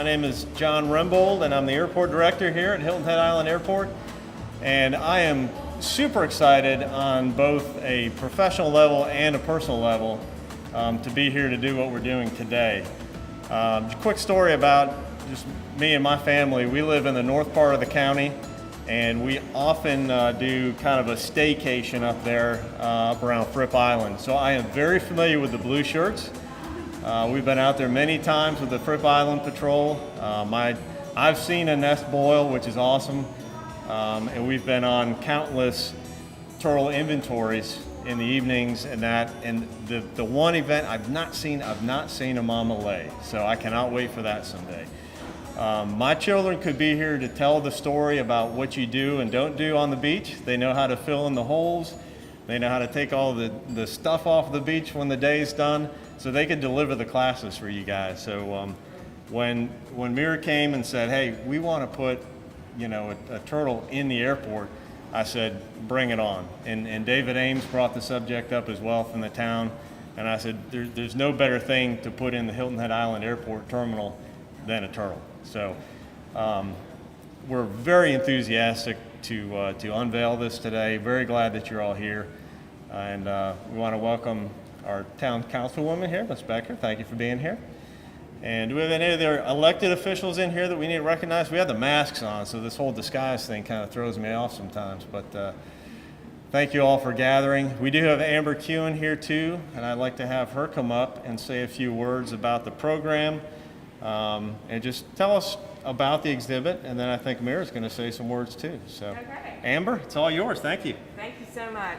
My name is John Rembold, and I'm the airport director here at Hilton Head Island Airport. And I am super excited on both a professional level and a personal level to be here to do what we're doing today. Quick story about just me and my family. We live in the north part of the county, and we often do kind of a staycation up there, up around Fripp Island. So I am very familiar with the blue shirts. We've been out there many times with the Fripp Island Patrol. I've seen a nest boil, which is awesome, and we've been on countless turtle inventories in the evenings and that. And the one event I've not seen a mama lay. So I cannot wait for that someday. My children could be here to tell the story about what you do and don't do on the beach. They know how to fill in the holes. They know how to take all the stuff off the beach when the day's done, so they could deliver the classes for you guys. So when Mira came and said, hey, we want to put a turtle in the airport, I said, bring it on. And David Ames brought the subject up as well from the town, and I said, there's no better thing to put in the Hilton Head Island Airport terminal than a turtle. So we're very enthusiastic to unveil this today. Very glad that you're all here. And we want to welcome our town councilwoman here, Ms. Becker. Thank you for being here. And do we have any other elected officials in here that we need to recognize? We have the masks on, so this whole disguise thing kind of throws me off sometimes. But thank you all for gathering. We do have Amber Kewen here too, and I'd like to have her come up and say a few words about the program and just tell us about the exhibit, and then I think Mira's going to say some words too. So, okay. Amber, it's all yours. Thank you. Thank you so much.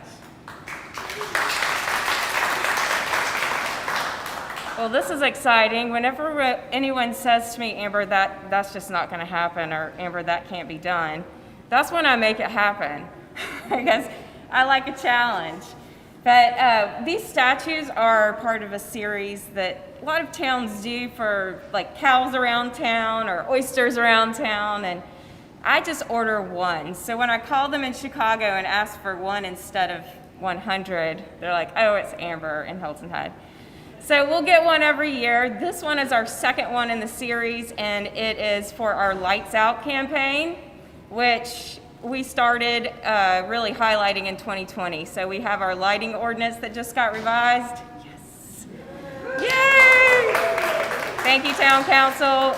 Well, this is exciting. Whenever anyone says to me, Amber, that's just not going to happen, or Amber, that can't be done, that's when I make it happen. Because I like a challenge. But these statues are part of a series that a lot of towns do for like cows around town or oysters around town, and I just order one. So when I call them in Chicago and ask for one instead of 100, they're like, oh, it's Amber in Hilton Head. So we'll get one every year. This one is our second one in the series, and it is for our Lights Out campaign, which we started really highlighting in 2020. So we have our lighting ordinance that just got revised. Yes. Yay! Thank you, Town Council.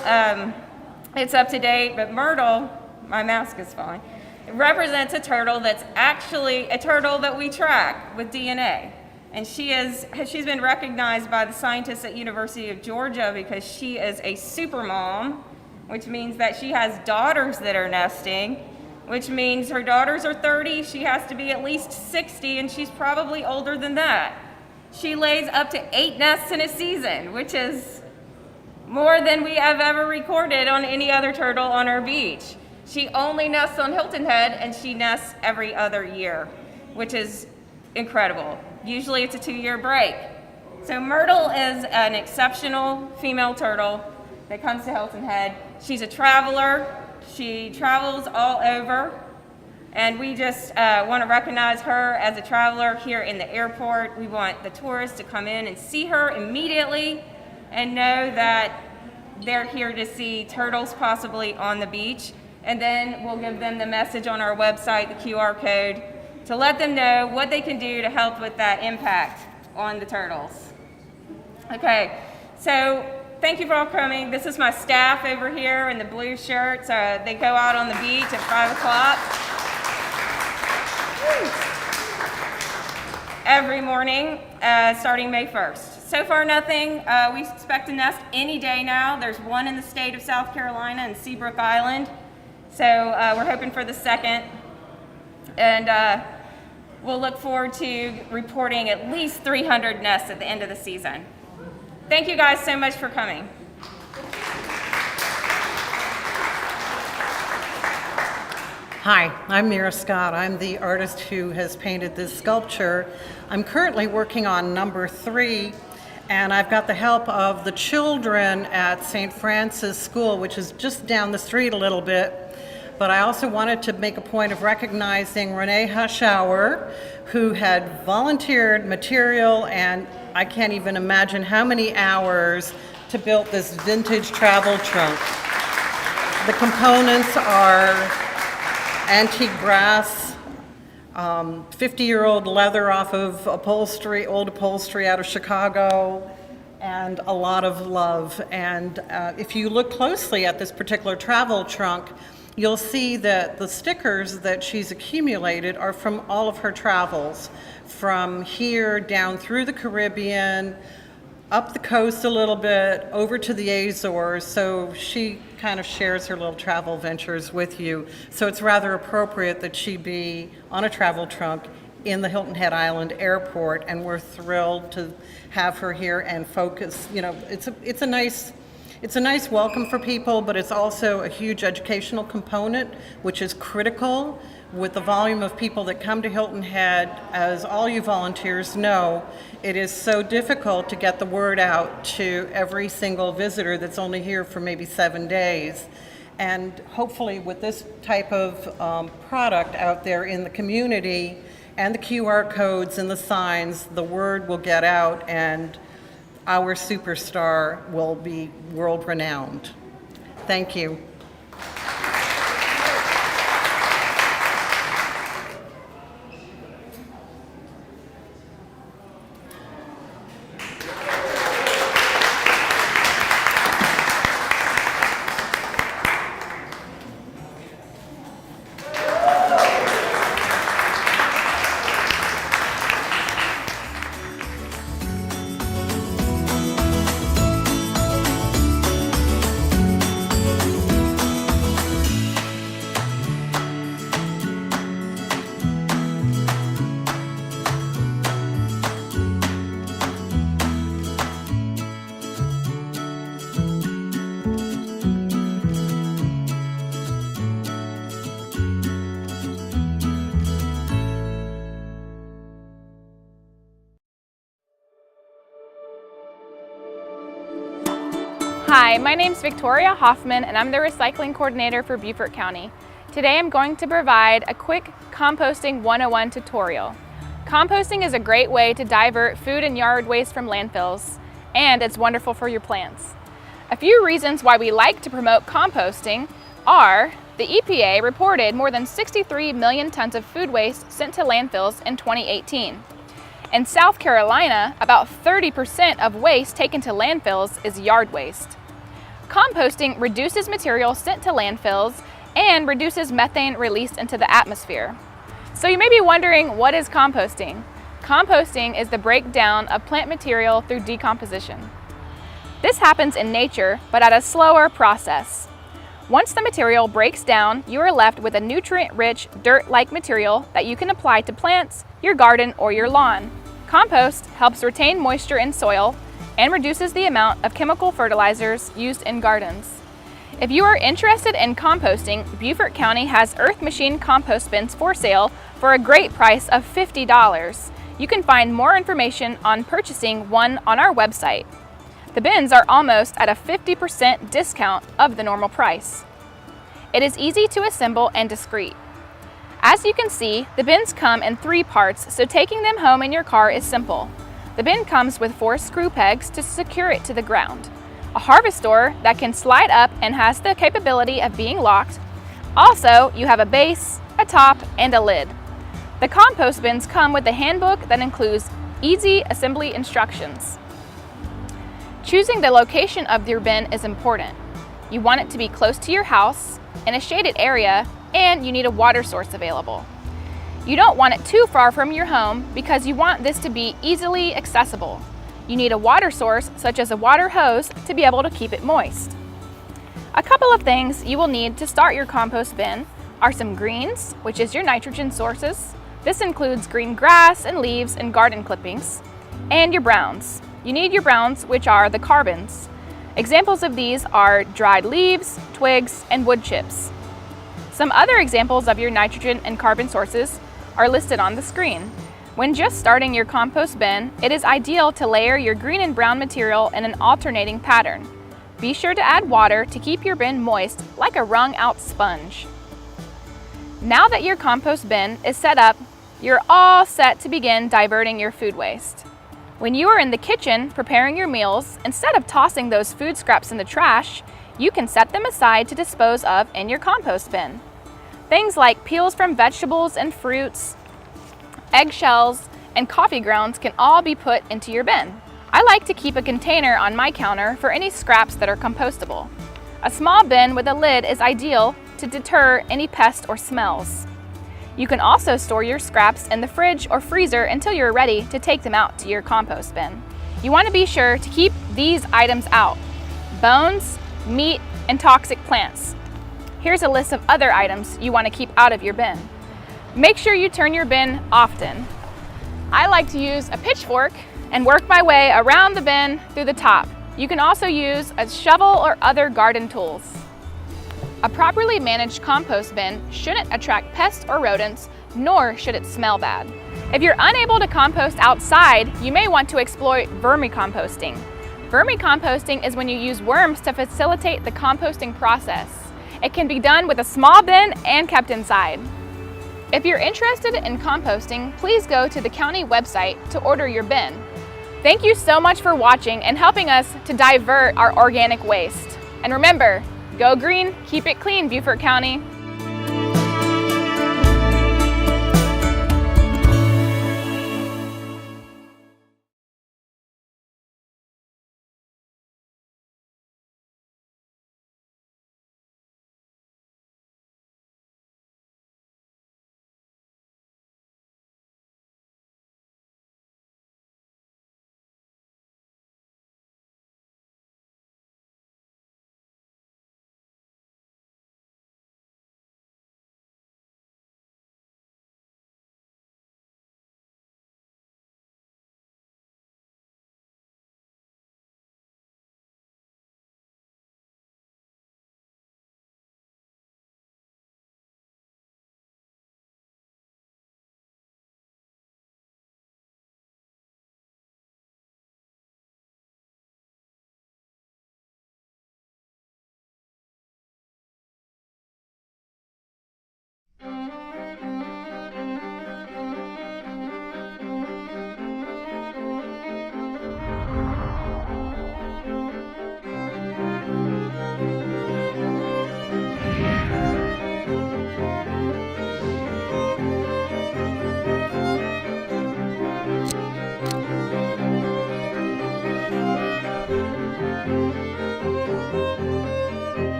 It's up to date, but Myrtle, my mask is fine, it represents a turtle that's actually a turtle that we track with DNA. And she's been recognized by the scientists at University of Georgia because she is a super mom, which means that she has daughters that are nesting, which means her daughters are 30, she has to be at least 60, and she's probably older than that. She lays up to 8 nests in a season, which is more than we have ever recorded on any other turtle on our beach. She only nests on Hilton Head, and she nests every other year, which is incredible. Usually it's a 2-year break. So Myrtle is an exceptional female turtle that comes to Hilton Head. She's a traveler. She travels all over, and we just want to recognize her as a traveler here in the airport. We want the tourists to come in and see her immediately and know that they're here to see turtles possibly on the beach. And then we'll give them the message on our website, the QR code, to let them know what they can do to help with that impact on the turtles. Okay, so thank you for all coming. This is my staff over here in the blue shirts. They go out on the beach at 5 o'clock every morning, starting May 1st. So far, nothing. We expect to nest any day now. There's one in the state of South Carolina in Seabrook Island. So we're hoping for the second. And we'll look forward to reporting at least 300 nests at the end of the season. Thank you guys so much for coming. Hi, I'm Mira Scott. I'm the artist who has painted this sculpture. I'm currently working on number 3, and I've got the help of the children at St. Francis School, which is just down the street a little bit. But I also wanted to make a point of recognizing Renee Hushauer, who had volunteered material, and I can't even imagine how many hours to build this vintage travel trunk. The components are antique brass, 50-year-old leather off of old upholstery out of Chicago, and a lot of love. And if you look closely at this particular travel trunk, you'll see that the stickers that she's accumulated are from all of her travels, from here down through the Caribbean, up the coast a little bit, over to the Azores. So she kind of shares her little travel ventures with you. So it's rather appropriate that she be on a travel trunk in the Hilton Head Island Airport, and we're thrilled to have her here and focus. You know, it's a nice welcome for people, but it's also a huge educational component, which is critical with the volume of people that come to Hilton Head. As all you volunteers know, it is so difficult to get the word out to every single visitor that's only here for maybe 7 days. And hopefully with this type of product out there in the community, and the QR codes and the signs, the word will get out and our superstar will be world-renowned. Thank you. Hi, my name's Victoria Hoffman and I'm the recycling coordinator for Beaufort County. Today I'm going to provide a quick Composting 101 tutorial. Composting is a great way to divert food and yard waste from landfills, and it's wonderful for your plants. A few reasons why we like to promote composting are: the EPA reported more than 63 million tons of food waste sent to landfills in 2018. In South Carolina, about 30% of waste taken to landfills is yard waste. Composting reduces material sent to landfills and reduces methane released into the atmosphere. So you may be wondering, what is composting? Composting is the breakdown of plant material through decomposition. This happens in nature, but at a slower process. Once the material breaks down, you are left with a nutrient-rich, dirt-like material that you can apply to plants, your garden, or your lawn. Compost helps retain moisture in soil and reduces the amount of chemical fertilizers used in gardens. If you are interested in composting, Beaufort County has Earth Machine compost bins for sale for a great price of $50. You can find more information on purchasing one on our website. The bins are almost at a 50% discount of the normal price. It is easy to assemble and discreet. As you can see, the bins come in 3 parts, so taking them home in your car is simple. The bin comes with 4 screw pegs to secure it to the ground, a harvest door that can slide up and has the capability of being locked. Also, you have a base, a top, and a lid. The compost bins come with a handbook that includes easy assembly instructions. Choosing the location of your bin is important. You want it to be close to your house, in a shaded area, and you need a water source available. You don't want it too far from your home because you want this to be easily accessible. You need a water source, such as a water hose, to be able to keep it moist. A couple of things you will need to start your compost bin are some greens, which is your nitrogen sources. This includes green grass and leaves and garden clippings, and your browns. You need your browns, which are the carbons. Examples of these are dried leaves, twigs, and wood chips. Some other examples of your nitrogen and carbon sources are listed on the screen. When just starting your compost bin, it is ideal to layer your green and brown material in an alternating pattern. Be sure to add water to keep your bin moist, like a wrung-out sponge. Now that your compost bin is set up, you're all set to begin diverting your food waste. When you are in the kitchen preparing your meals, instead of tossing those food scraps in the trash, you can set them aside to dispose of in your compost bin. Things like peels from vegetables and fruits, eggshells, and coffee grounds can all be put into your bin. I like to keep a container on my counter for any scraps that are compostable. A small bin with a lid is ideal to deter any pests or smells. You can also store your scraps in the fridge or freezer until you're ready to take them out to your compost bin. You want to be sure to keep these items out: bones, meat, and toxic plants. Here's a list of other items you want to keep out of your bin. Make sure you turn your bin often. I like to use a pitchfork and work my way around the bin through the top. You can also use a shovel or other garden tools. A properly managed compost bin shouldn't attract pests or rodents, nor should it smell bad. If you're unable to compost outside, you may want to explore vermicomposting. Vermicomposting is when you use worms to facilitate the composting process. It can be done with a small bin and kept inside. If you're interested in composting, please go to the county website to order your bin. Thank you so much for watching and helping us to divert our organic waste. And remember, go green, keep it clean, Beaufort County.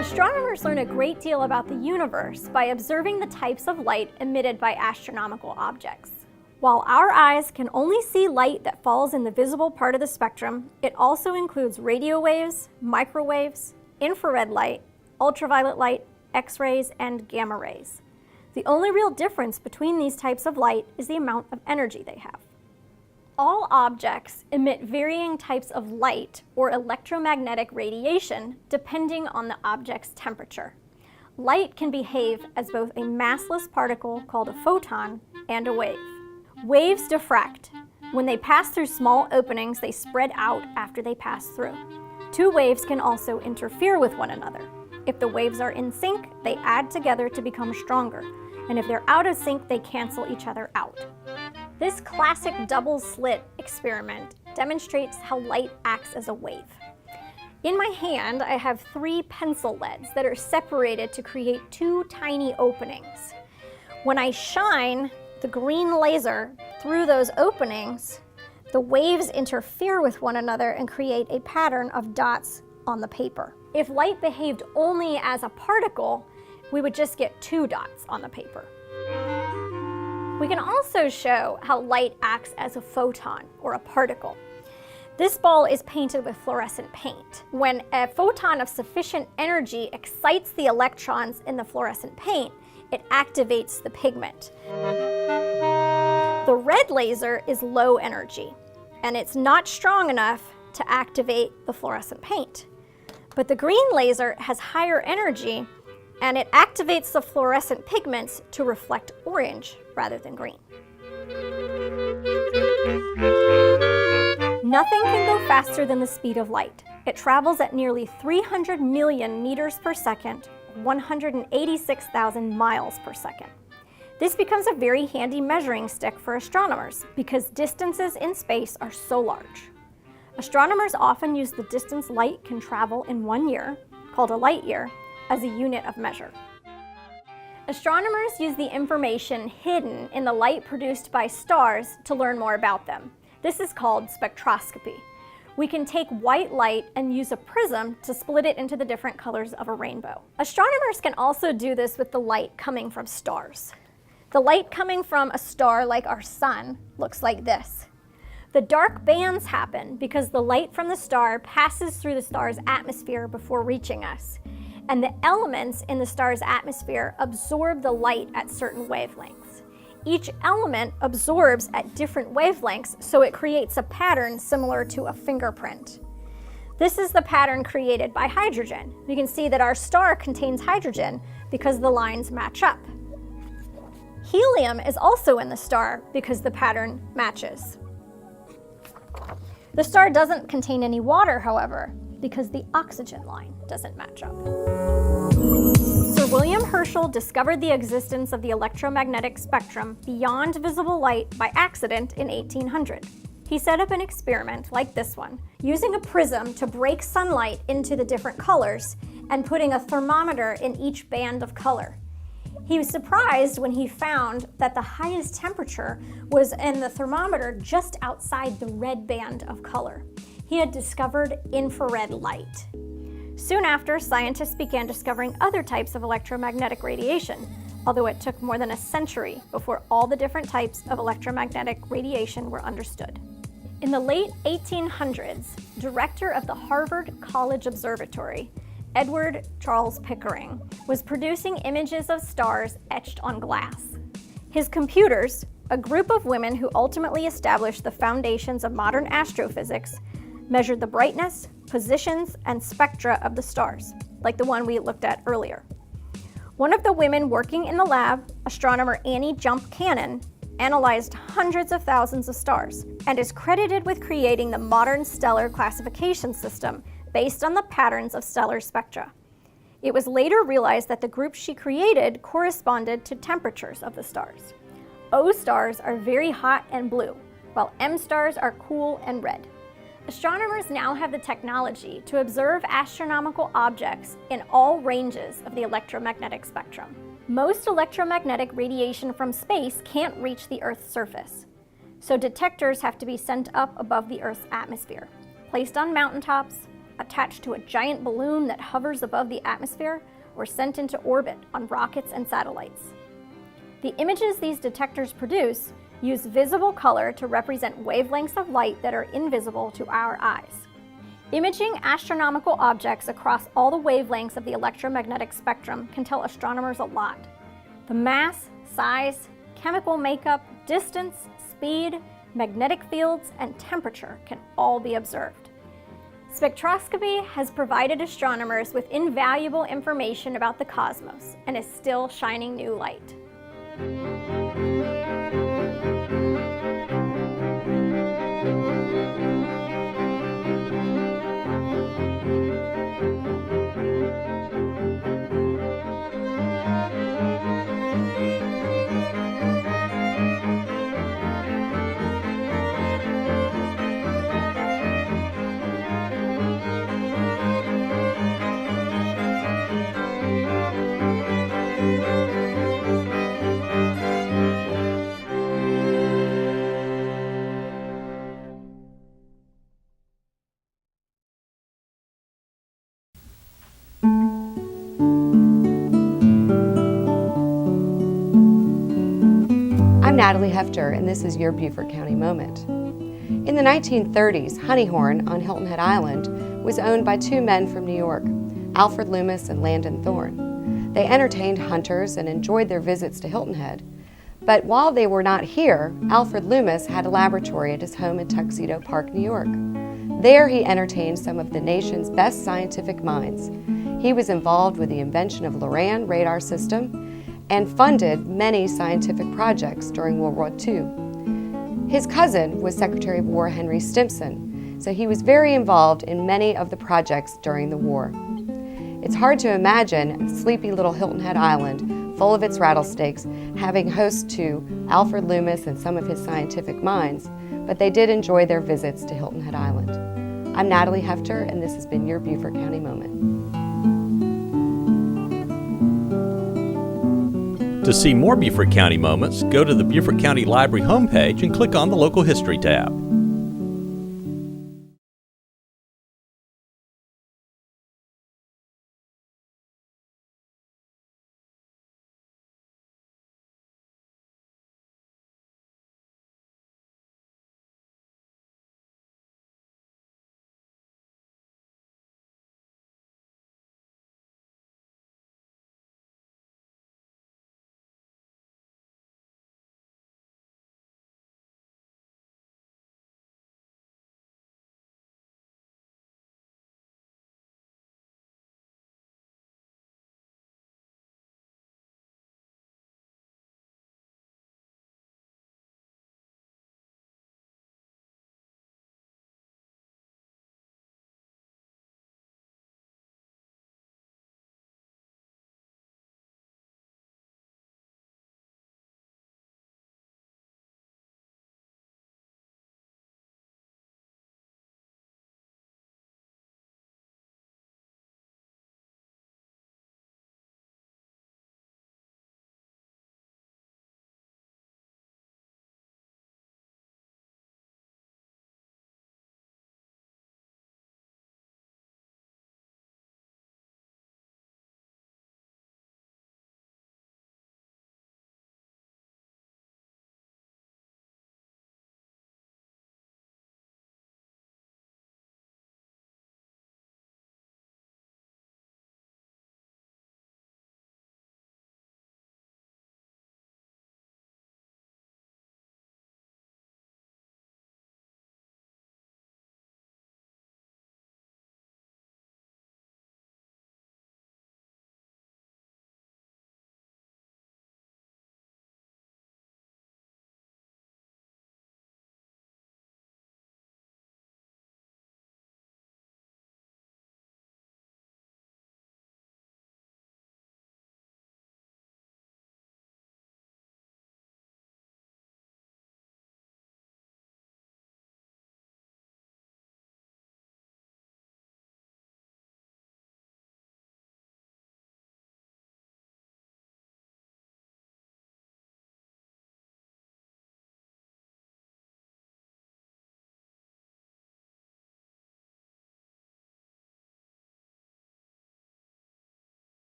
Astronomers learn a great deal about the universe by observing the types of light emitted by astronomical objects. While our eyes can only see light that falls in the visible part of the spectrum, it also includes radio waves, microwaves, infrared light, ultraviolet light, X-rays, and gamma rays. The only real difference between these types of light is the amount of energy they have. All objects emit varying types of light or electromagnetic radiation depending on the object's temperature. Light can behave as both a massless particle called a photon and a wave. Waves diffract. When they pass through small openings, they spread out after they pass through. Two waves can also interfere with one another. If the waves are in sync, they add together to become stronger, and if they're out of sync, they cancel each other out. This classic double slit experiment demonstrates how light acts as a wave. In my hand, I have 3 pencil leads that are separated to create 2 tiny openings. When I shine the green laser through those openings, the waves interfere with one another and create a pattern of dots on the paper. If light behaved only as a particle, we would just get 2 dots on the paper. We can also show how light acts as a photon, or a particle. This ball is painted with fluorescent paint. When a photon of sufficient energy excites the electrons in the fluorescent paint, it activates the pigment. The red laser is low energy, and it's not strong enough to activate the fluorescent paint. But the green laser has higher energy, and it activates the fluorescent pigments to reflect orange rather than green. Nothing can go faster than the speed of light. It travels at nearly 300 million meters per second, 186,000 miles per second. This becomes a very handy measuring stick for astronomers because distances in space are so large. Astronomers often use the distance light can travel in 1 year, called a light year, as a unit of measure. Astronomers use the information hidden in the light produced by stars to learn more about them. This is called spectroscopy. We can take white light and use a prism to split it into the different colors of a rainbow. Astronomers can also do this with the light coming from stars. The light coming from a star like our sun looks like this. The dark bands happen because the light from the star passes through the star's atmosphere before reaching us, and the elements in the star's atmosphere absorb the light at certain wavelengths. Each element absorbs at different wavelengths, so it creates a pattern similar to a fingerprint. This is the pattern created by hydrogen. We can see that our star contains hydrogen because the lines match up. Helium is also in the star because the pattern matches. The star doesn't contain any water, however, because the oxygen line doesn't match up. Sir William Herschel discovered the existence of the electromagnetic spectrum beyond visible light by accident in 1800. He set up an experiment like this one, using a prism to break sunlight into the different colors and putting a thermometer in each band of color. He was surprised when he found that the highest temperature was in the thermometer just outside the red band of color. He had discovered infrared light. Soon after, scientists began discovering other types of electromagnetic radiation, although it took more than a century before all the different types of electromagnetic radiation were understood. In the late 1800s, director of the Harvard College Observatory, Edward Charles Pickering, was producing images of stars etched on glass. His computers, a group of women who ultimately established the foundations of modern astrophysics, measured the brightness, positions, and spectra of the stars, like the one we looked at earlier. One of the women working in the lab, astronomer Annie Jump Cannon, analyzed hundreds of thousands of stars and is credited with creating the modern stellar classification system based on the patterns of stellar spectra. It was later realized that the group she created corresponded to temperatures of the stars. O stars are very hot and blue, while M stars are cool and red. Astronomers now have the technology to observe astronomical objects in all ranges of the electromagnetic spectrum. Most electromagnetic radiation from space can't reach the Earth's surface, so detectors have to be sent up above the Earth's atmosphere, placed on mountaintops, attached to a giant balloon that hovers above the atmosphere, or sent into orbit on rockets and satellites. The images these detectors produce use visible color to represent wavelengths of light that are invisible to our eyes. Imaging astronomical objects across all the wavelengths of the electromagnetic spectrum can tell astronomers a lot. The mass, size, chemical makeup, distance, speed, magnetic fields, and temperature can all be observed. Spectroscopy has provided astronomers with invaluable information about the cosmos and is still shining new light. I'm Natalie Hefter, and this is your Beaufort County Moment. In the 1930s, Honeyhorn on Hilton Head Island was owned by two men from New York, Alfred Loomis and Landon Thorne. They entertained hunters and enjoyed their visits to Hilton Head. But while they were not here, Alfred Loomis had a laboratory at his home in Tuxedo Park, New York. There he entertained some of the nation's best scientific minds. He was involved with the invention of Loran radar system and funded many scientific projects during World War II. His cousin was Secretary of War Henry Stimson, so he was very involved in many of the projects during the war. It's hard to imagine sleepy little Hilton Head Island full of its rattlesnakes, having host to Alfred Loomis and some of his scientific minds, but they did enjoy their visits to Hilton Head Island. I'm Natalie Hefter, and this has been your Beaufort County Moment. To see more Beaufort County moments, go to the Beaufort County Library homepage and click on the Local History tab.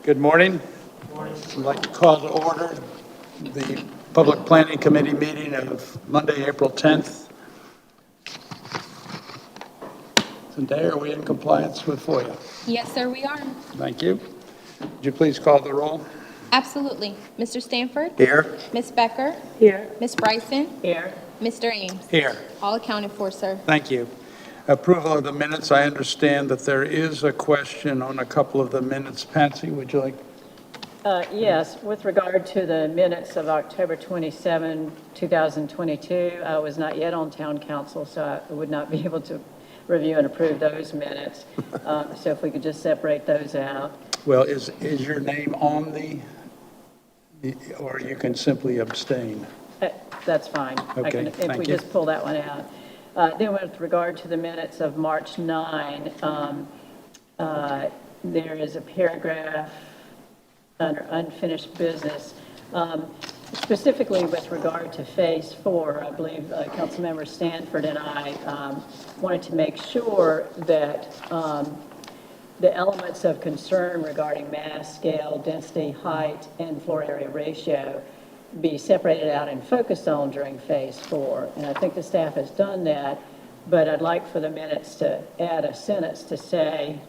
Good morning. I'd like to call to order the Public Planning Committee meeting of Monday, April 10th. Zendaya, are we in compliance with FOIA? Yes, sir, we are. Thank you. Would you please call the roll? Absolutely. Mr. Stanford? Here. Ms. Becker? Here. Ms. Bryson? Here. Mr. Ames? Here. All accounted for, sir. Thank you. Approval of the minutes. I understand that there is a question on a couple of the minutes. Patsy, would you like? Yes, with regard to the minutes of October 27, 2022, I was not yet on town council, so I would not be able to review and approve those minutes. So if we could just separate those out. Well, is your name on or you can simply abstain? That's fine. Okay, If thank we you. just pull that one out. Then with regard to the minutes of March 9, there is a paragraph under unfinished business. Specifically with regard to Phase 4, I believe Councilmember Stanford and I wanted to make sure that the elements of concern regarding mass, scale, density, height, and floor area ratio be separated out and focused on during Phase 4. And I think the staff has done that, but I'd like for the minutes to add a sentence to say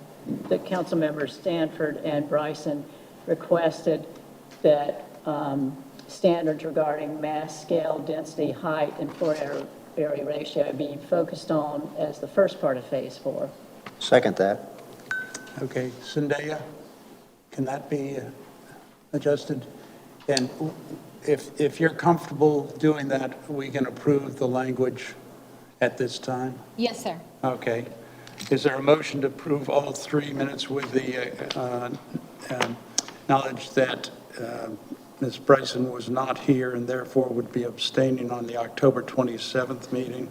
that Councilmembers Stanford and Bryson requested that standards regarding mass, scale, density, height, and floor area ratio be focused on as the first part of Phase 4. Second that. Okay, Zendaya, can that be adjusted? And if you're comfortable doing that, we can approve the language at this time? Yes, sir. Okay. Is there a motion to approve all 3 minutes with the knowledge that Ms. Bryson was not here and therefore would be abstaining on the October 27th meeting?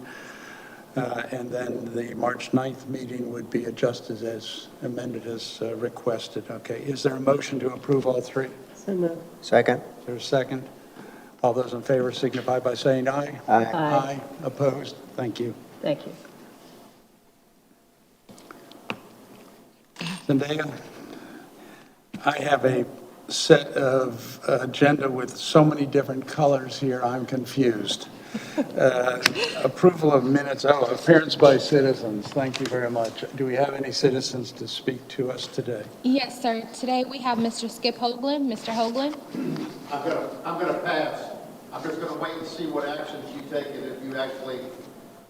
And then the March 9th meeting would be adjusted as amended as requested. Okay. Is there a motion to approve all 3? Second. Is there a second? All those in favor signify by saying aye. Aye. Aye. Opposed? Thank you. Thank you. Zendaya, I have a set of agenda with so many different colors here, I'm confused. Approval of minutes, appearance by citizens, thank you very much. Do we have any citizens to speak to us today? Yes, sir. Today we have Mr. Skip Hoagland. Mr. Hoagland? I'm gonna pass. I'm just gonna wait and see what actions you take and if you actually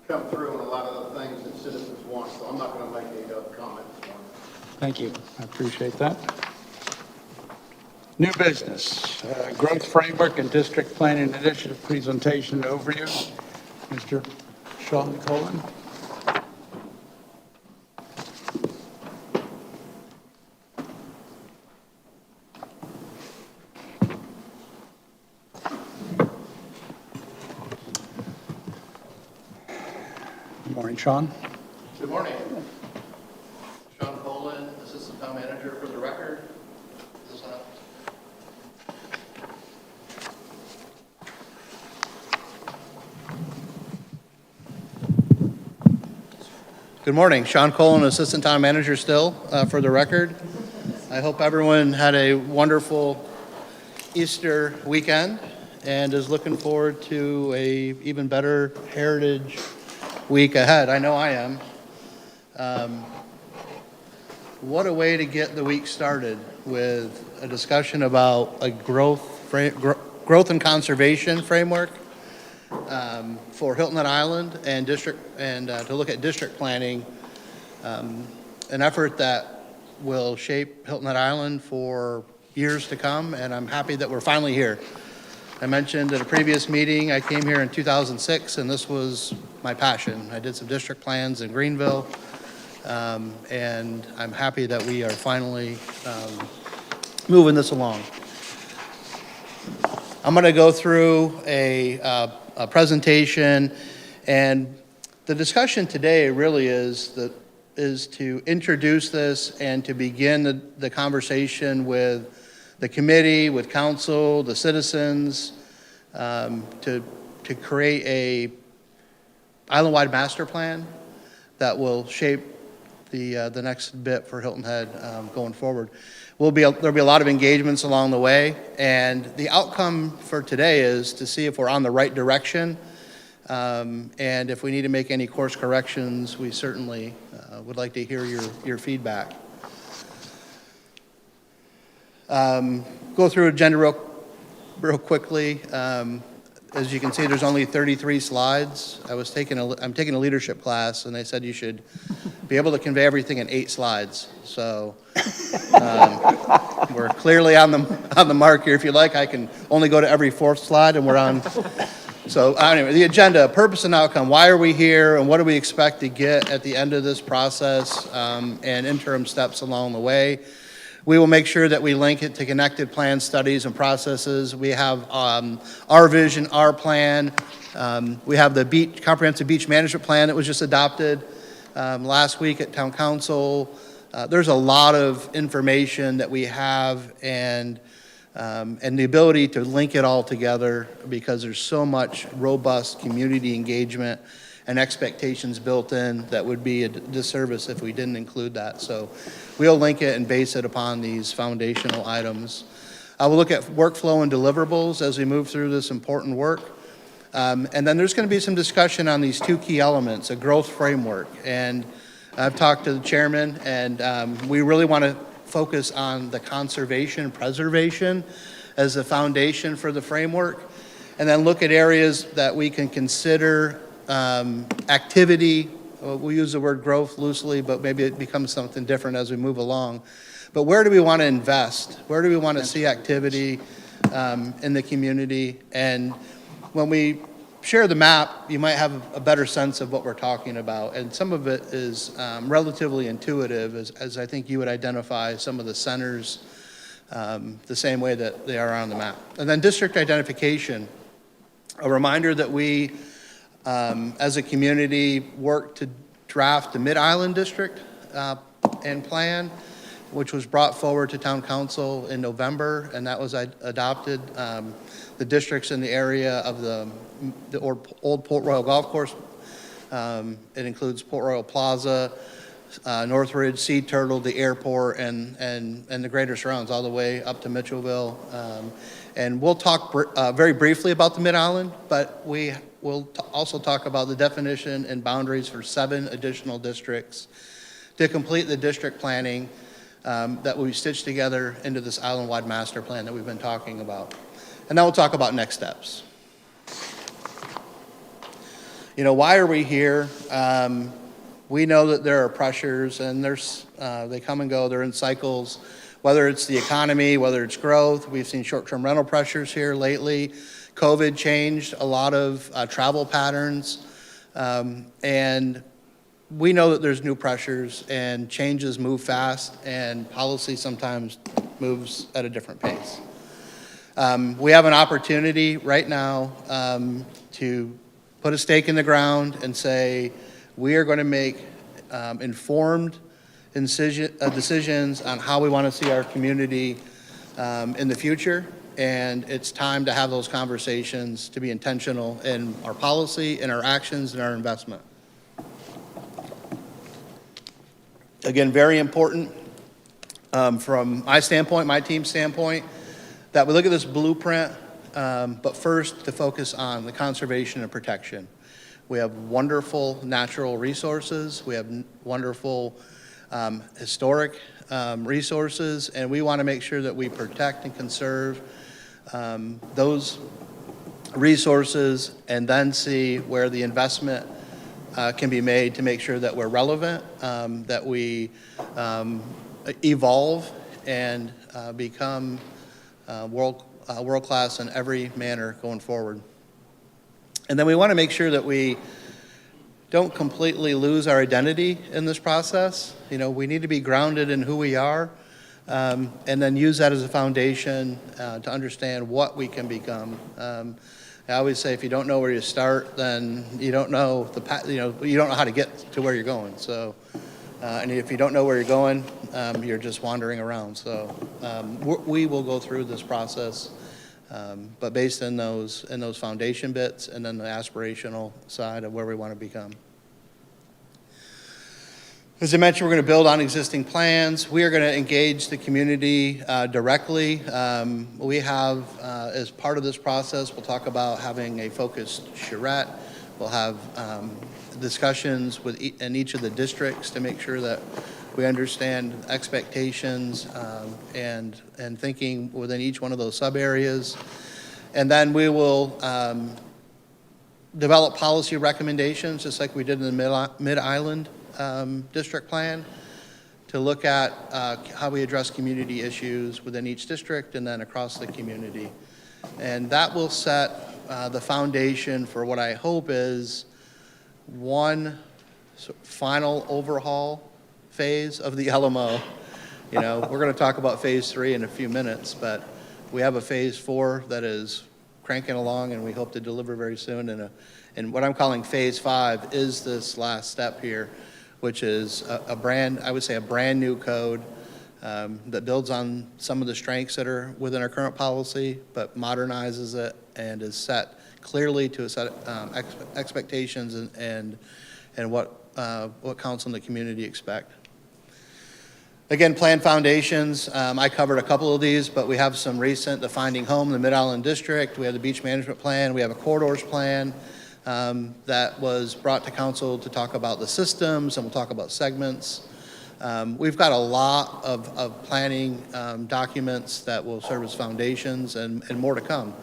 come through on a lot of the things that citizens want, so I'm not gonna make any other comments. Thank you, I appreciate that. New business, growth framework and district planning initiative presentation overview. Mr. Sean Cullen. Good morning, Sean. Good morning. Sean Poland, Assistant Town Manager for the record. Is this on? Good morning. Sean Colin, Assistant Town Manager still, for the record. I hope everyone had a wonderful Easter weekend and is looking forward to a even better Heritage Week ahead. I know I am. What a way to get the week started with a discussion about a growth and conservation framework for Hilton Head Island and to look at district planning, an effort that will shape Hilton Head Island for years to come, and I'm happy that we're finally here. I mentioned at a previous meeting, I came here in 2006, and this was my passion. I did some district plans in Greenville, and I'm happy that we are finally moving this along. I'm going to go through a presentation, and the discussion today really is to introduce this and to begin the conversation with the committee, with council, the citizens, to create a island-wide master plan that will shape the next bit for Hilton Head going forward. there'll be a lot of engagements along the way, and the outcome for today is to see if we're on the right direction, and if we need to make any course corrections, we certainly would like to hear your feedback. Go through agenda real quickly. As you can see, there's only 33 slides. I'm taking a leadership class, and they said you should be able to convey everything in 8 slides. So we're clearly on the mark here. If you like, I can only go to every 4th slide, and we're on. So anyway, the agenda, purpose and outcome. Why are we here, and what do we expect to get at the end of this process, and interim steps along the way. We will make sure that we link it to connected plan studies and processes. We have our vision, our plan. We have the comprehensive beach management plan that was just adopted last week at Town Council. There's a lot of information that we have, and the ability to link it all together, because there's so much robust community engagement and expectations built in that would be a disservice if we didn't include that. So we'll link it and base it upon these foundational items. We'll look at workflow and deliverables as we move through this important work. And then there's going to be some discussion on these 2 key elements, a growth framework. And I've talked to the chairman, and we really want to focus on the conservation and preservation as the foundation for the framework, and then look at areas that we can consider activity. We use the word growth loosely, but maybe it becomes something different as we move along. But where do we want to invest? Where do we want to see activity in the community? And when we share the map, you might have a better sense of what we're talking about. And some of it is relatively intuitive, as I think you would identify some of the centers the same way that they are on the map. And then district identification, a reminder that we, as a community, work to draft the Mid-Island District and plan, which was brought forward to Town Council in November, and that was adopted. The districts in the area of the old Port Royal Golf Course, it includes Port Royal Plaza, Northridge, Sea Turtle, the airport, and the greater surrounds all the way up to Mitchellville. And we'll talk very briefly about the Mid-Island, but we will also talk about the definition and boundaries for 7 additional districts to complete the district planning that will be stitched together into this island-wide master plan that we've been talking about. And then we'll talk about next steps. You know, why are we here? We know that there are pressures, and they come and go. They're in cycles, whether it's the economy, whether it's growth. We've seen short-term rental pressures here lately. COVID changed a lot of travel patterns, and we know that there's new pressures, and changes move fast, and policy sometimes moves at a different pace. We have an opportunity right now to put a stake in the ground and say, we are going to make informed decisions on how we want to see our community in the future. And it's time to have those conversations, to be intentional in our policy, in our actions, and our investment. Again, very important from my standpoint, my team's standpoint, that we look at this blueprint, but first to focus on the conservation and protection. We have wonderful natural resources. We have wonderful historic resources, and we want to make sure that we protect and conserve those resources, and then see where the investment can be made to make sure that we're relevant, that we evolve and become world-class in every manner going forward. And then we want to make sure that we don't completely lose our identity in this process. You know, we need to be grounded in who we are, and then use that as a foundation to understand what we can become. I always say, if you don't know where you start, then you don't know you don't know how to get to where you're going. So, and if you don't know where you're going, you're just wandering around. So, we will go through this process, but based in those foundation bits, and then the aspirational side of where we want to become. As I mentioned, we're going to build on existing plans. We are going to engage the community directly. We have, as part of this process, we'll talk about having a focused charrette. We'll have discussions in each of the districts to make sure that we understand expectations and thinking within each one of those sub areas. And then we will develop policy recommendations, just like we did in the Mid-Island district plan, to look at how we address community issues within each district and then across the community. And that will set the foundation for what I hope is one final overhaul phase of the LMO. You know, we're going to talk about phase 3 in a few minutes, but we have a phase 4 that is cranking along, and we hope to deliver very soon. And what I'm calling phase 5 is this last step here, which is a brand new code that builds on some of the strengths that are within our current policy, but modernizes it and is set clearly to set expectations and what council and the community expect. Again, plan foundations. I covered a couple of these, but we have some recent: the Finding Home, the Mid-Island District. We have the Beach Management Plan. We have a Corridors Plan that was brought to council to talk about the systems, and we'll talk about segments. We've got a lot of planning documents that will serve as foundations, and more to come.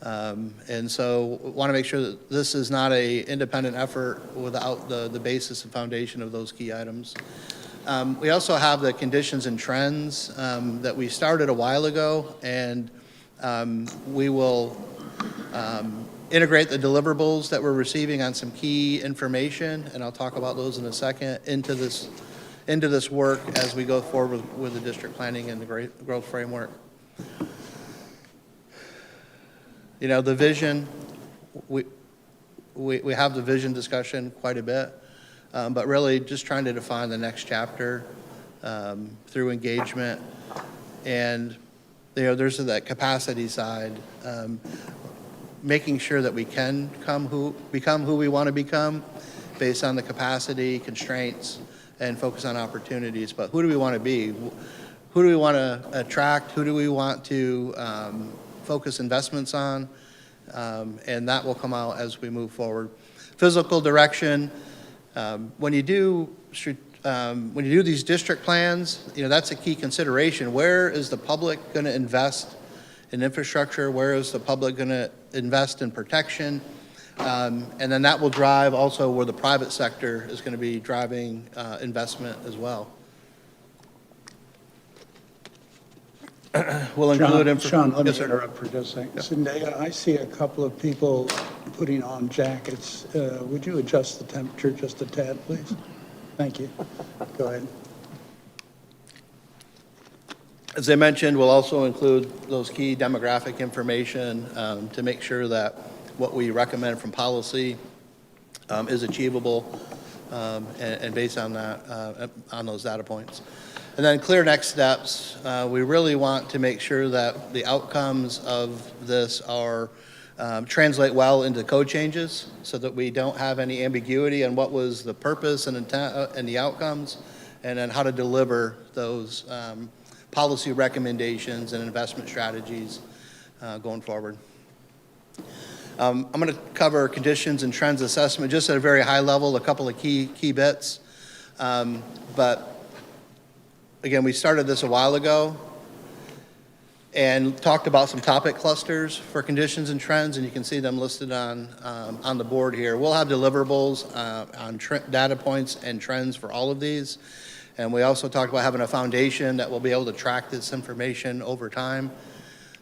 And so want to make sure that this is not an independent effort without the basis and foundation of those key items. We also have the conditions and trends that we started a while ago, and we will integrate the deliverables that we're receiving on some key information, and I'll talk about those in a second, into this work as we go forward with the district planning and the growth framework. You know, the vision, we have the vision discussion quite a bit, but really just trying to define the next chapter through engagement. And, you know, there's that capacity side, making sure that we can become who we want to become based on the capacity, constraints, and focus on opportunities. But who do we want to be? Who do we want to attract? Who do we want to focus investments on? And that will come out as we move forward. Physical direction. When you do these district plans, you know, that's a key consideration. Where is the public going to invest in infrastructure? Where is the public going to invest in protection? And then that will drive also where the private sector is going to be driving investment as well. We'll include Sean, let me Yes, sir. interrupt for just a second. Zendaya, I see a couple of people putting on jackets. Would you adjust the temperature just a tad, please? Thank you. Go ahead. As I mentioned, we'll also include those key demographic information to make sure that what we recommend from policy is achievable and based on that, on those data points. And then clear next steps. We really want to make sure that the outcomes of this are translate well into code changes so that we don't have any ambiguity on what was the purpose and intent and the outcomes, and then how to deliver those policy recommendations and investment strategies going forward. I'm going to cover conditions and trends assessment just at a very high level, a couple of key bits. But again, we started this a while ago and talked about some topic clusters for conditions and trends, and you can see them listed on the board here. We'll have deliverables on data points and trends for all of these. And we also talked about having a foundation that will be able to track this information over time.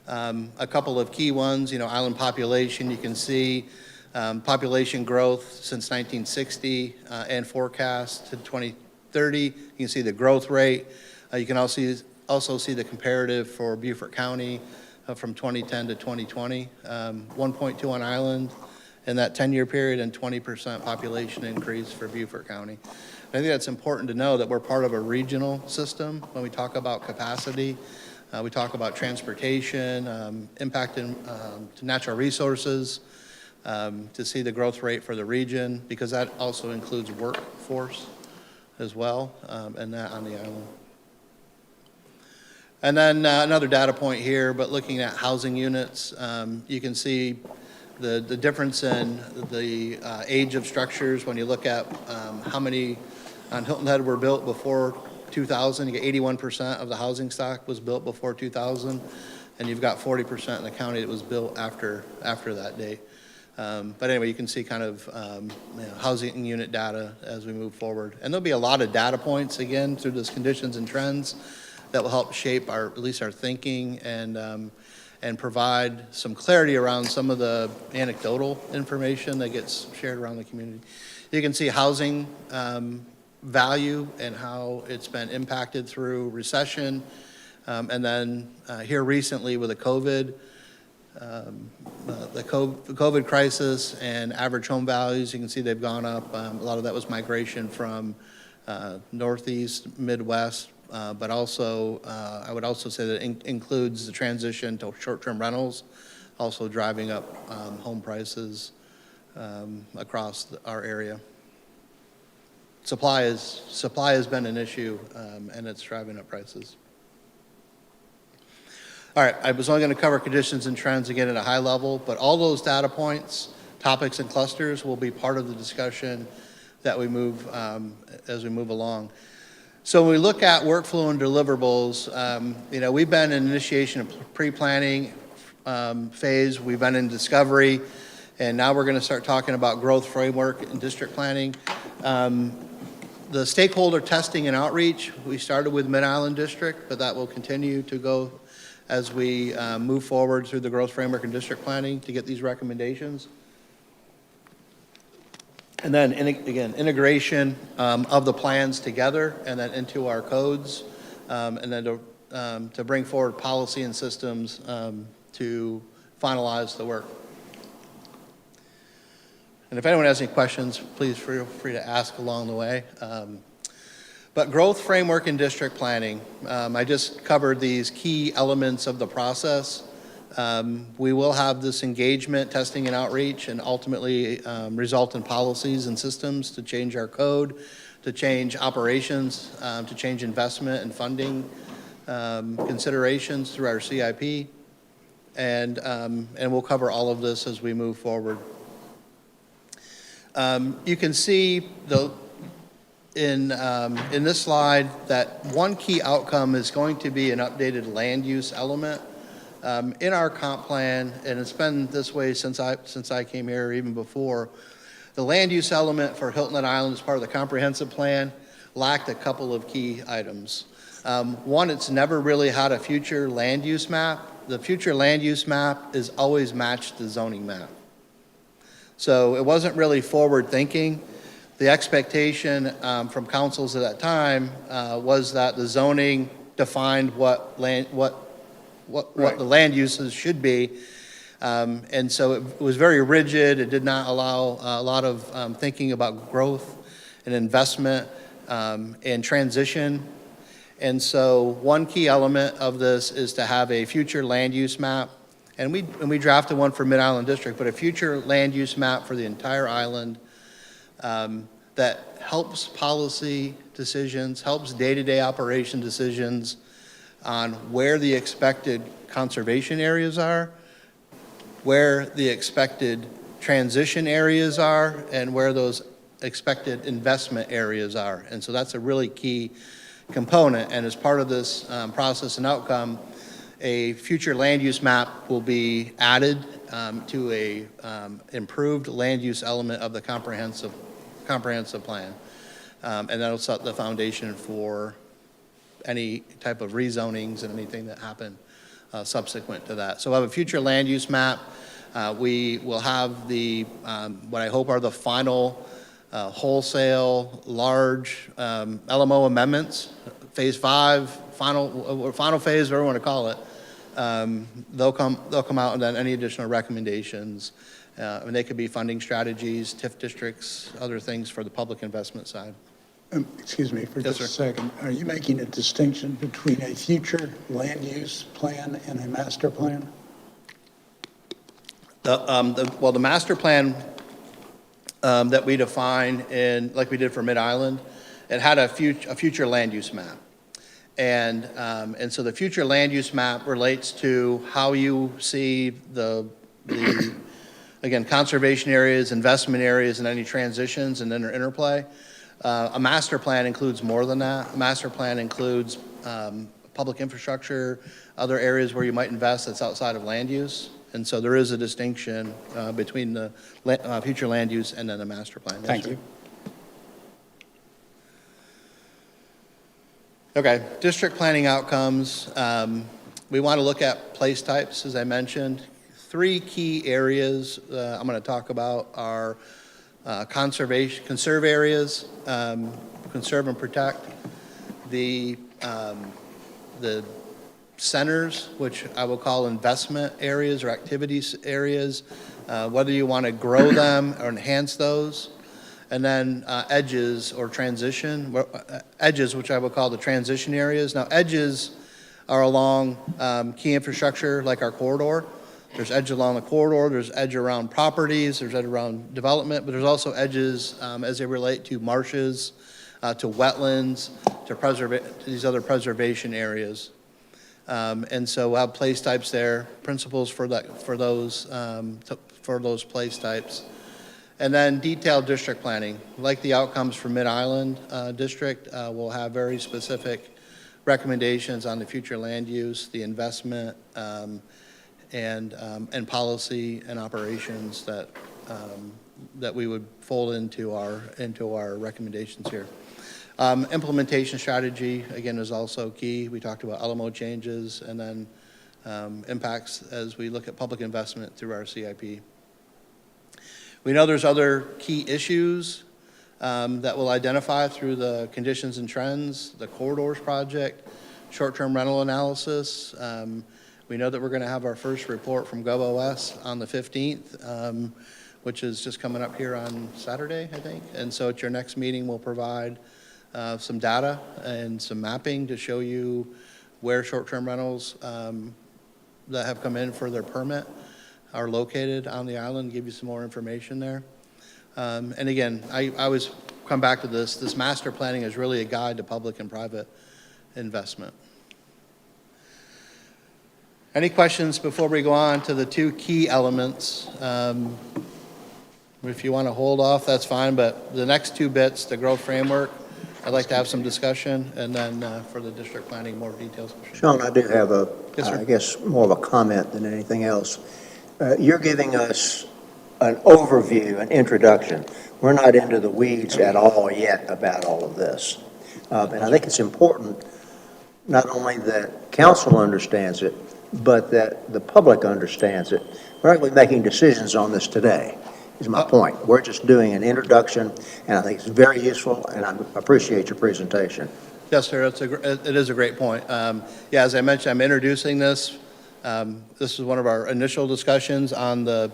A couple of key ones, you know, island population, you can see population growth since 1960 and forecast to 2030. You can see the growth rate. You can also see the comparative for Beaufort County from 2010 to 2020, 1.2 on island in that 10-year period and 20% population increase for Beaufort County. I think that's important to know that we're part of a regional system. When we talk about capacity, we talk about transportation, impact to natural resources, to see the growth rate for the region, because that also includes workforce as well, and that on the island. And then another data point here, but looking at housing units, you can see the difference in the age of structures when you look at how many on Hilton Head were built before 2000. You get 81% of the housing stock was built before 2000, and you've got 40% in the county that was built after that date. But anyway, you can see kind of housing unit data as we move forward. And there'll be a lot of data points, again, through those conditions and trends that will help shape at least our thinking and provide some clarity around some of the anecdotal information that gets shared around the community. You can see housing value and how it's been impacted through recession. And then here recently with the COVID crisis and average home values, you can see they've gone up. A lot of that was migration from Northeast, Midwest, but also I would also say that includes the transition to short-term rentals, also driving up home prices across our area. Supply has been an issue, and it's driving up prices. All right, I was only going to cover conditions and trends again at a high level, but all those data points, topics, and clusters will be part of the discussion that we move as we move along. So when we look at workflow and deliverables, we've been in initiation of pre-planning phase, we've been in discovery, and now we're going to start talking about growth framework and district planning. The stakeholder testing and outreach, we started with Mid-Island District, but that will continue to go as we move forward through the growth framework and district planning to get these recommendations. And then, again, integration of the plans together and then into our codes, and then to bring forward policy and systems to finalize the work. And if anyone has any questions, please feel free to ask along the way. But growth framework and district planning, I just covered these key elements of the process. We will have this engagement, testing, and outreach, and ultimately result in policies and systems to change our code, to change operations, to change investment and funding considerations through our CIP, and we'll cover all of this as we move forward. You can see in this slide that one key outcome is going to be an updated land use element. In our comp plan, and it's been this way since I came here, even before, the land use element for Hilton Head Island as part of the comprehensive plan lacked a couple of key items. One, it's never really had a future land use map. The future land use map is always matched the zoning map. So it wasn't really forward thinking. The expectation from councils at that time was that the zoning defined what the land uses should be, and so it was very rigid. It did not allow a lot of thinking about growth and investment and transition. And so one key element of this is to have a future land use map, and we drafted one for Mid-Island District, but a future land use map for the entire island that helps policy decisions, helps day-to-day operation decisions on where the expected conservation areas are, where the expected transition areas are, and where those expected investment areas are. And so that's a really key component. And as part of this process and outcome, a future land use map will be added to a improved land use element of the comprehensive plan. And that'll set the foundation for any type of rezonings and anything that happen subsequent to that. So we'll have a future land use map. We will have the what I hope are the final wholesale large LMO amendments, phase 5, final phase, whatever you want to call it. They'll come out, and then any additional recommendations. And they could be funding strategies, TIF districts, other things for the public investment side. Excuse me for Yes, just a sir. second. Are you making a distinction between a future land use plan and a master plan? The master plan that we define like we did for Mid-Island it had a future land use map. And so the future land use map relates to how you see the again, conservation areas, investment areas, and any transitions and interplay. A master plan includes more than that. A master plan includes public infrastructure, other areas where you might invest that's outside of land use. And so there is a distinction between the future land use and then the master plan. Yes, Thank sir. you. Okay, district planning outcomes. We want to look at place types, as I mentioned. 3 key areas I'm going to talk about are conserve areas, conserve and protect, the centers, which I will call investment areas or activities areas, whether you want to grow them or enhance those. And then edges or transition, edges, which I will call the transition areas. Now, edges are along key infrastructure like our corridor. There's edge along the corridor, there's edge around properties, there's edge around development, but there's also edges as they relate to marshes, to wetlands, to these other preservation areas. And so we'll have place types there, principles for those place types. And then detailed district planning, like the outcomes for Mid-Island District, will have very specific recommendations on the future land use, the investment, and policy and operations that we would fold into our recommendations here. Implementation strategy, again, is also key. We talked about LMO changes and then impacts as we look at public investment through our CIP. We know there's other key issues that we'll identify through the conditions and trends, the corridors project, short-term rental analysis. We know that we're going to have our first report from GovOS on the 15th, which is just coming up here on Saturday, I think. And so at your next meeting, we'll provide some data and some mapping to show you where short-term rentals that have come in for their permit are located on the island, give you some more information there. And again, I always come back to this master planning is really a guide to public and private investment. Any questions before we go on to the 2 key elements? If you want to hold off, that's fine, but the next 2 bits, the growth framework, I'd like to have some discussion, and then for the district planning, more details. Sean, I do have Yes, sir. I guess, more of a comment than anything else. You're giving us an overview, an introduction. We're not into the weeds at all yet about all of this. And I think it's important not only that council understands it, but that the public understands it. We're actually making decisions on this today, is my point. We're just doing an introduction, and I think it's very useful, and I appreciate your presentation. Yes, sir, it is a great point. Yeah, as I mentioned, I'm introducing this. This is one of our initial discussions on the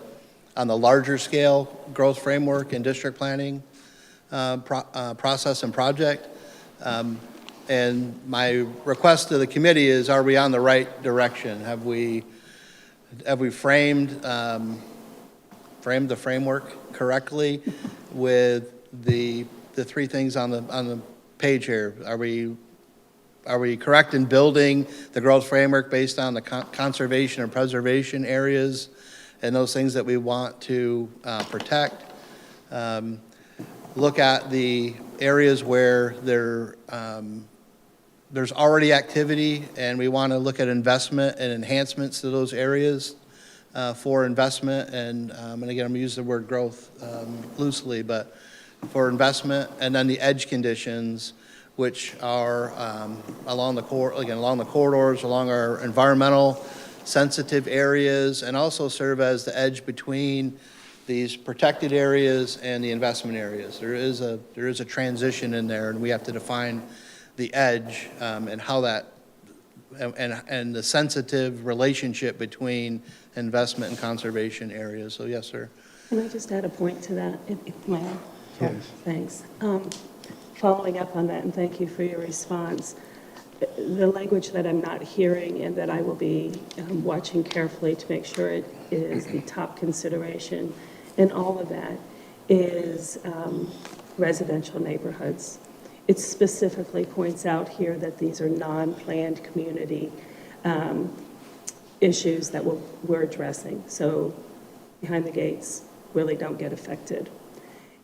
larger scale growth framework and district planning process and project. And my request to the committee is, are we on the right direction? Have we framed the framework correctly with the 3 things on the page here? Are we correct in building the growth framework based on the conservation and preservation areas and those things that we want to protect? Look at the areas where there's already activity, and we want to look at investment and enhancements to those areas for investment. And again, I'm going to use the word growth loosely, but for investment, and then the edge conditions, which are along the corridors, along our environmental sensitive areas, and also serve as the edge between these protected areas and the investment areas. There is a transition in there, and we have to define the edge and how that and the sensitive relationship between investment and conservation areas. So yes, sir. Can I just add a point to that, if may I? Yes. Thanks. Following up on that, and thank you for your response, the language that I'm not hearing and that I will be watching carefully to make sure it is the top consideration in all of that is residential neighborhoods. it specifically points out here that these are non-planned community issues that we're addressing. So behind the gates really don't get affected.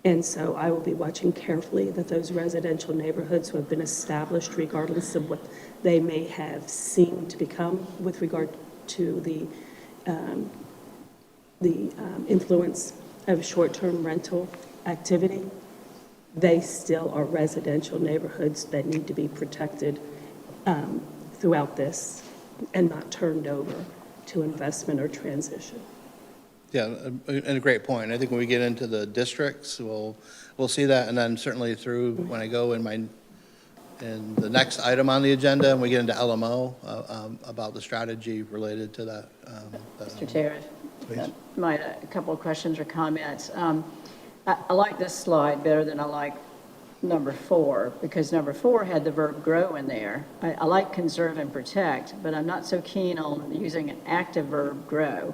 And so I will be watching carefully that those residential neighborhoods who have been established, regardless of what they may have seemed to become with regard to the influence of short-term rental activity, they still are residential neighborhoods that need to be protected throughout this and not turned over to investment or transition. Yeah, and a great point. I think when we get into the districts, we'll see that, and then certainly through when I go in the next item on the agenda, and we get into LMO about the strategy related to that. Mr. Chair, please. a couple of questions or comments. I like this slide better than I like number 4, because number 4 had the verb grow in there. I like conserve and protect, but I'm not so keen on using an active verb grow,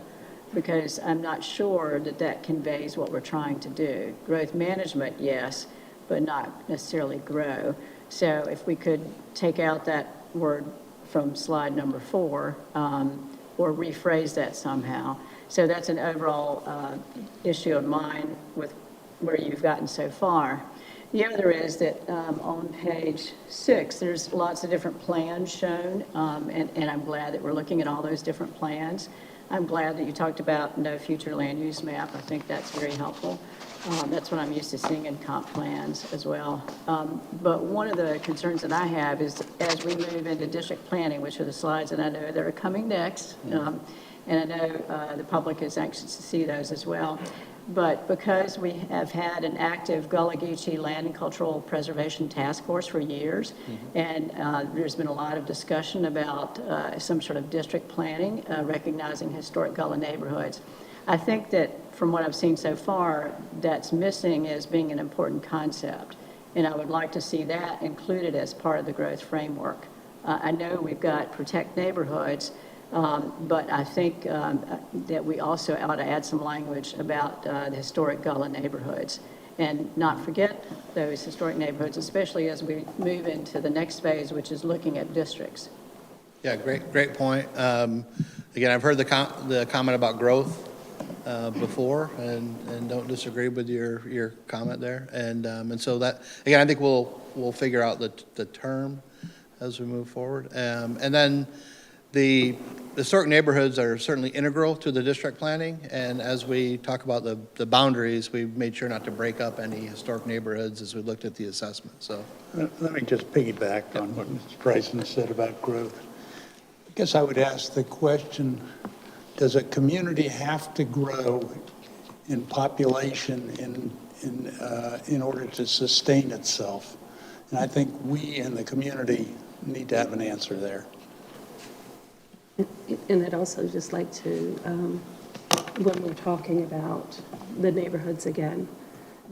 because I'm not sure that that conveys what we're trying to do. Growth management, yes, but not necessarily grow. So if we could take out that word from slide number 4, or rephrase that somehow. So that's an overall issue of mine with where you've gotten so far. The other is that on page 6, there's lots of different plans shown, and I'm glad that we're looking at all those different plans. I'm glad that you talked about no future land use map. I think that's very helpful. That's what I'm used to seeing in comp plans as well. But one of the concerns that I have is as we move into district planning, which are the slides that I know that are coming next, and I know the public is anxious to see those as well. But because we have had an active Gullah Geechee Land and Cultural Preservation Task Force for years, and there's been a lot of discussion about some sort of district planning, recognizing historic Gullah neighborhoods. I think that from what I've seen so far, that's missing as being an important concept. And I would like to see that included as part of the growth framework. I know we've got protect neighborhoods, but I think that we also ought to add some language about the historic Gullah neighborhoods and not forget those historic neighborhoods, especially as we move into the next phase, which is looking at districts. Yeah, great point. Again, I've heard the comment about growth before, and don't disagree with your comment there. And so that, again, I think we'll figure out the term as we move forward. And then the historic neighborhoods are certainly integral to the district planning, and as we talk about the boundaries, we've made sure not to break up any historic neighborhoods as we looked at the assessment. So Let me just piggyback on what Mr. Bryson said about growth. I guess I would ask the question, does a community have to grow in population in order to sustain itself? And I think we in the community need to have an answer there. And I'd also just like to, when we're talking about the neighborhoods again,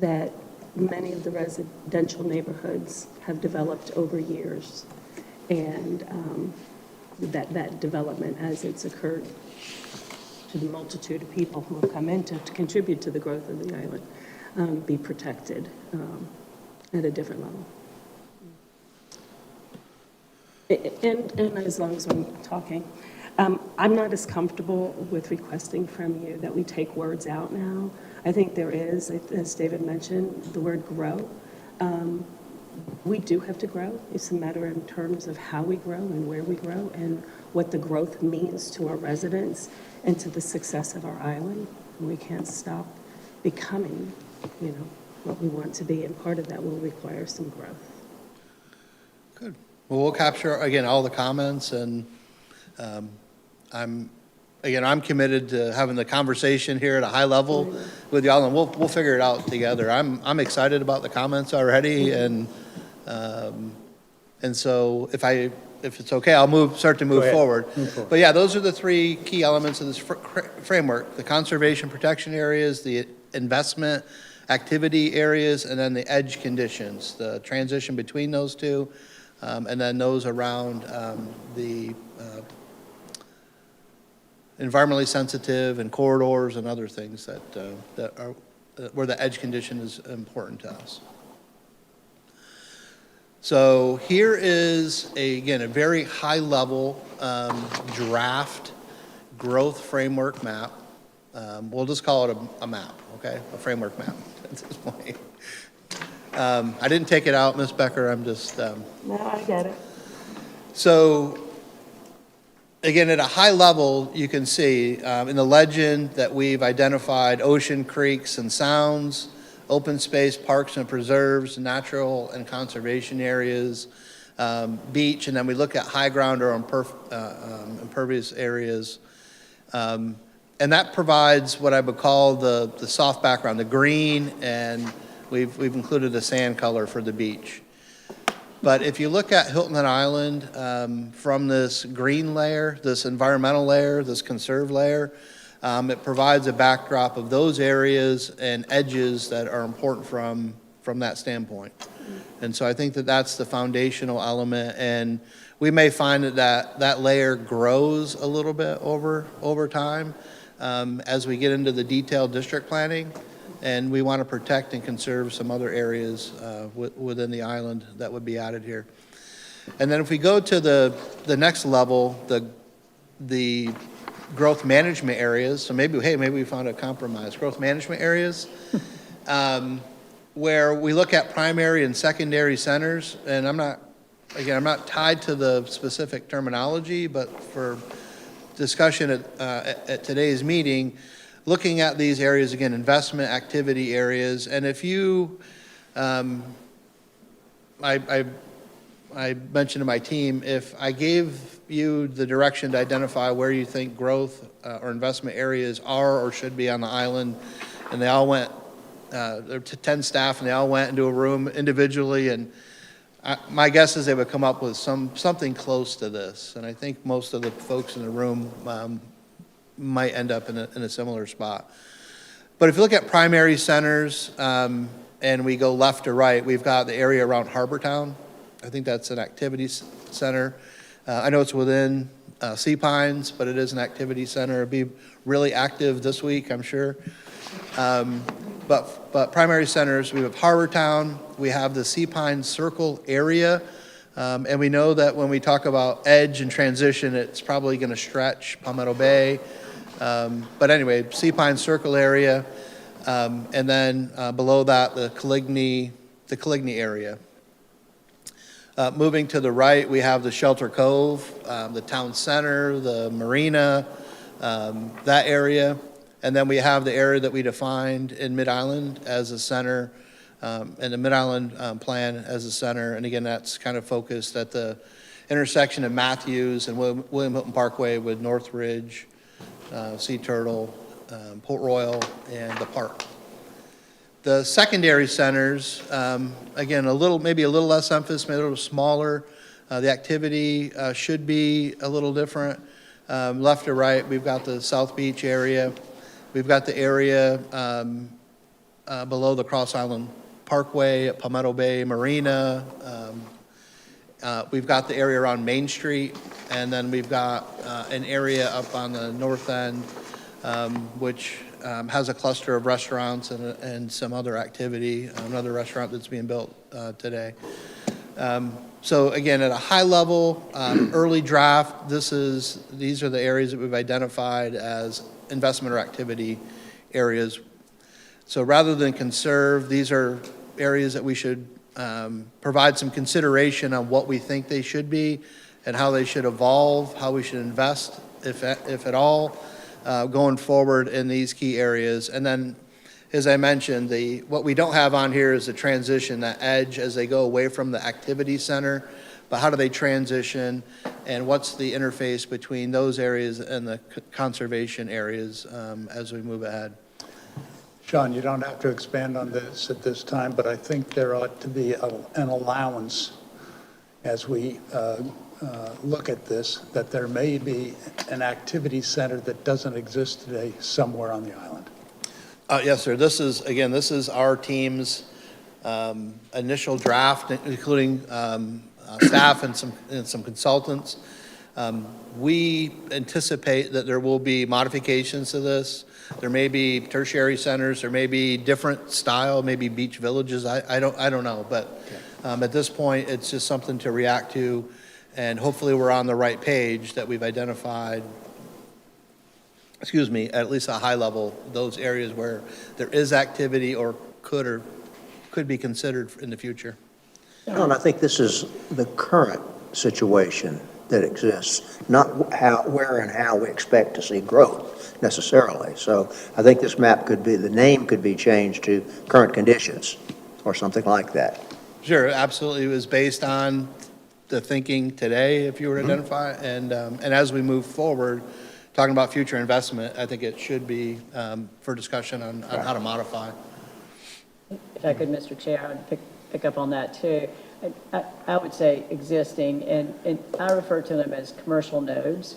that many of the residential neighborhoods have developed over years. And that development, as it's occurred to the multitude of people who have come in to contribute to the growth of the island, be protected at a different level. And as long as I'm talking, I'm not as comfortable with requesting from you that we take words out now. I think there is, as David mentioned, the word grow. We do have to grow. It's a matter in terms of how we grow and where we grow and what the growth means to our residents and to the success of our island. And we can't stop becoming, what we want to be, and part of that will require some growth. good. Well, we'll capture again all the comments, and I'm committed to having the conversation here at a high level with y'all, and we'll figure it out together. I'm excited about the comments already, and so if it's okay, I'll start to move forward. But yeah, those are the three key elements of this framework: the conservation protection areas, the investment activity areas, and then the edge conditions, the transition between those two, and then those around the environmentally sensitive and corridors and other things that are where the edge condition is important to us. So here is, again, a very high-level draft growth framework map. We'll just call it a map, okay? A framework map at this point. I didn't take it out, Ms. Becker, I'm just... No, I get it. So, again, at a high level, you can see in the legend that we've identified ocean, creeks, and sounds, open space, parks and preserves, natural and conservation areas, beach, and then we look at high ground or impervious areas. And that provides what I would call the soft background, the green, and we've included the sand color for the beach. But if you look at Hilton Head Island from this green layer, this environmental layer, this conserve layer, it provides a backdrop of those areas and edges that are important from that standpoint. And so I think that that's the foundational element, and we may find that layer grows a little bit over time as we get into the detailed district planning. And we want to protect and conserve some other areas within the island that would be added here. And then if we go to the next level, the growth management areas, so maybe we found a compromise. Growth management areas, where we look at primary and secondary centers, and I'm not tied to the specific terminology, but for discussion at today's meeting, looking at these areas, again, investment activity areas, and if you, I mentioned to my team, if I gave you the direction to identify where you think growth or investment areas are or should be on the island, and they all went, there were 10 staff, and they all went into a room individually, and my guess is they would come up with something close to this, and I think most of the folks in the room might end up in a similar spot. But if you look at primary centers and we go left to right, we've got the area around Harbor Town. I think that's an activity center. I know it's within Sea Pines, but it is an activity center. It'll be really active this week, I'm sure. But primary centers, we have Harbor Town, we have the Sea Pines Circle area, and we know that when we talk about edge and transition, it's probably going to stretch Palmetto Bay. But anyway, Sea Pines Circle area, and then below that, the Coligny area. Moving to the right, we have the Shelter Cove, the town center, the marina, that area. And then we have the area that we defined in Mid-Island as a center, and the Mid-Island plan as a center. And again, that's kind of focused at the intersection of Matthews and William Hilton Parkway with Northridge, Sea Turtle, Port Royal, and the park. The secondary centers, again, maybe a little less emphasis, maybe a little smaller. The activity should be a little different. Left to right, we've got the South Beach area. We've got the area below the Cross Island Parkway at Palmetto Bay Marina. We've got the area around Main Street, and then we've got an area up on the north end, which has a cluster of restaurants and some other activity, another restaurant that's being built today. So again, at a high level, early draft, these are the areas that we've identified as investment or activity areas. So rather than conserve, these are areas that we should provide some consideration on what we think they should be and how they should evolve, how we should invest, if at all, going forward in these key areas. And then, as I mentioned, what we don't have on here is the transition, that edge as they go away from the activity center, but how do they transition, and what's the interface between those areas and the conservation areas as we move ahead. Sean, you don't have to expand on this at this time, but I think there ought to be an allowance as we look at this, that there may be an activity center that doesn't exist today somewhere on the island. Yes, sir. This is our team's initial draft, including staff and some consultants. We anticipate that there will be modifications to this. There may be tertiary centers, there may be different style, maybe beach villages. I don't know, but At this point, it's just something to react to, and hopefully we're on the right page that we've identified, at least a high level, those areas where there is activity or could be considered in the future. Well, and I think this is the current situation that exists, not where and how we expect to see growth necessarily. So I think this map the name could be changed to current conditions or something like that. Sure, absolutely. It was based on the thinking today, if you were to identify, and as we move forward, talking about future investment, I think it should be for discussion on how to modify. If I could, Mr. Chair, I'd pick up on that too. I would say existing, and I refer to them as commercial nodes,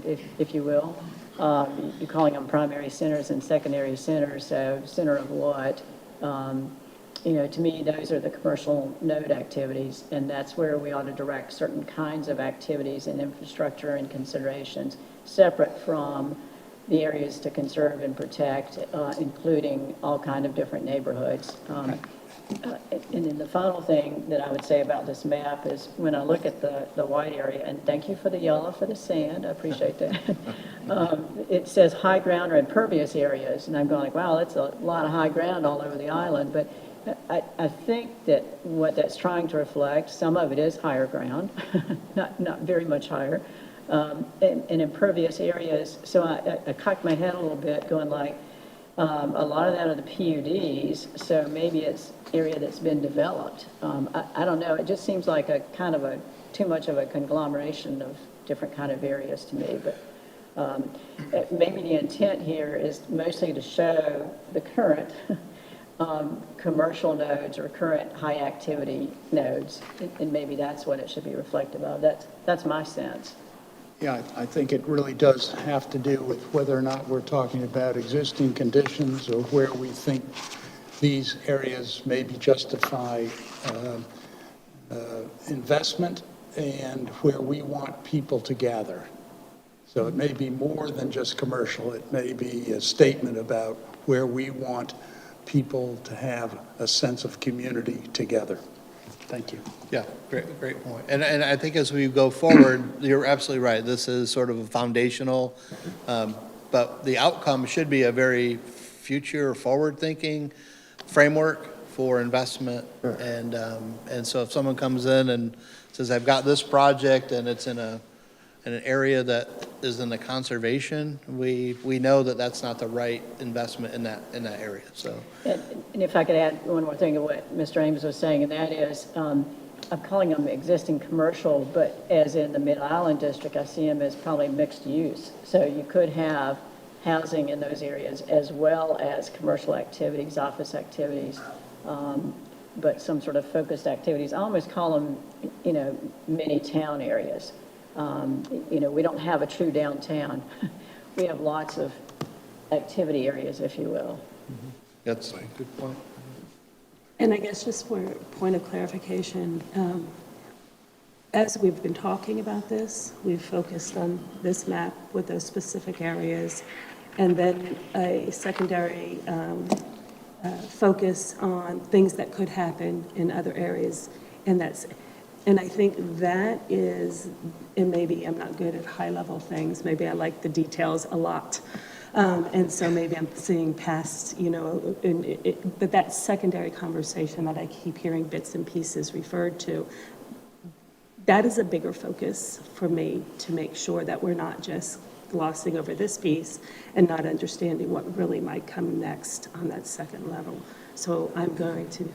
if you will. You're calling them primary centers and secondary centers, so center of what? To me, those are the commercial node activities, and that's where we ought to direct certain kinds of activities and infrastructure and considerations, separate from the areas to conserve and protect, including all kind of different neighborhoods. And then the final thing that I would say about this map is when I look at the white area, and thank you for the yellow for the sand, I appreciate that. It says high ground or impervious areas, and I'm going like, wow, that's a lot of high ground all over the island, but I think that what that's trying to reflect, some of it is higher ground, not very much higher, and impervious areas. So I cocked my head a little bit going like, a lot of that are the PUDs, so maybe it's area that's been developed. I don't know, it just seems like a kind of too much of a conglomeration of different kind of areas to me, but maybe the intent here is mostly to show the current commercial nodes or current high activity nodes, and maybe that's what it should be reflective of. That's my sense. Yeah, I think it really does have to do with whether or not we're talking about existing conditions or where we think these areas maybe justify investment and where we want people to gather. So it may be more than just commercial. It may be a statement about where we want people to have a sense of community together. Thank you. Yeah, great point. And I think as we go forward, you're absolutely right. This is sort of a foundational, but the outcome should be a very future forward-thinking framework for investment. Sure. And so if someone comes in and says, I've got this project and it's in an area that is in the conservation, we know that that's not the right investment in that area. So, and if I could add one more thing to what Mr. Ames was saying, and that is, I'm calling them existing commercial, but as in the Mid-Island District, I see them as probably mixed use. So you could have housing in those areas as well as commercial activities, office activities, but some sort of focused activities. I almost call them, mini town areas. We don't have a true downtown. We have lots of activity areas, if you will. mm-hmm. That's a good point. And I guess just for a point of clarification, as we've been talking about this, we've focused on this map with those specific areas, and then a secondary focus on things that could happen in other areas. And I think that is, and maybe I'm not good at high-level things, maybe I like the details a lot. And so maybe I'm seeing past, but that secondary conversation that I keep hearing bits and pieces referred to, that is a bigger focus for me to make sure that we're not just glossing over this piece and not understanding what really might come next on that second level. So I'm going to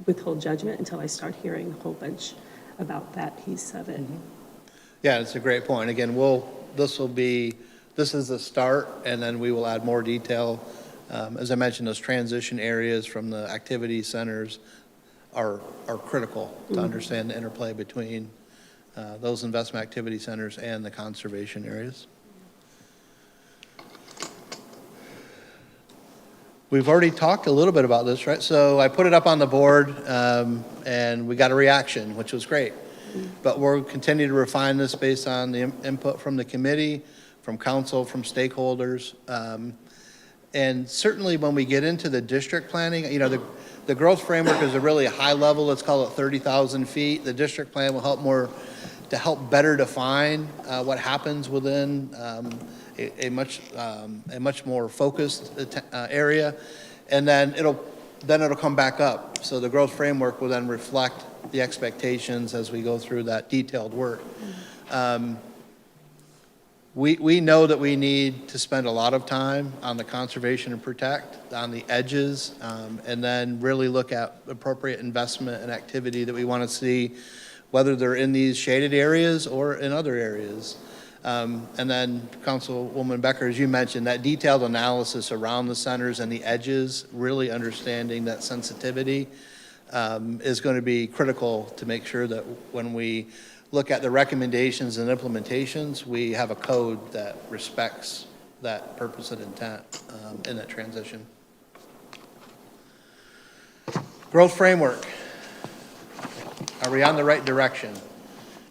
withhold judgment until I start hearing a whole bunch about that piece of it. Mm-hmm. Yeah, it's a great point. Again, this is the start, and then we will add more detail. As I mentioned, those transition areas from the activity centers are critical to understand the interplay between those investment activity centers and the conservation areas. We've already talked a little bit about this, right? So I put it up on the board, and we got a reaction, which was great. But we'll continue to refine this based on the input from the committee, from council, from stakeholders. And certainly when we get into the district planning, the The growth framework is a really high level, let's call it 30,000 feet. The district plan will help better define what happens within a much more focused area, and then it'll come back up. So the growth framework will then reflect the expectations as we go through that detailed work. We know that we need to spend a lot of time on the conservation and protect, on the edges, and then really look at appropriate investment and activity that we want to see, whether they're in these shaded areas or in other areas. And then Councilwoman Becker, as you mentioned, that detailed analysis around the centers and the edges, really understanding that sensitivity is going to be critical to make sure that when we look at the recommendations and implementations, we have a code that respects that purpose and intent in that transition. Growth framework. Are we on the right direction?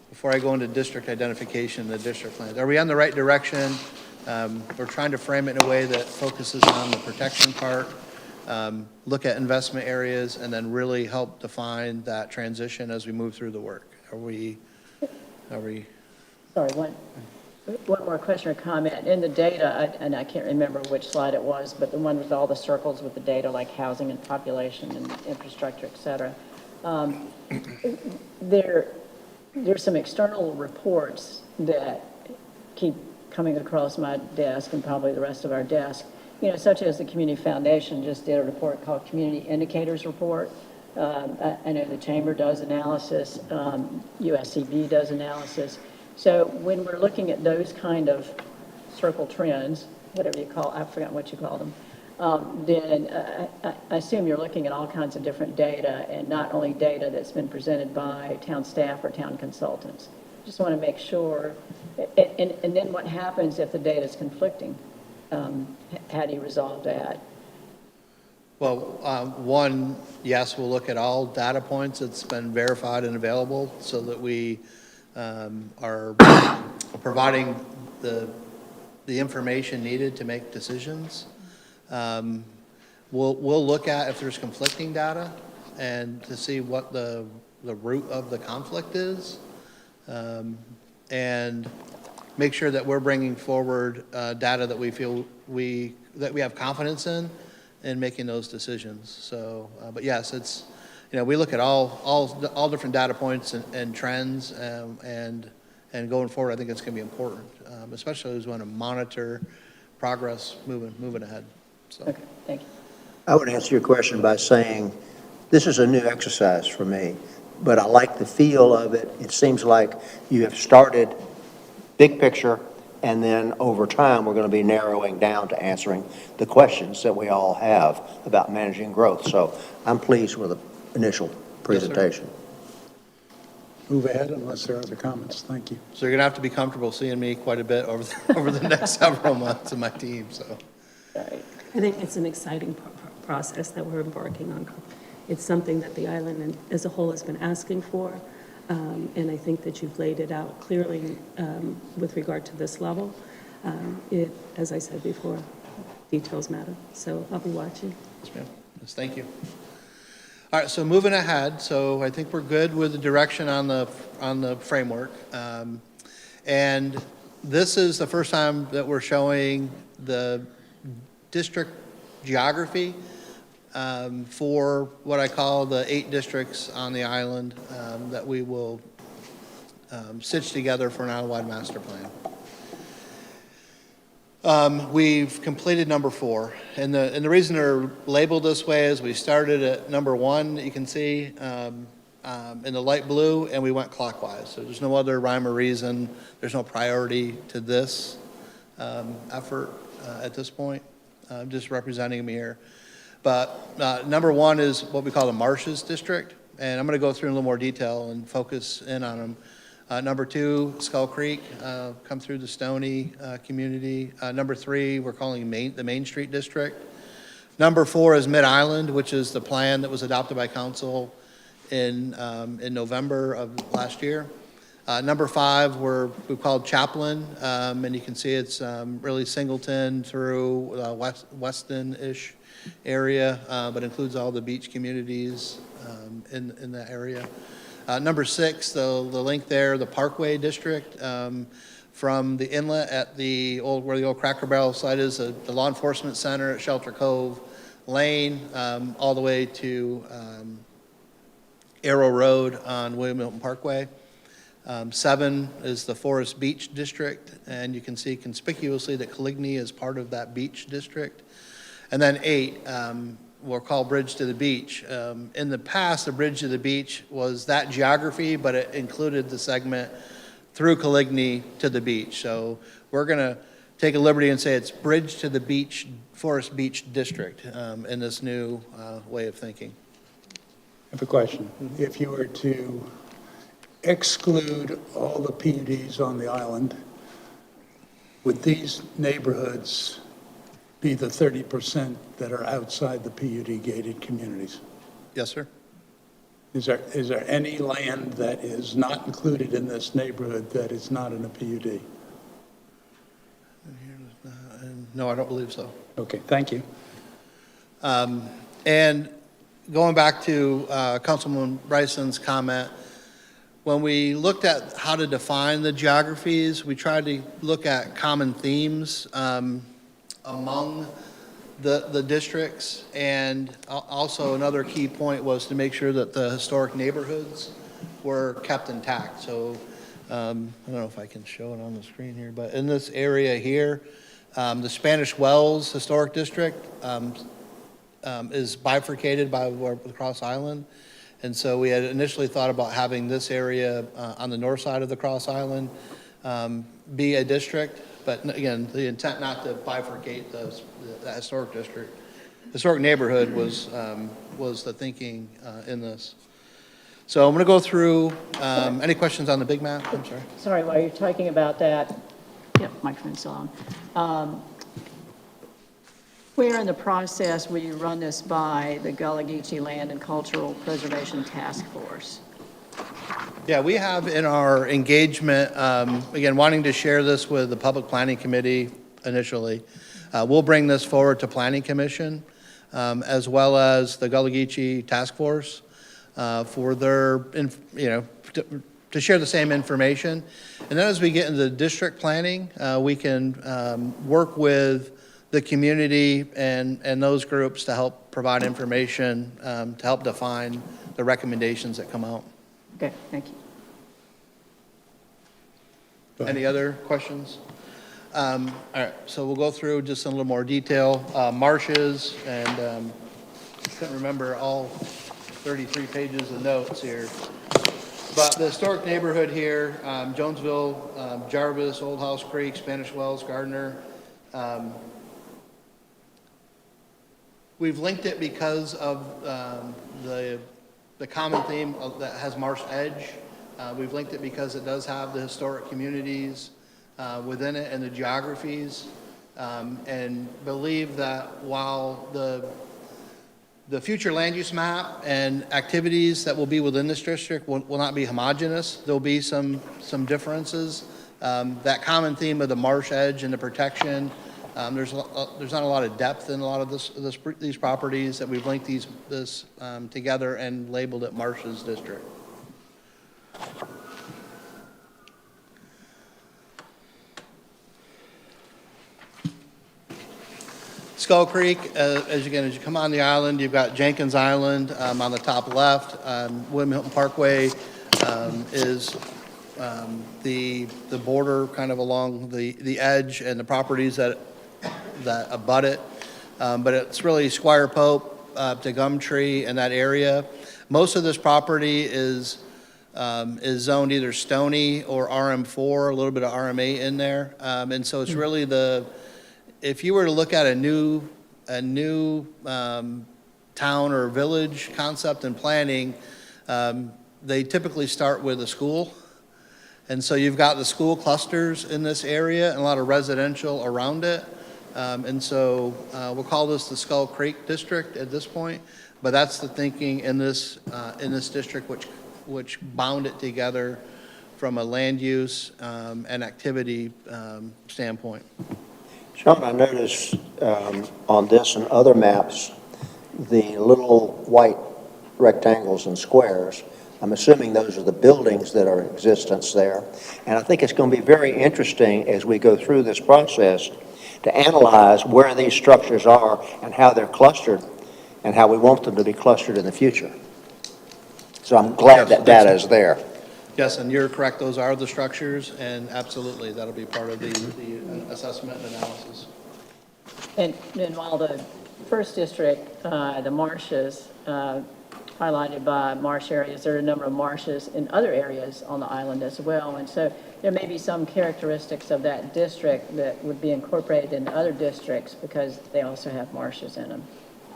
Before I go into district identification and the district plans, are we on the right direction? We're trying to frame it in a way that focuses on the protection part, look at investment areas, and then really help define that transition as we move through the work. Are we? Sorry, one more question or comment. In the data, and I can't remember which slide it was, but the one with all the circles with the data like housing and population and infrastructure, et cetera. There's some external reports that keep coming across my desk and probably the rest of our desk, such as the Community Foundation just did a report called Community Indicators Report. I know the Chamber does analysis, USCB does analysis. So when we're looking at those kind of circle trends, whatever you call, I've forgotten what you call them, then I assume you're looking at all kinds of different data and not only data that's been presented by town staff or town consultants. Just want to make sure, and then what happens if the data is conflicting? How do you resolve that? Well, one, yes, we'll look at all data points that's been verified and available so that we are providing the information needed to make decisions. We'll look at if there's conflicting data and to see what the root of the conflict is, and make sure that we're bringing forward data that we feel that we have confidence in making those decisions. So, but yes, it's, we look at all different data points and trends, and going forward, I think it's going to be important, especially as we want to monitor progress moving ahead. So. Okay, thank you. I would answer your question by saying this is a new exercise for me, but I like the feel of it. It seems like you have started big picture, and then over time, we're going to be narrowing down to answering the questions that we all have about managing growth. So I'm pleased with the initial presentation. Yes, Move ahead unless there are other comments. Thank you. So you're going to have to be comfortable seeing me quite a bit over the next several months in my team. So. Right. I think it's an exciting process that we're embarking on. It's something that the island as a whole has been asking for, and I think that you've laid it out clearly with regard to this level. As I said before, details matter, so I'll be watching. Yes, ma'am. Yes, thank you. All right, so moving ahead, so I think we're good with the direction on the framework, and this is the first time that we're showing the district geography for what I call the 8 districts on the island that we will stitch together for an island-wide master plan. We've completed number 4, and the reason they're labeled this way is we started at number 1, you can see in the light blue, and we went clockwise. So there's no other rhyme or reason. There's no priority to this effort at this point. I'm just representing them here. But number 1 is what we call the Marshes District, and I'm going to go through in a little more detail and focus in on them. Number 2, Skull Creek, come through the Stony community. Number 3, we're calling the Main Street District. Number 4 is Mid-Island, which is the plan that was adopted by council in November of last year. Number 5, we've called Chaplin, and you can see it's really Singleton through Weston-ish area, but includes all the beach communities in that area. Number 6, the link there, the Parkway District, from the inlet at where the old Cracker Barrel site is, the law enforcement center at Shelter Cove Lane, all the way to Arrow Road on William Milton Parkway. 7 is the Forest Beach District, and you can see conspicuously that Coligny is part of that beach district. And then 8, we'll call Bridge to the Beach. In the past, the Bridge to the Beach was that geography, but it included the segment through Coligny to the beach. So we're going to take a liberty and say it's Bridge to the Beach, Forest Beach District in this new way of thinking. I have a question. If you were to exclude all the PUDs on the island, would these neighborhoods be the 30% that are outside the PUD gated communities? Yes, sir. Is there any land that is not included in this neighborhood that is not in a PUD? No, I don't believe so. Okay, thank you. And going back to Councilman Bryson's comment, when we looked at how to define the geographies, we tried to look at common themes among the districts, and also another key point was to make sure that the historic neighborhoods were kept intact. So I don't know if I can show it on the screen here, but in this area here, the Spanish Wells Historic District is bifurcated by the Cross Island. And so we had initially thought about having this area on the north side of the Cross Island be a district, but again, the intent not to bifurcate that historic district. Historic neighborhood was the thinking in this. So I'm going to go through, any questions on the big map? I'm sorry. Sorry, while you're talking about that, yep, microphone's still on. Where in the process will you run this by the Gullah Geechee Land and Cultural Preservation Task Force? Yeah, we have in our engagement, again, wanting to share this with the Public Planning Committee initially. We'll bring this forward to Planning Commission, as well as the Gullah Geechee Task Force for their, to share the same information. And then as we get into district planning, we can work with the community and those groups to help provide information to help define the recommendations that come out. Okay, thank you. Any other questions? All right, so we'll go through just in a little more detail. Marshes, and I couldn't remember all 33 pages of notes here. But the historic neighborhood here, Jonesville, Jarvis, Old House Creek, Spanish Wells, Gardner. We've linked it because of the common theme that has Marsh Edge. We've linked it because it does have the historic communities within it and the geographies, and believe that while the future land use map and activities that will be within this district will not be homogeneous, there'll be some differences. That common theme of the marsh edge and the protection, there's not a lot of depth in a lot of these properties that we've linked this together and labeled it Marshes District. Skull Creek, as you come on the island, you've got Jenkins Island on the top left. William Hilton Parkway is the border kind of along the edge and the properties that abut it. But it's really Squire Pope to Gumtree and that area. Most of this property is zoned either Stony or RM4, a little bit of RM8 in there. And so it's really if you were to look at a new town or village concept and planning, they typically start with a school. And so you've got the school clusters in this area and a lot of residential around it. And so we'll call this the Skull Creek District at this point, but that's the thinking in this district which bound it together from a land use and activity standpoint. Sean, I noticed on this and other maps, the little white rectangles and squares, I'm assuming those are the buildings that are in existence there. And I think it's going to be very interesting as we go through this process to analyze where these structures are and how they're clustered and how we want them to be clustered in the future. So I'm glad that data is there. Yes, and you're correct, those are the structures, and absolutely, that'll be part of the assessment and analysis. And while the first district, the marshes, highlighted by marsh areas, there are a number of marshes in other areas on the island as well. And so there may be some characteristics of that district that would be incorporated in other districts because they also have marshes in them.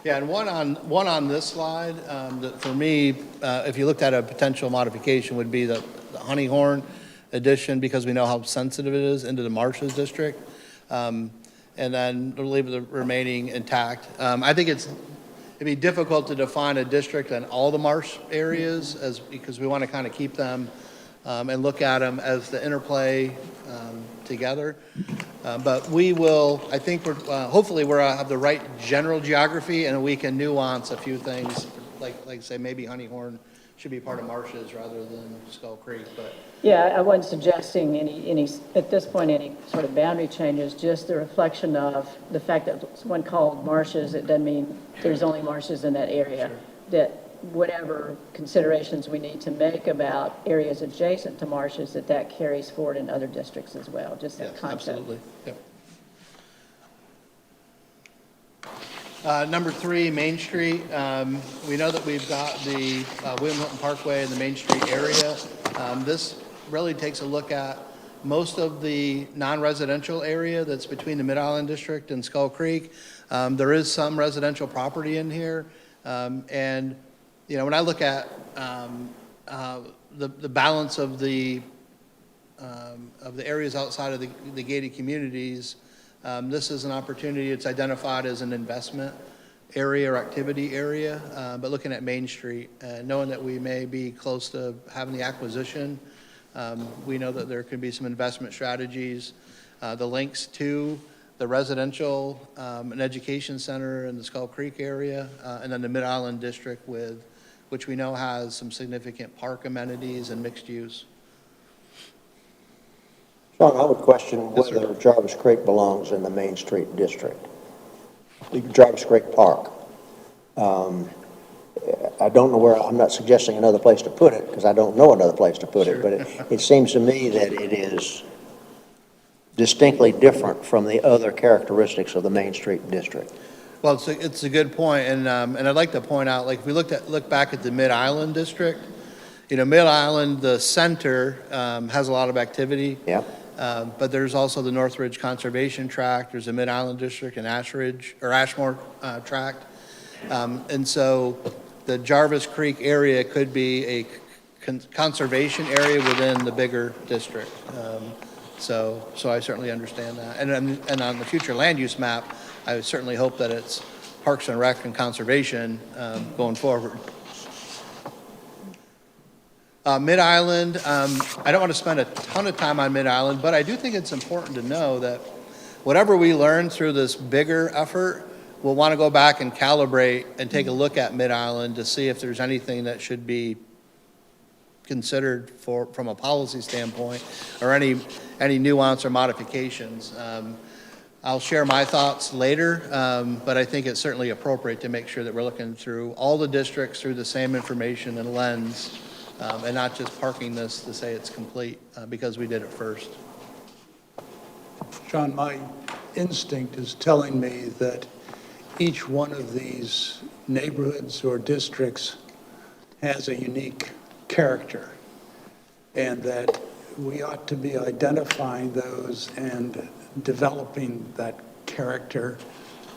Yeah, and one on this slide, that for me, if you looked at a potential modification, would be the Honeyhorn addition, because we know how sensitive it is into the marshes district. And then we'll leave the remaining intact. I think it'd be difficult to define a district in all the marsh areas because we want to kind of keep them and look at them as the interplay together. But we will, I think hopefully we'll have the right general geography and we can nuance a few things, like say maybe Honeyhorn should be part of marshes rather than Skull Creek, but. Yeah, I wasn't suggesting any, at this point, any sort of boundary changes, just the reflection of the fact that it's one called marshes, it doesn't mean there's only marshes in that area. Sure. That whatever considerations we need to make about areas adjacent to marshes, that carries forward in other districts as well, just that concept. Absolutely, yep. Number 3, Main Street. We know that we've got the William Hilton Parkway and the Main Street area. This really takes a look at most of the non-residential area that's between the Mid-Island District and Skull Creek. There is some residential property in here. And, you know, when I look at the balance of the areas outside of the gated communities, this is an opportunity. It's identified as an investment area or activity area, but looking at Main Street, knowing that we may be close to having the acquisition, we know that there could be some investment strategies. The links to the residential and education center in the Skull Creek area, and then the Mid-Island District, which we know has some significant park amenities and mixed use. Sean, I would question whether Jarvis Creek belongs in the Main Street District. Jarvis Creek Park. I don't know where, I'm not suggesting another place to put it because I don't know another place to put it, but it seems to me that it is distinctly different from the other characteristics of the Main Street District. Well, it's a good point, and I'd like to point out, like if we look back at the Mid-Island District, you know, Mid-Island, the center has a lot of activity. Yeah. But there's also the Northridge Conservation Tract, there's a Mid-Island District and Ashmore Tract. And so the Jarvis Creek area could be a conservation area within the bigger district. So I certainly understand that. And on the future land use map, I would certainly hope that it's Parks and Rec and Conservation going forward. Mid-Island, I don't want to spend a ton of time on Mid-Island, but I do think it's important to know that whatever we learn through this bigger effort, we'll want to go back and calibrate and take a look at Mid-Island to see if there's anything that should be considered from a policy standpoint or any nuance or modifications. I'll share my thoughts later, but I think it's certainly appropriate to make sure that we're looking through all the districts through the same information and lens. And not just parking this to say it's complete because we did it first. John, my instinct is telling me that each one of these neighborhoods or districts has a unique character, and that we ought to be identifying those and developing that character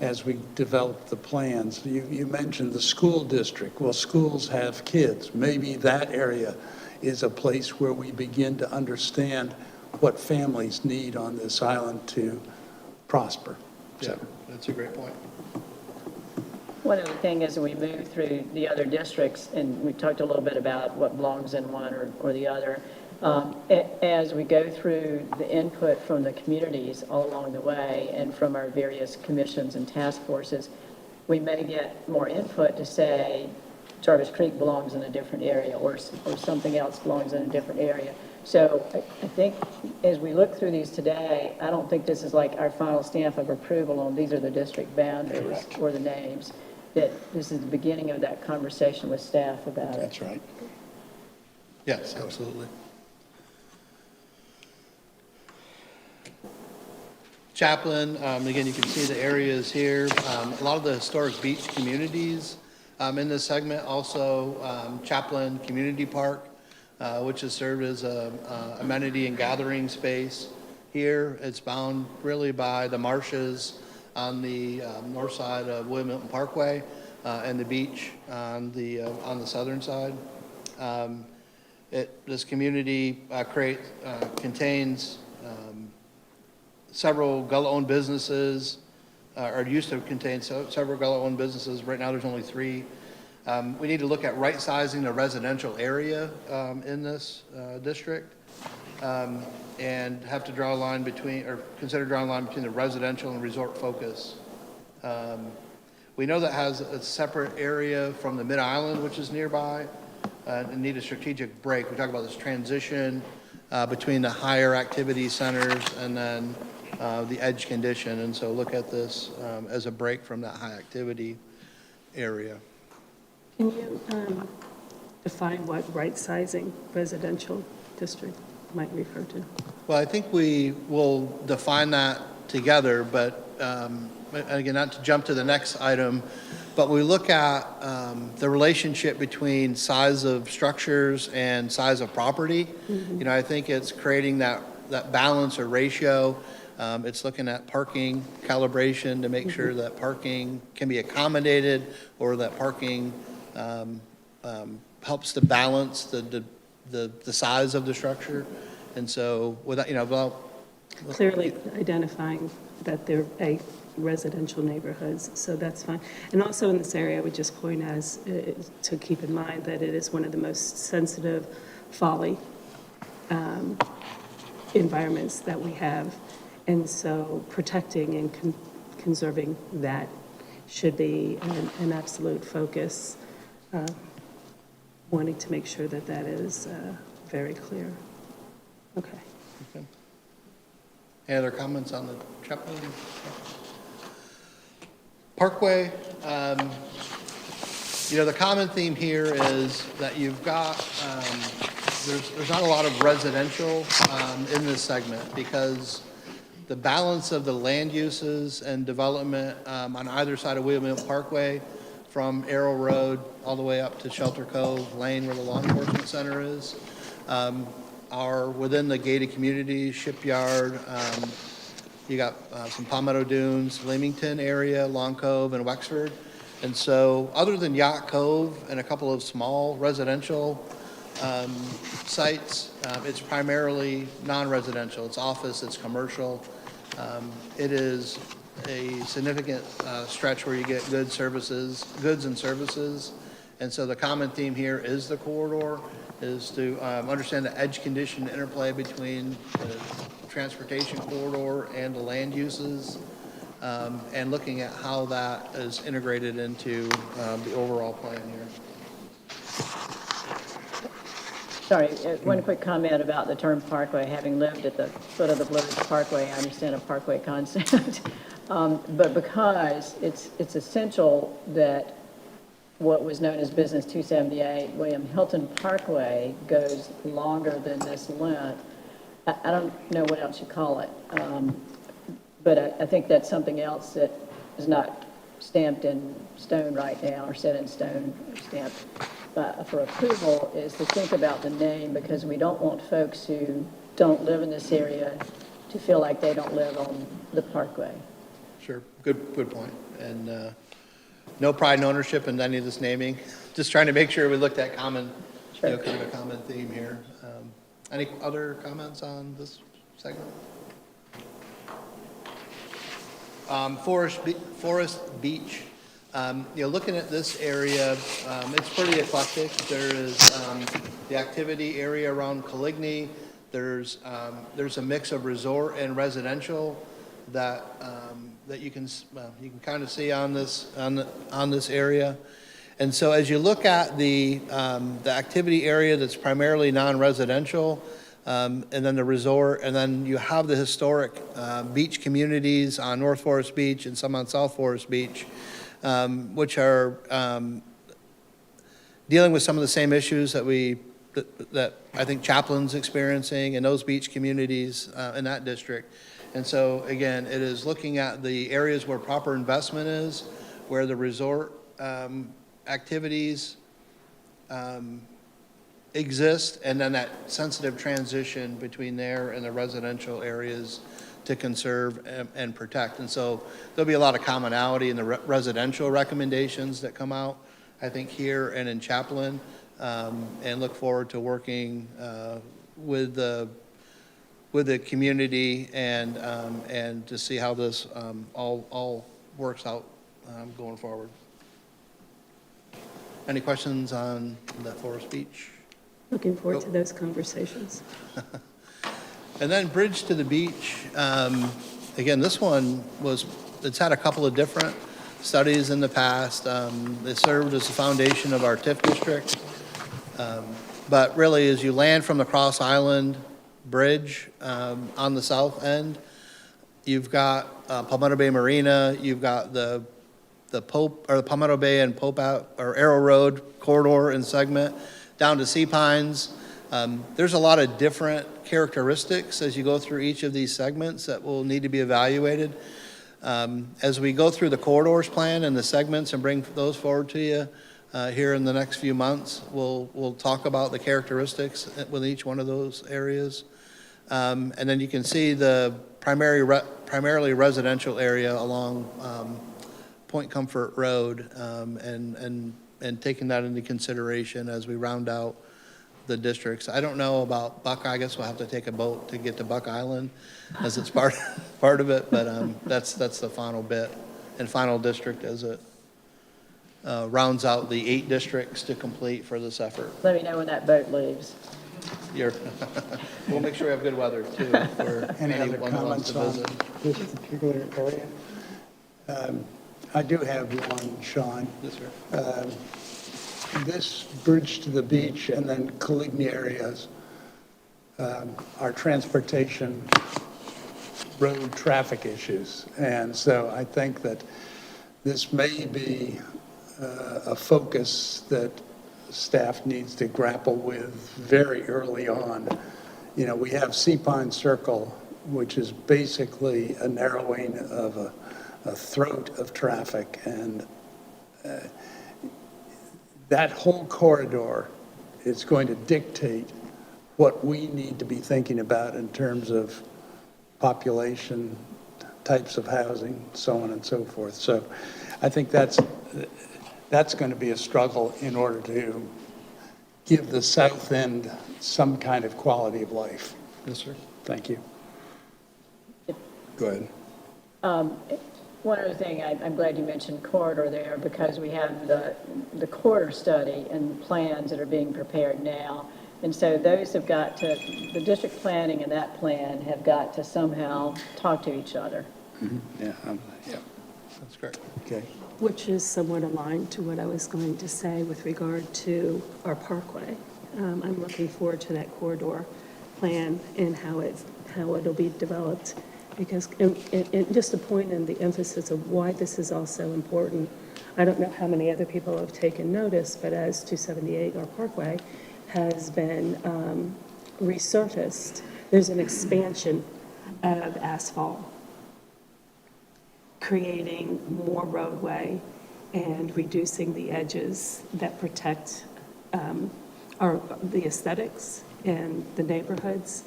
as we develop the plans. You mentioned the school district. Well, schools have kids. Maybe that area is a place where we begin to understand what families need on this island to prosper. Yeah, that's a great point. One other thing as we move through the other districts, and we talked a little bit about what belongs in one or the other, As we go through the input from the communities all along the way and from our various commissions and task forces, we may get more input to say Jarvis Creek belongs in a different area or something else belongs in a different area. So I think as we look through these today, I don't think this is like our final stamp of approval on these are the district boundaries or the names, that this is the beginning of that conversation with staff about it. That's right. Yes, absolutely. Chaplin, again, you can see the areas here. A lot of the historic beach communities in this segment. Also, Chaplin Community Park, which has served as a amenity and gathering space here. It's bound really by the marshes on the north side of William Milton Parkway and the beach on the southern side. This community contains several Gullah-owned businesses, or used to contain several Gullah-owned businesses. Right now, there's only 3. We need to look at right-sizing the residential area in this district, and have to draw a line between, or consider drawing a line between the residential and resort focus. We know that has a separate area from the Mid-Island, which is nearby, and need a strategic break. We talk about this transition between the higher activity centers and then the edge condition, and so look at this as a break from that high activity area. Can you define what right-sizing residential district might refer to? Well, I think we will define that together, but again, not to jump to the next item, but we look at the relationship between size of structures and size of property. Mm-hmm. You know, I think it's creating that balance or ratio. It's looking at parking calibration to make sure that parking can be accommodated, or that parking helps to balance the size of the structure. And so without, Clearly identifying that they're residential neighborhoods, so that's fine. And also in this area, I would just point to keep in mind that it is one of the most sensitive folly environments that we have. And so protecting and conserving that should be an absolute focus, wanting to make sure that that is very clear. Okay. Any other comments on the Chaplin Parkway? The common theme here is that you've got, there's not a lot of residential in this segment, because the balance of the land uses and development on either side of William Milton Parkway, from Arrow Road all the way up to Shelter Cove Lane, where the law enforcement center is, are within the gated communities, Shipyard. You got some Palmetto Dunes, Leamington area, Long Cove, and Wexford. And so other than Yacht Cove and a couple of small residential sites, it's primarily non-residential. It's office, it's commercial. It is a significant stretch where you get goods and services. And so the common theme here is the corridor, is to understand the edge condition interplay between the transportation corridor and the land uses, and looking at how that is integrated into the overall plan here. Sorry, one quick comment about the term parkway. Having lived at the foot of the Blues Parkway, I understand a parkway concept. But because it's essential that what was known as Business 278, William Hilton Parkway, goes longer than this length. I don't know what else you call it, but I think that's something else that is not stamped in stone right now, or set in stone, or stamped for approval, is to think about the name, because we don't want folks who don't live in this area to feel like they don't live on the parkway. Sure, good point. And no pride in ownership in any of this naming. Just trying to make sure we looked at kind of a common theme here. Any other comments on this segment? Forest Beach Looking at this area, it's pretty eclectic. There is the activity area around Coligny. There's a mix of resort and residential that you can kind of see on this area. And so as you look at the activity area that's primarily non-residential, and then the resort, and then you have the historic beach communities on North Forest Beach and some on South Forest Beach, which are dealing with some of the same issues that I think Chaplin's experiencing in those beach communities in that district. And so again, it is looking at the areas where proper investment is, where the resort activities exist, and then that sensitive transition between there and the residential areas to conserve and protect. And so there'll be a lot of commonality in the residential recommendations that come out, I think, here and in Chaplin, and look forward to working with the community and to see how this all works out going forward. Any questions on the Forest Beach? Looking forward to those conversations. And then Bridge to the Beach, again, this one it's had a couple of different studies in the past. It served as the foundation of our TIF district. But really, as you land from the Cross Island Bridge on the south end, you've got Palmetto Bay Marina, you've got the Palmetto Bay and Arrow Road corridor and segment down to Sea Pines. There's a lot of different characteristics as you go through each of these segments that will need to be evaluated. As we go through the corridors plan and the segments and bring those forward to you here in the next few months, we'll talk about the characteristics with each one of those areas. And then you can see the primarily residential area along Point Comfort Road, and taking that into consideration as we round out the districts. I don't know about Buckeye. I guess we'll have to take a boat to get to Buck Island as it's part of it, but that's the final bit and final district as it rounds out the 8 districts to complete for this effort. Let me know when that boat leaves. We'll make sure we have good weather too for Any other anyone who wants comments to on visit. this particular area? I do have one, Sean. Yes, sir. This Bridge to the Beach and then Coligny areas are transportation road traffic issues. And so I think that this may be a focus that staff needs to grapple with very early on. You know, we have Sea Pine Circle, which is basically a narrowing of a throat of traffic, and that whole corridor is going to dictate what we need to be thinking about in terms of population, types of housing, so on and so forth. So I think that's going to be a struggle in order to give the south end some kind of quality of life. Yes, sir. Thank you. Go ahead. One other thing, I'm glad you mentioned corridor there, because we have the corridor study and plans that are being prepared now. And so those have got to, the district planning and that plan have got to somehow talk to each other. Mm-hmm. Yeah, That's great. okay. Which is somewhat aligned to what I was going to say with regard to our parkway. I'm looking forward to that corridor plan and how it'll be developed. Because, and just a point in the emphasis of why this is also important, I don't know how many other people have taken notice, but as 278, our parkway, has been resurfaced, there's an expansion of asphalt, creating more roadway and reducing the edges that protect the aesthetics and the neighborhoods.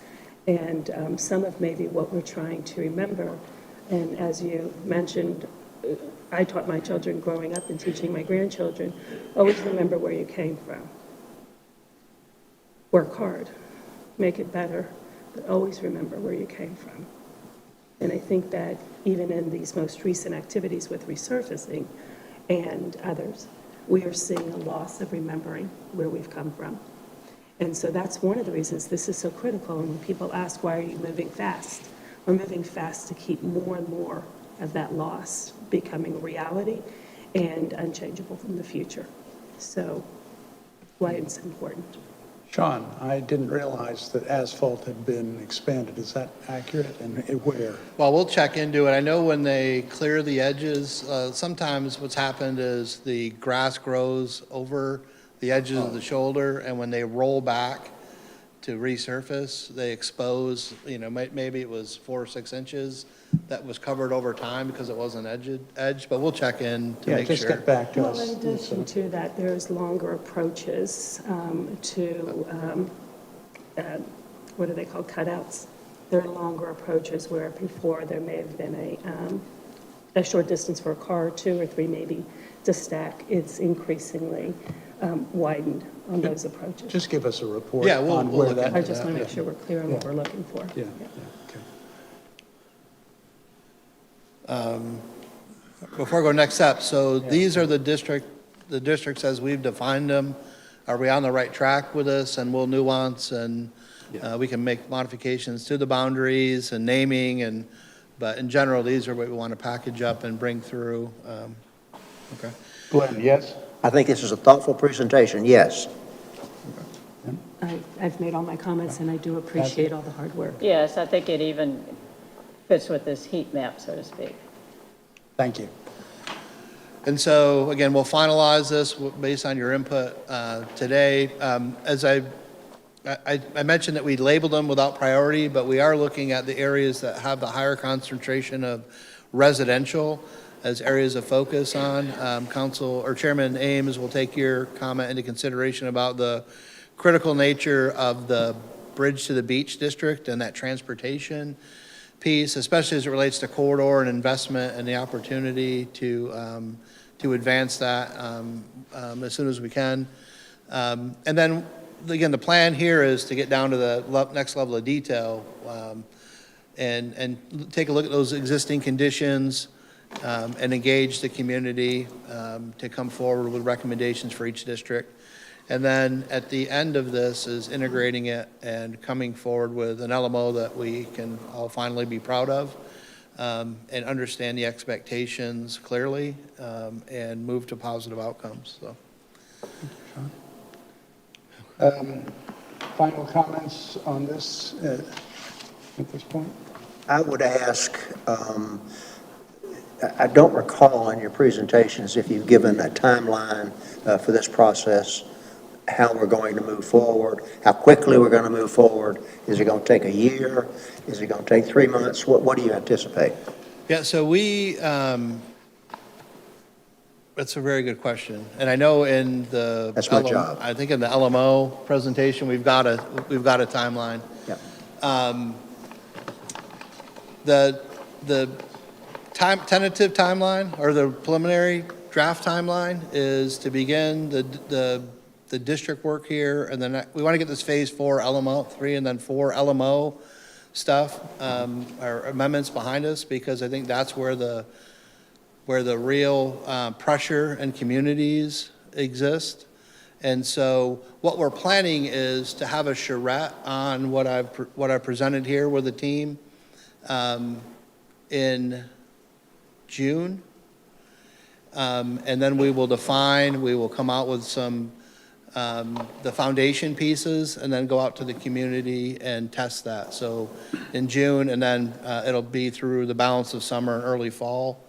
And some of maybe what we're trying to remember. And as you mentioned, I taught my children growing up and teaching my grandchildren, always remember where you came from. Work hard, make it better, but always remember where you came from. And I think that even in these most recent activities with resurfacing, and others, we are seeing a loss of remembering where we've come from. And so that's one of the reasons this is so critical. And when people ask, why are you moving fast? We're moving fast to keep more and more of that loss becoming reality and unchangeable in the future. So why it's important. Sean, I didn't realize that asphalt had been expanded. Is that accurate, and where? Well, we'll check into it. I know when they clear the edges, sometimes what's happened is the grass grows over the edges of the shoulder, and when they roll back to resurface, they expose, maybe it was 4 or 6 inches that was covered over time because it wasn't edged, but we'll check in to make sure. Just get back to Well, us. in addition to that, there's longer approaches what are they called, cutouts? There are longer approaches where before there may have been a short distance for a car or 2 or 3 maybe to stack. It's increasingly widened on those approaches. Just give us a report Yeah, we'll on where look that. I just want to make sure we're clear on what we're looking for. Yeah, okay. Before I go next step, so these are the districts as we've defined them. Are we on the right track with this? And we'll nuance and we can make modifications to the boundaries and naming but in general, these are what we want to package up and bring through. Okay. Glenn, yes? I think this is a thoughtful presentation, yes. I've made all my comments, and I do appreciate all the hard work. Yes, I think it even fits with this heat map, so to speak. Thank you. And so, again, we'll finalize this based on your input today. As I mentioned that we labeled them without priority, but we are looking at the areas that have the higher concentration of residential as areas of focus on. Council or Chairman Ames will take your comment into consideration about the critical nature of the Bridge to the Beach district and that transportation piece, especially as it relates to corridor and investment and the opportunity to advance that as soon as we can. And then, again, the plan here is to get down to the next level of detail and take a look at those existing conditions and engage the community to come forward with recommendations for each district. And then at the end of this is integrating it and coming forward with an LMO that we can all finally be proud of and understand the expectations clearly and move to positive outcomes. So. Final comments on this at this point? I would ask, I don't recall in your presentations if you've given a timeline for this process, how we're going to move forward, how quickly we're going to move forward. Is it going to take a year? Is it going to take 3 months? What do you anticipate? Yeah, so that's a very good question. And I know in the That's my job. I think in the LMO presentation, we've got a timeline. Yeah. The tentative timeline or the preliminary draft timeline is to begin the district work here, and then we want to get this phase 4 LMO 3 and then 4 LMO stuff or amendments behind us, because I think that's where the real pressure and communities exist. And so what we're planning is to have a charrette on what I've presented here with the team in June. And then we will come out with some the foundation pieces and then go out to the community and test that. So in June, and then it'll be through the balance of summer and early fall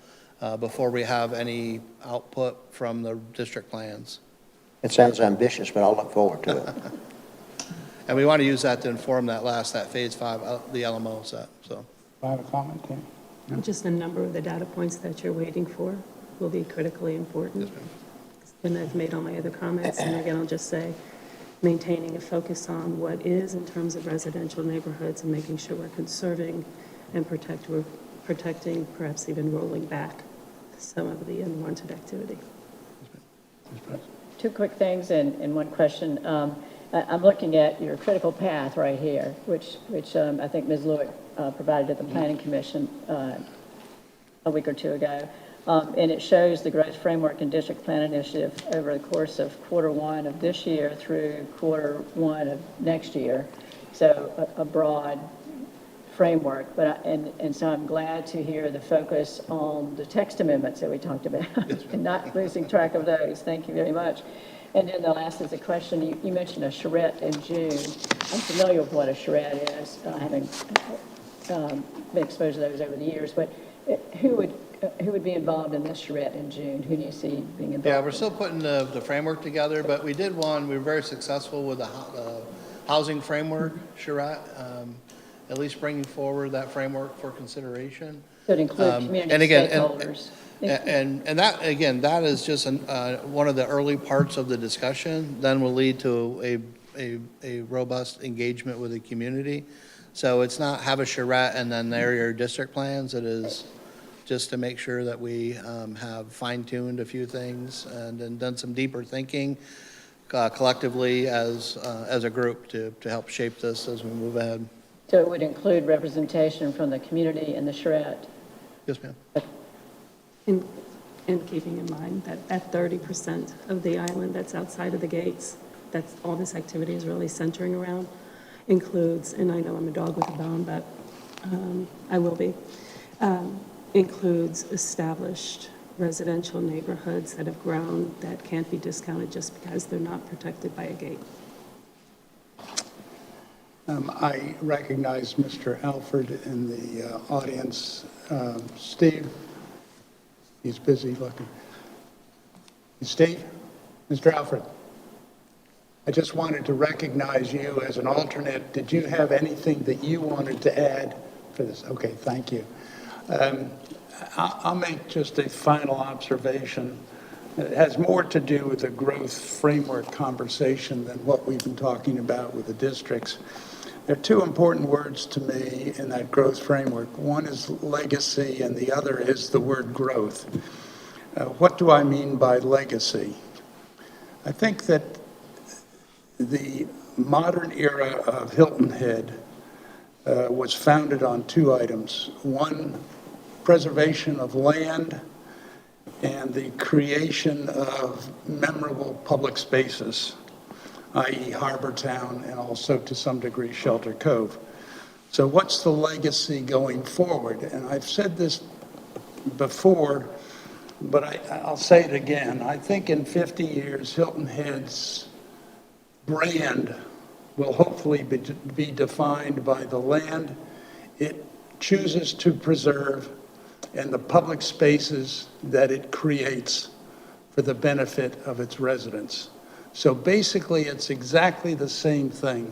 before we have any output from the district plans. It sounds ambitious, but I'll look forward to it. And we want to use that to inform that phase 5, the LMO set, so. Final comment, Tim? No? Just a number of the data points that you're waiting for will be critically important. Yes, ma'am. And I've made all my other comments, and again, I'll just say, maintaining a focus on what is in terms of residential neighborhoods and making sure we're conserving and protecting, perhaps even rolling back some of the unwanted activity. Two quick things and one question. I'm looking at your critical path right here, which I think Ms. Lewick provided to the Planning Commission a week or two ago. And it shows the growth framework and district plan initiative over the course of Q1 of this year through Q1 of next year. So a broad framework, and so I'm glad to hear the focus on the text amendments that we talked about and not losing track of those. Thank you very much. And then the last is a question. You mentioned a charrette in June. I'm familiar with what a charrette is, having been exposed to those over the years. But who would be involved in this charrette in June? Who do you see being involved? Yeah, we're still putting the framework together, but we did one. We were very successful with the housing framework charrette. At least bringing forward that framework for consideration. So it includes community stakeholders. And that, again, that is just one of the early parts of the discussion, then will lead to a robust engagement with the community. So it's not have a charrette and then there are your district plans. It is just to make sure that we have fine-tuned a few things and then done some deeper thinking collectively as a group to help shape this as we move ahead. So it would include representation from the community and the charrette? Yes, ma'am. And keeping in mind that 30% of the island that's outside of the gates, that's all this activity is really centering around, includes, and I know I'm a dog with a bone, but I will be, includes established residential neighborhoods that have grown that can't be discounted just because they're not protected by a gate. I recognize Mr. Alford in the audience. Steve, he's busy looking. Steve? Mr. Alford? I just wanted to recognize you as an alternate. Did you have anything that you wanted to add for this? Okay, thank you. I'll make just a final observation. It has more to do with the growth framework conversation than what we've been talking about with the districts. There are two important words to me in that growth framework. One is legacy, and the other is the word growth. What do I mean by legacy? I think that the modern era of Hilton Head was founded on two items. One, preservation of land and the creation of memorable public spaces, i.e. Harbor Town, and also to some degree Shelter Cove. So what's the legacy going forward? And I've said this before, but I'll say it again. I think in 50 years, Hilton Head's brand will hopefully be defined by the land it chooses to preserve and the public spaces that it creates for the benefit of its residents. So basically, it's exactly the same thing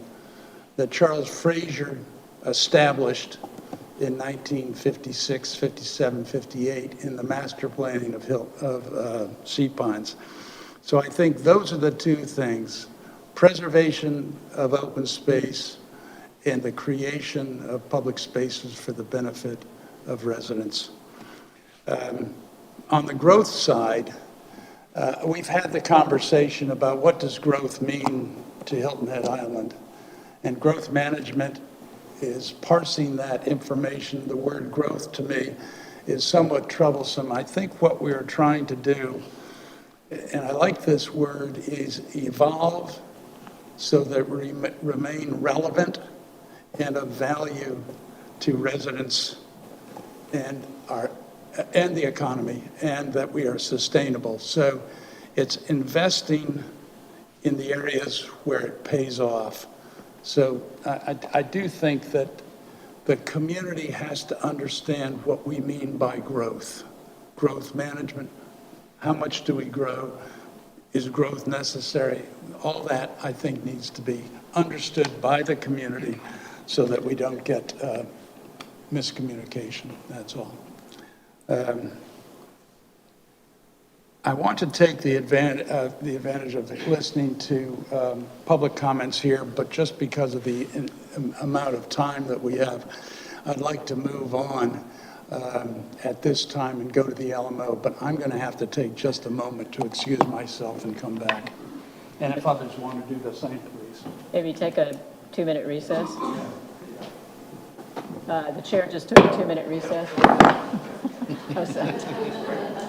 that Charles Frazier established in 1956, 57, 58 in the master planning of Sea Pines. So I think those are the two things: preservation of open space and the creation of public spaces for the benefit of residents. On the growth side, we've had the conversation about what does growth mean to Hilton Head Island, and growth management is parsing that information. The word growth to me is somewhat troublesome. I think what we're trying to do, and I like this word, is evolve so that we remain relevant and of value to residents and the economy, and that we are sustainable. So it's investing in the areas where it pays off. So I do think that the community has to understand what we mean by growth. Growth management, how much do we grow? Is growth necessary? All that, I think, needs to be understood by the community so that we don't get miscommunication, that's all. I want to take the advantage of listening to public comments here, but just because of the amount of time that we have, I'd like to move on at this time and go to the LMO, but I'm going to have to take just a moment to excuse myself and come back. And if others want to do the same, please. Maybe take a 2-minute recess. The chair just took a 2-minute recess. How's that?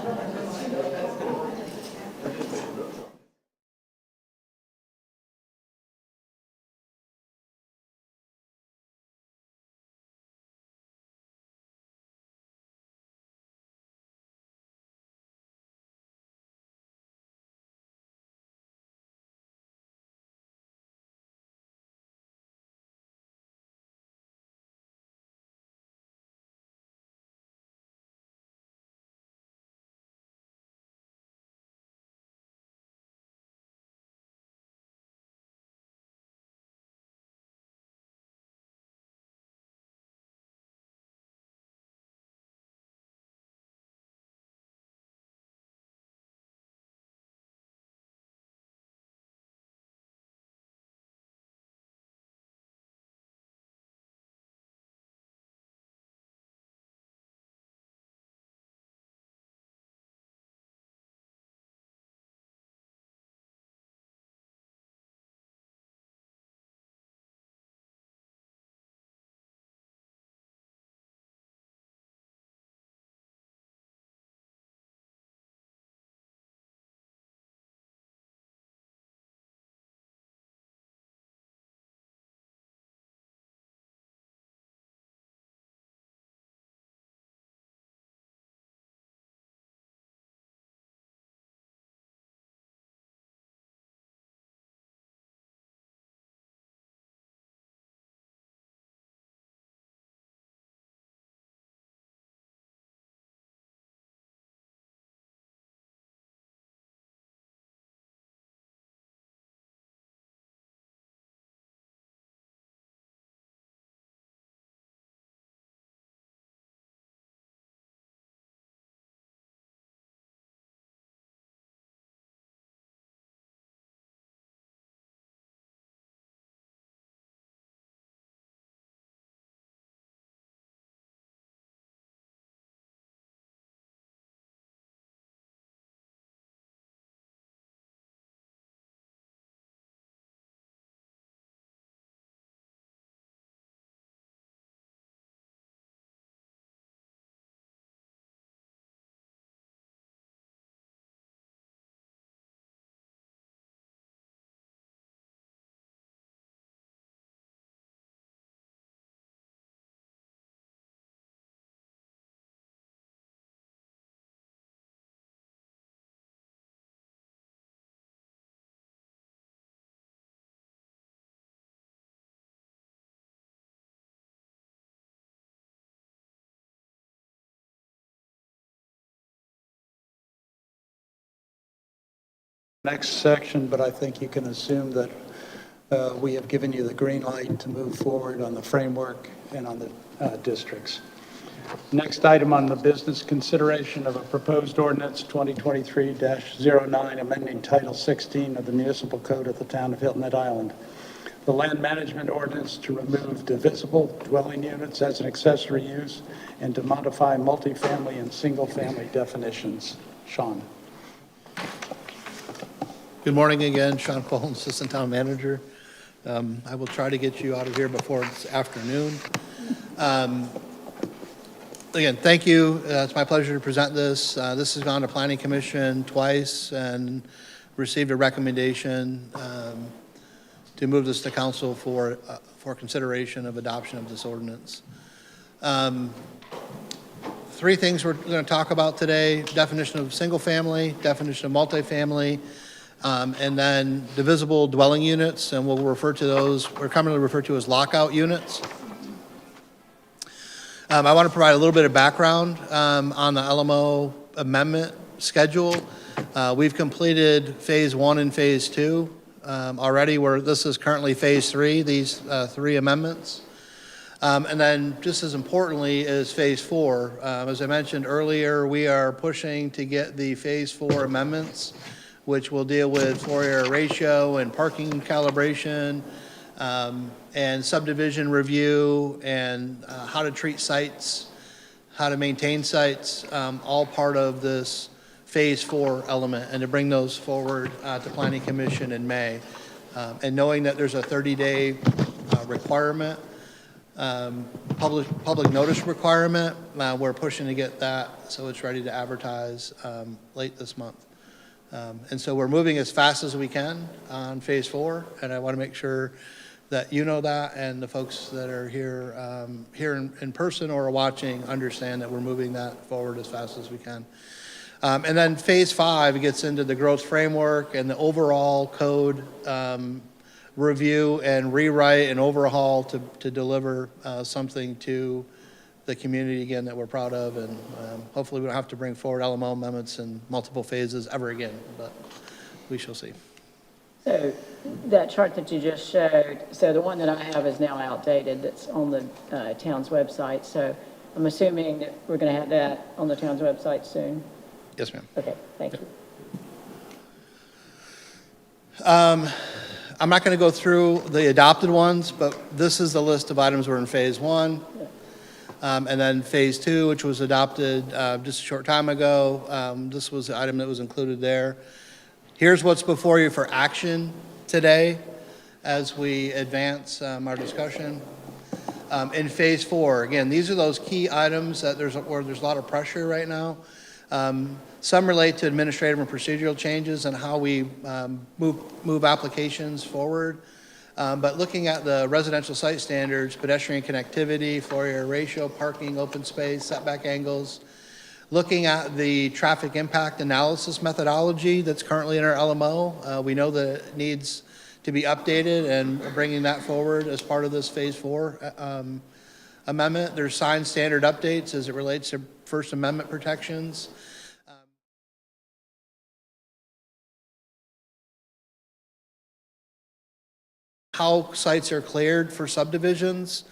next section, but I think you can assume that we have given you the green light to move forward on the framework and on the districts. Next item on the business, consideration of a proposed ordinance 2023-09, amending Title 16 of the Municipal Code of the Town of Hilton Head Island. The land management ordinance to remove divisible dwelling units as an accessory use and to modify multifamily and single-family definitions. Sean. Good morning again, Sean Coleman, Assistant Town Manager. I will try to get you out of here before this afternoon. Again, thank you. It's my pleasure to present this. This has gone to Planning Commission twice and received a recommendation to move this to council for consideration of adoption of this ordinance. Three things we're going to talk about today: definition of single family, definition of multifamily, and then divisible dwelling units, and we'll refer to those, we're commonly referred to as lockout units. I want to provide a little bit of background on the LMO amendment schedule. We've completed phase 1 and phase 2 already, where this is currently phase 3, these 3 amendments. And then just as importantly is phase 4. As I mentioned earlier, we are pushing to get the phase 4 amendments, which will deal with floor area ratio and parking calibration, and subdivision review, and how to treat sites, how to maintain sites, all part of this phase 4 element, and to bring those forward to Planning Commission in May. And knowing that there's a 30-day requirement, public notice requirement, we're pushing to get that so it's ready to advertise late this month. And so we're moving as fast as we can on phase 4, and I want to make sure that you know that, and the folks that are here in person or are watching understand that we're moving that forward as fast as we can. And then phase 5 gets into the growth framework and the overall code review and rewrite and overhaul to deliver something to the community, again, that we're proud of, and hopefully we don't have to bring forward LMO amendments in multiple phases ever again, but we shall see. So that chart that you just showed, so the one that I have is now outdated, that's on the town's website. So I'm assuming that we're going to have that on the town's website soon? Yes, ma'am. Okay, thank you. I'm not going to go through the adopted ones, but this is the list of items we're in phase 1. And then phase 2, which was adopted just a short time ago. This was the item that was included there. Here's what's before you for action today as we advance our discussion. In phase 4, again, these are those key items that where there's a lot of pressure right now. Some relate to administrative and procedural changes and how we move applications forward. But looking at the residential site standards, pedestrian connectivity, floor area ratio, parking, open space, setback angles, looking at the traffic impact analysis methodology that's currently in our LMO, we know that it needs to be updated, and bringing that forward as part of this phase 4 amendment. There's sign standard updates as it relates to First Amendment protections. How sites are cleared for subdivisions,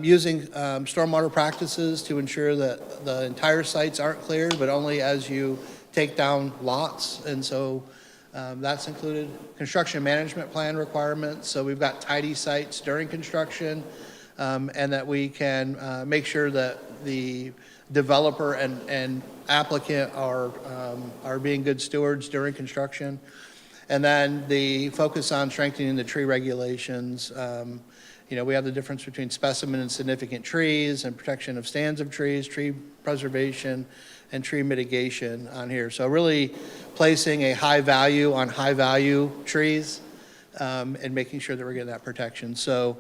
using stormwater practices to ensure that the entire sites aren't cleared, but only as you take down lots. And so that's included. Construction management plan requirements. So we've got tidy sites during construction, and that we can make sure that the developer and applicant are being good stewards during construction. And then the focus on strengthening the tree regulations. We have the difference between specimen and significant trees and protection of stands of trees, tree preservation, and tree mitigation on here. So really placing a high value on high value trees and making sure that we're getting that protection. So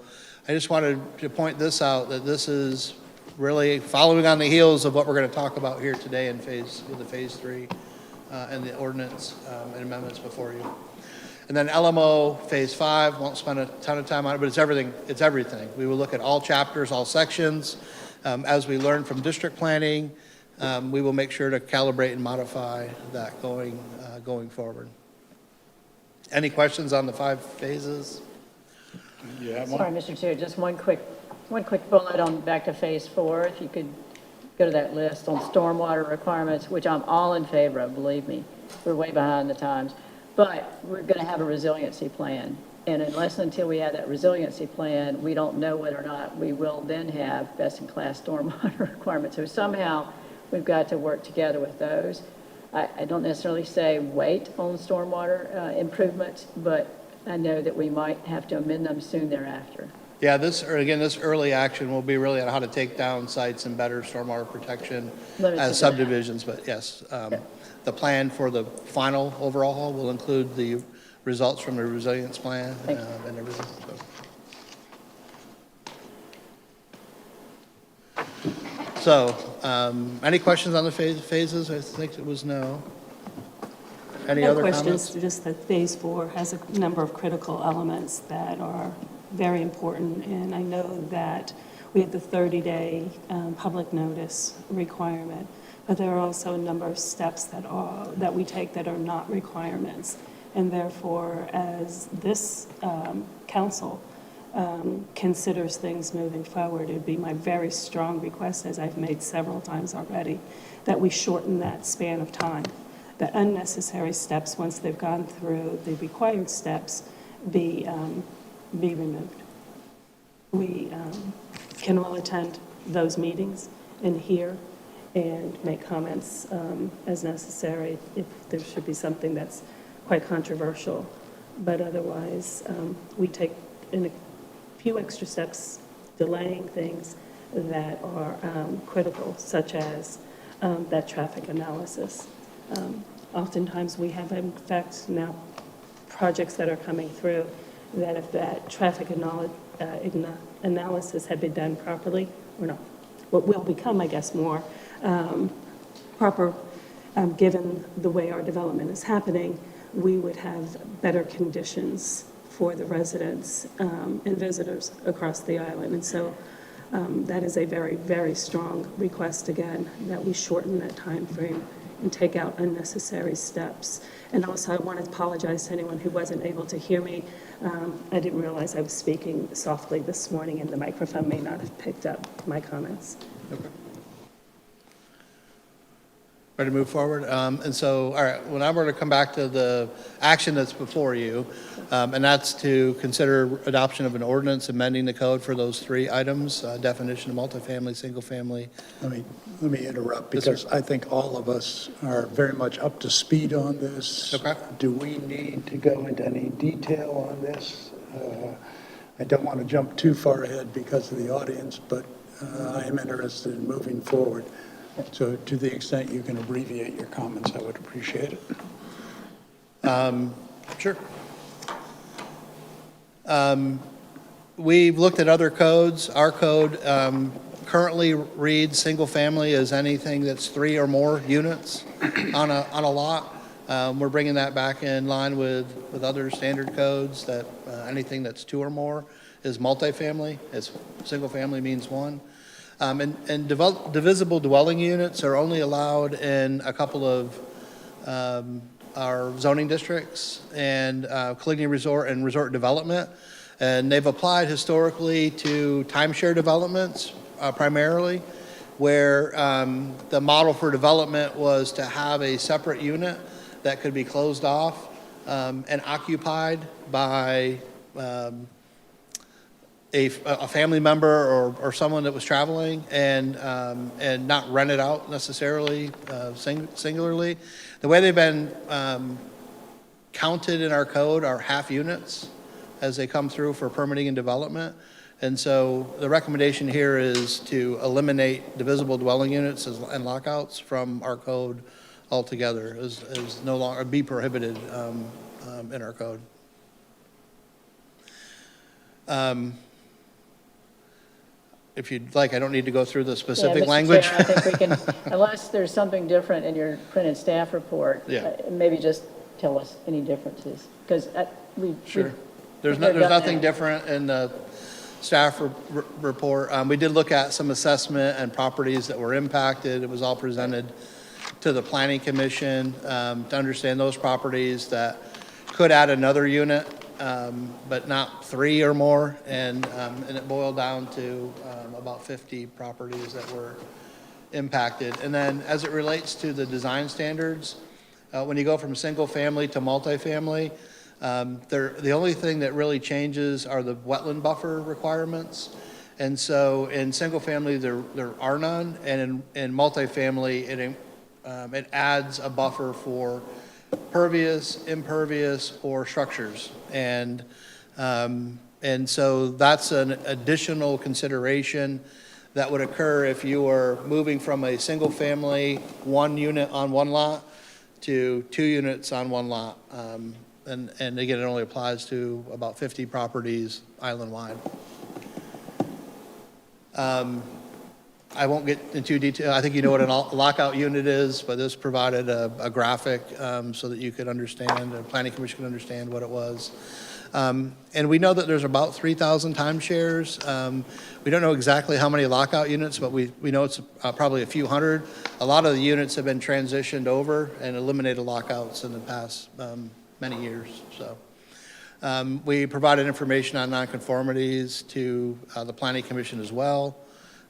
I just wanted to point this out, that this is really following on the heels of what we're going to talk about here today with the phase 3 and the ordinance and amendments before you. And then LMO phase 5, won't spend a ton of time on it, but it's everything. We will look at all chapters, all sections. As we learn from district planning, we will make sure to calibrate and modify that going forward. Any questions on the 5 phases? Sorry, Mr. Chair, just one quick bullet on back to phase 4. If you could go to that list on stormwater requirements, which I'm all in favor of, believe me. We're way behind the times. But we're going to have a resiliency plan. And unless until we have that resiliency plan, we don't know whether or not we will then have best-in-class stormwater requirements. So somehow, we've got to work together with those. I don't necessarily say wait on stormwater improvements, but I know that we might have to amend them soon thereafter. Yeah, this early action will be really on how to take down sites and better stormwater protection as subdivisions. But yes, the plan for the final overall will include the results from the resilience plan and everything. So, any questions on the phases? I think it was no. Any other comments? Just that phase 4 has a number of critical elements that are very important, and I know that we have the 30-day public notice requirement, but there are also a number of steps that we take that are not requirements, and therefore, as this council considers things moving forward, it would be my very strong request, as I've made several times already, that we shorten that span of time, that unnecessary steps, once they've gone through the required steps, be removed. We can all attend those meetings and hear and make comments as necessary if there should be something that's quite controversial. But otherwise, we take in a few extra steps, delaying things that are critical, such as that traffic analysis. Oftentimes we have, in fact, now projects that are coming through that if that traffic analysis had been done properly, or not, what will become, I guess, more proper, given the way our development is happening, we would have better conditions for the residents and visitors across the island. And so that is a very, very strong request, again, that we shorten that time frame and take out unnecessary steps. And also, I want to apologize to anyone who wasn't able to hear me. I didn't realize I was speaking softly this morning, and the microphone may not have picked up my comments. Okay. Ready to move forward? And so, all right, well, now we're going to come back to the action that's before you, and that's to consider adoption of an ordinance amending the code for those 3 items, definition of multifamily, single family. Let me interrupt, because I think all of us are very much up to speed on this. Okay. Do we need to go into any detail on this? I don't want to jump too far ahead because of the audience, but I am interested in moving forward. So to the extent you can abbreviate your comments, I would appreciate it. Sure. We've looked at other codes. Our code currently reads single family as anything that's 3 or more units on a lot. We're bringing that back in line with other standard codes, that anything that's 2 or more is multifamily, as single family means 1. And divisible dwelling units are only allowed in a couple of our zoning districts, and Caligny Resort and Resort Development. And they've applied historically to timeshare developments primarily, where the model for development was to have a separate unit that could be closed off and occupied by a family member or someone that was traveling, and not rented out necessarily singularly. The way they've been counted in our code are half units as they come through for permitting and development. And so the recommendation here is to eliminate divisible dwelling units and lockouts from our code altogether, as no longer be prohibited in our code. If you'd like, I don't need to go through the specific Mr. language. Chair, I think we can, unless there's something different in your printed staff report, maybe just tell us any differences, because Sure. There's nothing different in the staff report. We did look at some assessment and properties that were impacted. It was all presented to the Planning Commission to understand those properties that could add another unit, but not 3 or more, and it boiled down to about 50 properties that were impacted. And then as it relates to the design standards, when you go from single family to multifamily, the only thing that really changes are the wetland buffer requirements. And so in single family, there are none, and in multifamily, it adds a buffer for pervious, impervious, or structures. And so that's an additional consideration that would occur if you were moving from a single family, 1 unit on 1 lot, to 2 units on 1 lot. And again, it only applies to about 50 properties island-wide. I won't get into detail. I think you know what a lockout unit is, but this provided a graphic so that you could understand, the Planning Commission could understand what it was. And we know that there's about 3,000 timeshares. We don't know exactly how many lockout units, but we know it's probably a few hundred. A lot of the units have been transitioned over and eliminated lockouts in the past many years. So we provided information on nonconformities to the Planning Commission as well,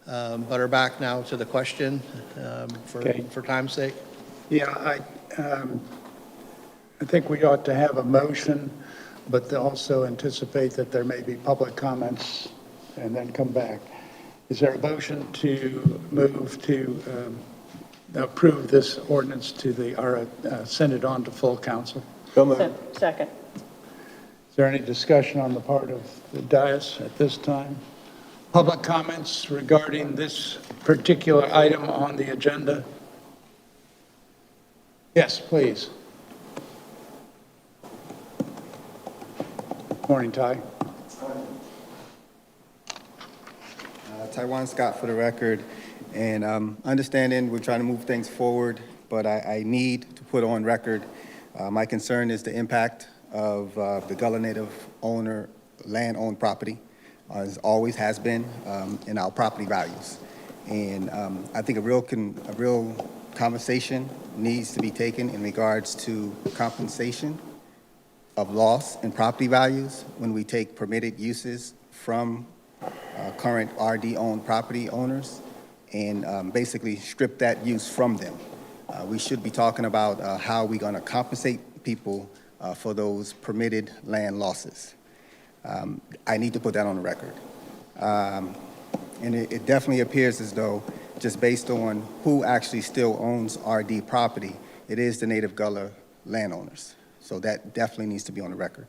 but are back now to the question for time's sake. Yeah, I think we ought to have a motion, but to also anticipate that there may be public comments and then come back. Is there a motion to move to approve this ordinance or send it on to full council? Second. Is there any discussion on the part of the dais at this time? Public comments regarding this particular item on the agenda? Yes, please. Morning, Ty. Taiwan Scott for the record, and understanding we're trying to move things forward, but I need to put on record my concern is the impact of the Gullah Native land-owned property, as always has been, in our property values. And I think a real conversation needs to be taken in regards to compensation of loss in property values when we take permitted uses from current RD-owned property owners and basically strip that use from them. We should be talking about how we're going to compensate people for those permitted land losses. I need to put that on the record. And it definitely appears as though, just based on who actually still owns RD property, it is the Native Gullah landowners. So that definitely needs to be on the record.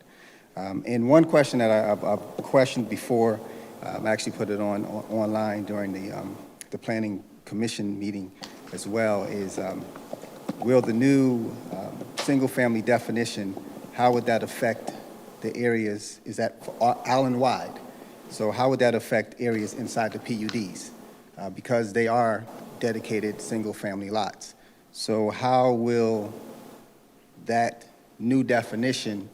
And one question that I've questioned before, I actually put it online during the Planning Commission meeting as well, is will the new single-family definition, how would that affect the areas? Is that island-wide? So how would that affect areas inside the PUDs? Because they are dedicated single-family lots. So how will that new definition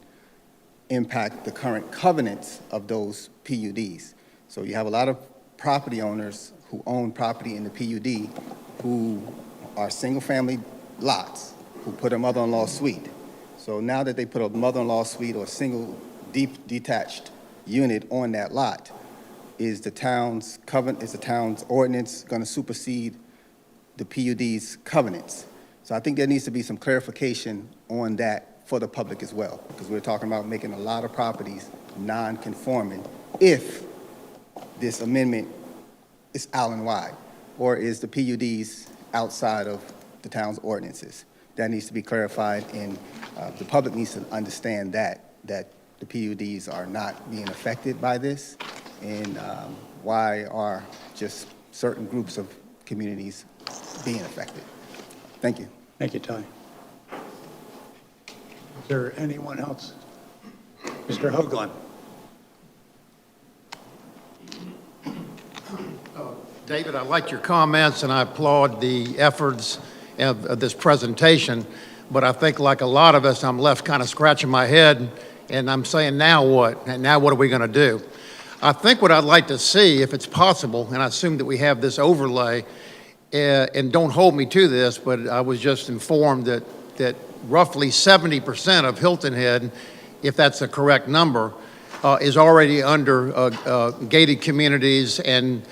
impact the current covenants of those PUDs? So you have a lot of property owners who own property in the PUD who are single-family lots, who put a mother-in-law suite. So now that they put a mother-in-law suite or a single detached unit on that lot, is the town's ordinance going to supersede the PUD's covenants? So I think there needs to be some clarification on that for the public as well, because we're talking about making a lot of properties non-conforming if this amendment is island-wide, or is the PUDs outside of the town's ordinances? That needs to be clarified, and the public needs to understand that the PUDs are not being affected by this, and why are just certain groups of communities being affected. Thank you. Thank you, Ty. Is there anyone else? Mr. Hoagland. David, I like your comments and I applaud the efforts of this presentation, but I think like a lot of us, I'm left kind of scratching my head and I'm saying, now what? And now what are we going to do? I think what I'd like to see, if it's possible, and I assume that we have this overlay, and don't hold me to this, but I was just informed that roughly 70% of Hilton Head, if that's the correct number, is already under gated communities and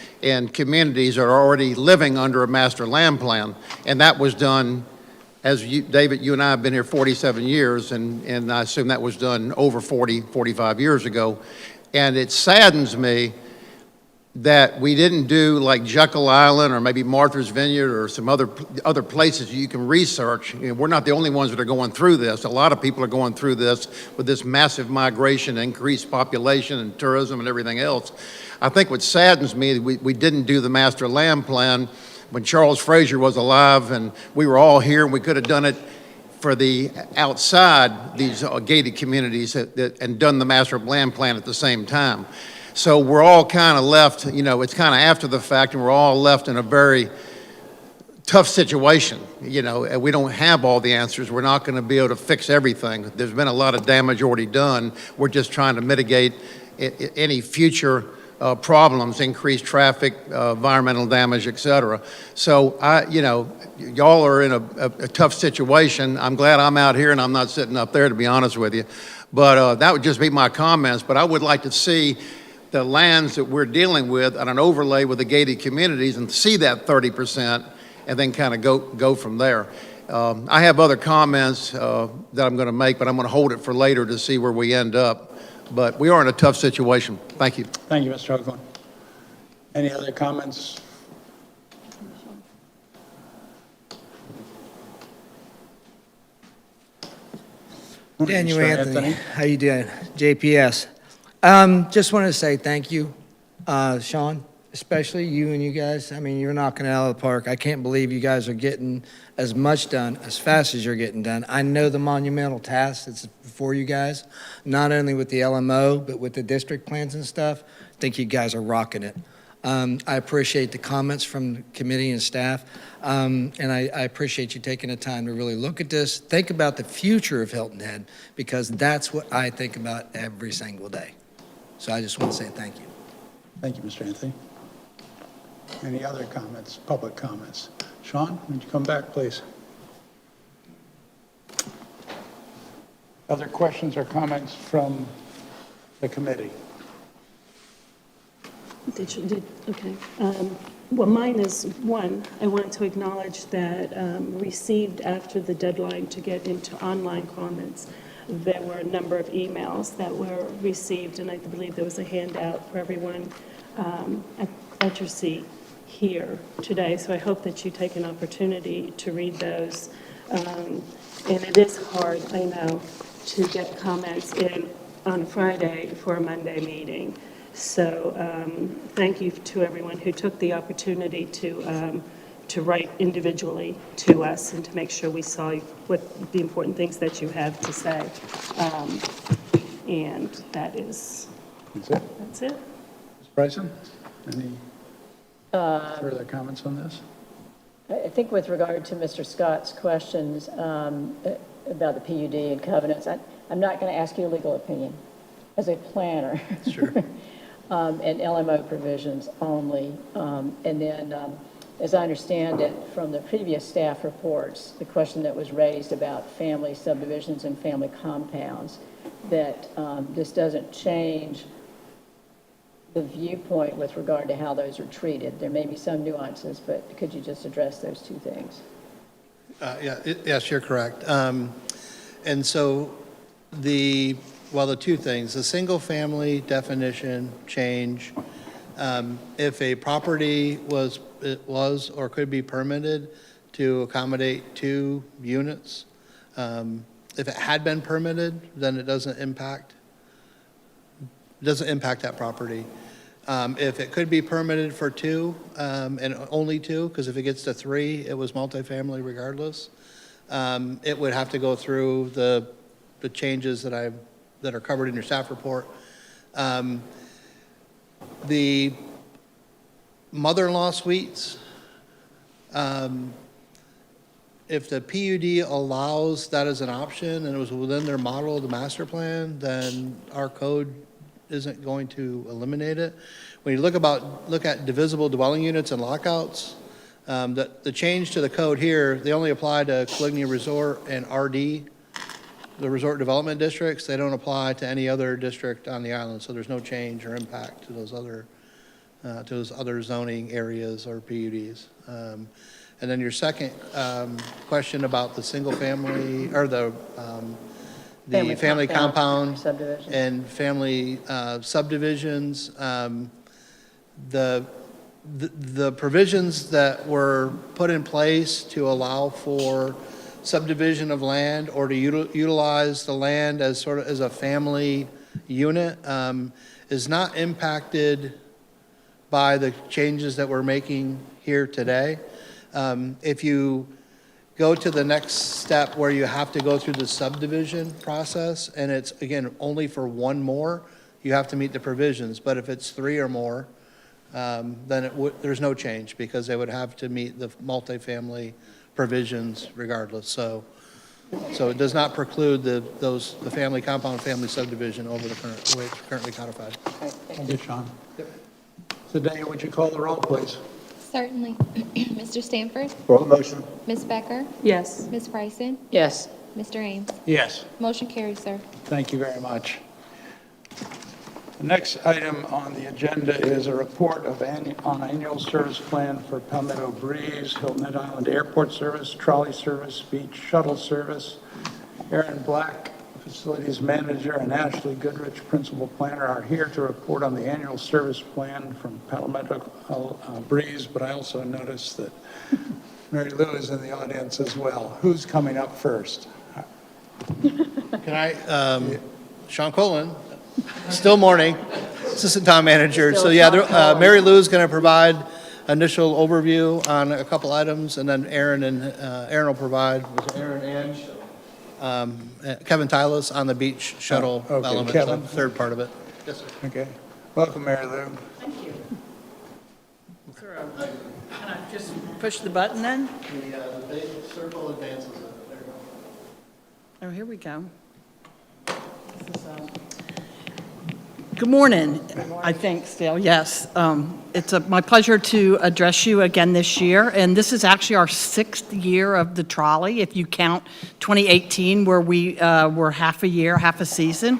communities are already living under a master land plan. And that was done, as you, David, you and I have been here 47 years, and I assume that was done over 45 years ago. And it saddens me that we didn't do like Jekyll Island or maybe Martha's Vineyard or some other places you can research. You know, we're not the only ones that are going through this. A lot of people are going through this with this massive migration, increased population and tourism and everything else. I think what saddens me, we didn't do the master land plan when Charles Frazier was alive and we were all here, and we could have done it for the outside, these gated communities and done the master land plan at the same time. So we're all kind of left, you know, it's kind of after the fact, and we're all left in a very tough situation. You know, and we don't have all the answers. We're not going to be able to fix everything. There's been a lot of damage already done. We're just trying to mitigate any future problems, increased traffic, environmental damage, et cetera. So, you know, y'all are in a tough situation. I'm glad I'm out here and I'm not sitting up there, to be honest with you. But that would just be my comments. But I would like to see the lands that we're dealing with on an overlay with the gated communities and see that 30% and then kind of go from there. I have other comments that I'm going to make, but I'm going to hold it for later to see where we end up. But we are in a tough situation. Thank you. Thank you, Mr. Oakland. Any other comments? Daniel Mr. Anthony, Anthony. how you doing? JPS. Just wanted to say thank you, Sean, especially you and you guys. I mean, you're knocking it out of the park. I can't believe you guys are getting as much done as fast as you're getting done. I know the monumental task that's before you guys, not only with the LMO, but with the district plans and stuff. I think you guys are rocking it. I appreciate the comments from the committee and staff, and I appreciate you taking the time to really look at this, think about the future of Hilton Head, because that's what I think about every single day. So I just want to say thank you. Thank you, Mr. Anthony. Any other comments, public comments? Sean, would you come back, please? Other questions or comments from the committee? Okay. Well, mine is one, I want to acknowledge that received after the deadline to get into online comments, there were a number of emails that were received, and I believe there was a handout for everyone at your seat here today. So I hope that you take an opportunity to read those. And it is hard, I know, to get comments in on Friday for a Monday meeting. So thank you to everyone who took the opportunity to write individually to us and to make sure we saw what the important things that you have to say. And that is, that's it. Ms. Bryson, any further comments on this? I think with regard to Mr. Scott's questions about the PUD and covenants, I'm not going to ask you a legal opinion as a planner. Sure. And LMO provisions only. And then, as I understand it from the previous staff reports, the question that was raised about family subdivisions and family compounds, that this doesn't change the viewpoint with regard to how those are treated. There may be some nuances, but could you just address those two things? Yes, you're correct. And so the two things, the single-family definition change, if a property was or could be permitted to accommodate 2 units, if it had been permitted, then it doesn't impact that property. If it could be permitted for 2 and only 2, because if it gets to 3, it was multifamily regardless, it would have to go through the changes that are covered in your staff report. The mother-in-law suites, if the PUD allows that as an option and it was within their model of the master plan, then our code isn't going to eliminate it. When you look at divisible dwelling units and lockouts, The change to the code here, they only apply to Caligny Resort and RD, the Resort Development Districts. They don't apply to any other district on the island, so there's no change or impact to those other zoning areas or PUDs. And then your second question about the single family, or the family compound subdivision. and family subdivisions, the provisions that were put in place to allow for subdivision of land or to utilize the land as sort of as a family unit is not impacted by the changes that we're making here today. If you go to the next step where you have to go through the subdivision process, and it's, again, only for one more, you have to meet the provisions. But if it's three or more, then there's no change because they would have to meet the multifamily provisions regardless. So it does not preclude the family compound, family subdivision over the way it's currently codified. Thank you, Sean. Today, would you call the roll, please? Certainly. Mr. Stanford? For the motion. Ms. Becker? Yes. Ms. Bryson? Yes. Mr. Ames? Yes. Motion carries, sir. Thank you very much. The next item on the agenda is a report on annual service plan for Palmetto Breeze, Hilton Head Island Airport Service, Trolley Service, Beach Shuttle Service. Aaron Black, Facilities Manager, and Ashley Goodrich, Principal Planner, are here to report on the annual service plan from Palmetto Breeze, but I also noticed that Mary Lou is in the audience as well. Who's coming up first? Can I, Sean Colin, still morning, Assistant Town Manager. So yeah, Mary Lou is going to provide initial overview on a couple items, and then Aaron will provide, was it Aaron and Kevin Tylos on the beach shuttle Okay, element, Kevin. the third part of it. Yes, sir. Okay. Welcome, Mary Lou. Thank you. Can I just push the button then? The big circle advances it. There you go. Oh, here we go. Good morning, I think still, yes. It's my pleasure to address you again this year, and this is actually our 6th year of the trolley, if you count 2018, where we were half a year, half a season.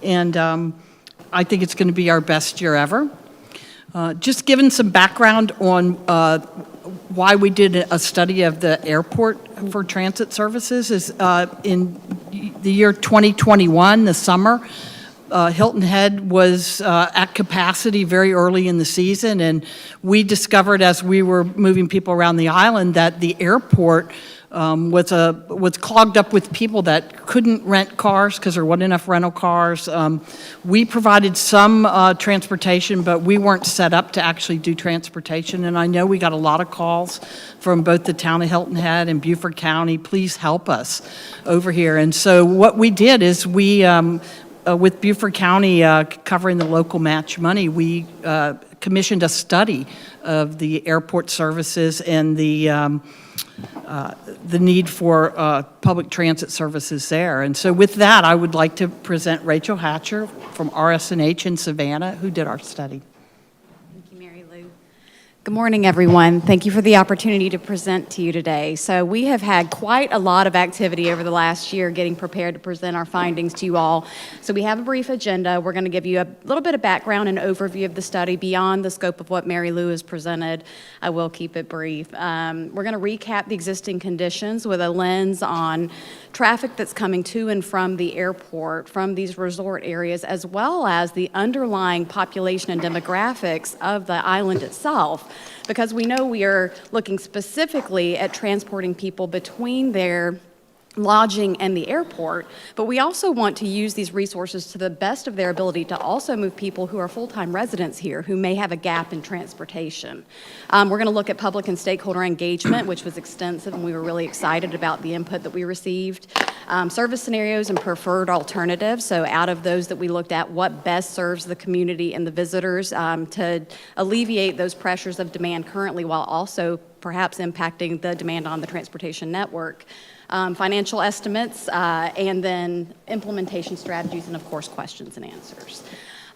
And I think it's going to be our best year ever. Just giving some background on why we did a study of the airport for transit services is in the year 2021, the summer, Hilton Head was at capacity very early in the season, and we discovered as we were moving people around the island that the airport was clogged up with people that couldn't rent cars because there wasn't enough rental cars. We provided some transportation, but we weren't set up to actually do transportation, and I know we got a lot of calls from both the town of Hilton Head and Beaufort County, please help us over here. And so what we did is we with Beaufort County covering the local match money, we commissioned a study of the airport services and the need for public transit services there. And so with that, I would like to present Rachel Hatcher from RS&H in Savannah, who did our study. Thank you, Mary Lou. Good morning, everyone. Thank you for the opportunity to present to you today. So we have had quite a lot of activity over the last year getting prepared to present our findings to you all. So we have a brief agenda. We're going to give you a little bit of background and overview of the study beyond the scope of what Mary Lou has presented. I will keep it brief. We're going to recap the existing conditions with a lens on traffic that's coming to and from the airport, from these resort areas, as well as the underlying population and demographics of the island itself, because we know we are looking specifically at transporting people between their lodging and the airport, but we also want to use these resources to the best of their ability to also move people who are full-time residents here who may have a gap in transportation. We're going to look at public and stakeholder engagement, which was extensive, and we were really excited about the input that we received. Service scenarios and preferred alternatives, so out of those that we looked at, what best serves the community and the visitors to alleviate those pressures of demand currently while also perhaps impacting the demand on the transportation network. Financial estimates, and then implementation strategies, and of course, questions and answers.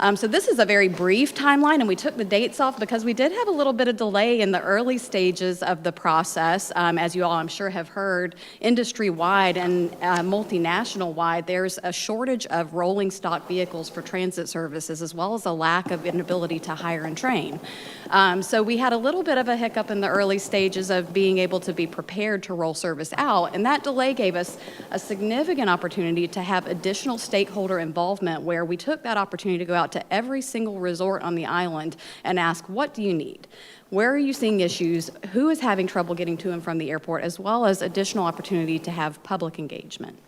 So this is a very brief timeline, and we took the dates off because we did have a little bit of delay in the early stages of the process. As you all, I'm sure, have heard, industry-wide and multinational-wide, there's a shortage of rolling stock vehicles for transit services, as well as a lack of inability to hire and train. So we had a little bit of a hiccup in the early stages of being able to be prepared to roll service out, and that delay gave us a significant opportunity to have additional stakeholder involvement, where we took that opportunity to go out to every single resort on the island and ask, what do you need? Where are you seeing issues? Who is having trouble getting to and from the airport, as well as additional opportunity to have public engagement.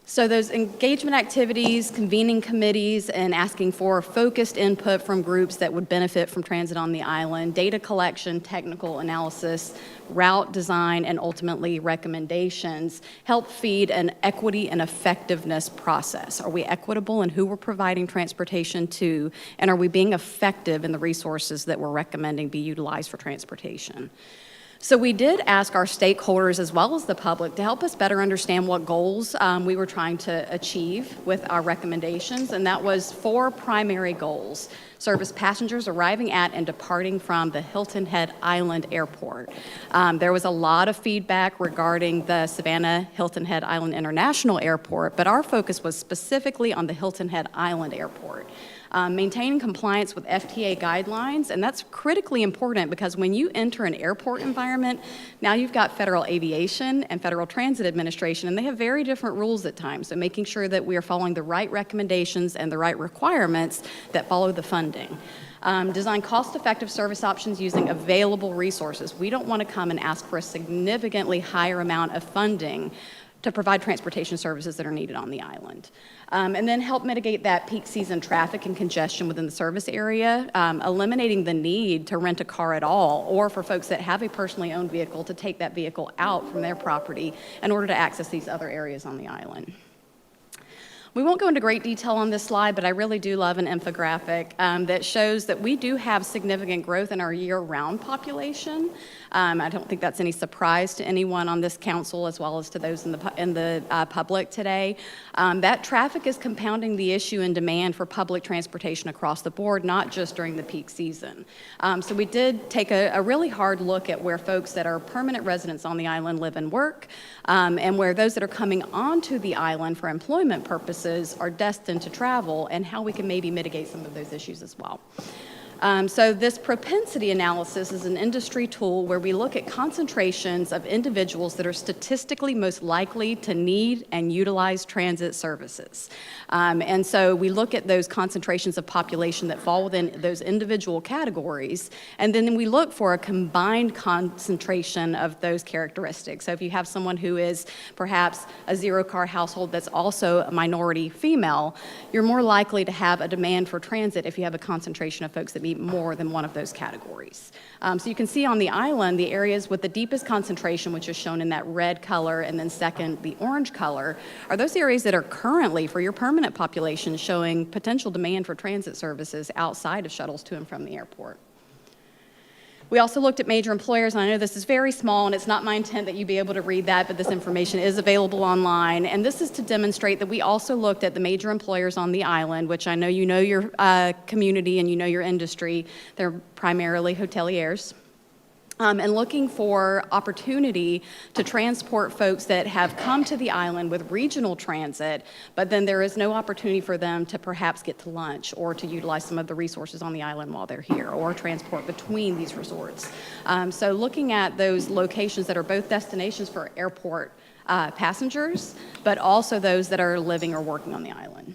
So those engagement activities, convening committees, and asking for focused input from groups that would benefit from transit on the island, data collection, technical analysis, route design, and ultimately recommendations help feed an equity and effectiveness process. Are we equitable in who we're providing transportation to, and are we being effective in the resources that we're recommending be utilized for transportation? So we did ask our stakeholders, as well as the public, to help us better understand what goals we were trying to achieve with our recommendations, and that was 4 primary goals. Service passengers arriving at and departing from the Hilton Head Island Airport. There was a lot of feedback regarding the Savannah Hilton Head Island International Airport, but our focus was specifically on the Hilton Head Island Airport. Maintaining compliance with FTA guidelines, and that's critically important because when you enter an airport environment, now you've got Federal Aviation and Federal Transit Administration, and they have very different rules at times, so making sure that we are following the right recommendations and the right requirements that follow the funding. Design cost-effective service options using available resources. We don't want to come and ask for a significantly higher amount of funding to provide transportation services that are needed on the island. And then help mitigate that peak season traffic and congestion within the service area, eliminating the need to rent a car at all, or for folks that have a personally owned vehicle to take that vehicle out from their property in order to access these other areas on the island. We won't go into great detail on this slide, but I really do love an infographic that shows that we do have significant growth in our year-round population. I don't think that's any surprise to anyone on this council, as well as to those in the public today. That traffic is compounding the issue and demand for public transportation across the board, not just during the peak season. So we did take a really hard look at where folks that are permanent residents on the island live and work, and where those that are coming onto the island for employment purposes are destined to travel, and how we can maybe mitigate some of those issues as well. So this propensity analysis is an industry tool where we look at concentrations of individuals that are statistically most likely to need and utilize transit services. And so we look at those concentrations of population that fall within those individual categories, and then we look for a combined concentration of those characteristics. So if you have someone who is perhaps a zero-car household that's also a minority female, you're more likely to have a demand for transit if you have a concentration of folks that meet more than one of those categories. So you can see on the island, the areas with the deepest concentration, which is shown in that red color, and then second, the orange color, are those areas that are currently, for your permanent population, showing potential demand for transit services outside of shuttles to and from the airport. We also looked at major employers, and I know this is very small, and it's not my intent that you be able to read that, but this information is available online. And this is to demonstrate that we also looked at the major employers on the island, which I know you know your community and you know your industry. They're primarily hoteliers. And looking for opportunity to transport folks that have come to the island with regional transit, but then there is no opportunity for them to perhaps get to lunch or to utilize some of the resources on the island while they're here, or transport between these resorts. So looking at those locations that are both destinations for airport passengers, but also those that are living or working on the island.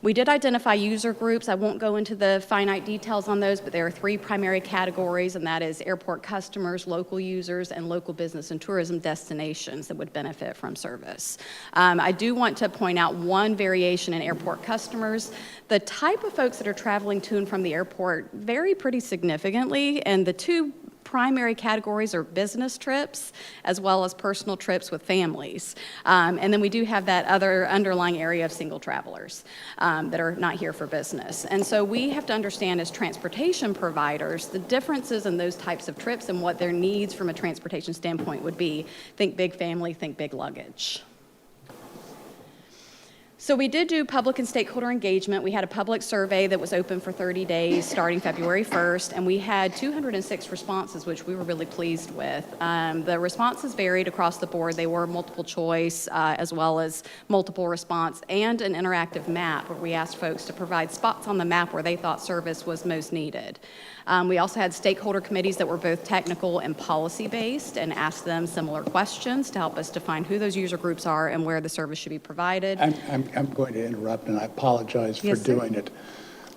We did identify user groups. I won't go into the finite details on those, but there are 3 primary categories, and that is airport customers, local users, and local business and tourism destinations that would benefit from service. I do want to point out one variation in airport customers. The type of folks that are traveling to and from the airport vary pretty significantly, and the 2 primary categories are business trips as well as personal trips with families. And then we do have that other underlying area of single travelers that are not here for business. And so we have to understand as transportation providers the differences in those types of trips and what their needs from a transportation standpoint would be. Think big family, think big luggage. So we did do public and stakeholder engagement. We had a public survey that was open for 30 days starting February 1st, and we had 206 responses, which we were really pleased with. The responses varied across the board. They were multiple choice as well as multiple response and an interactive map where we asked folks to provide spots on the map where they thought service was most needed. We also had stakeholder committees that were both technical and policy-based and asked them similar questions to help us define who those user groups are and where the service should be provided. I'm going to interrupt, and I apologize for Yes, sir. doing it.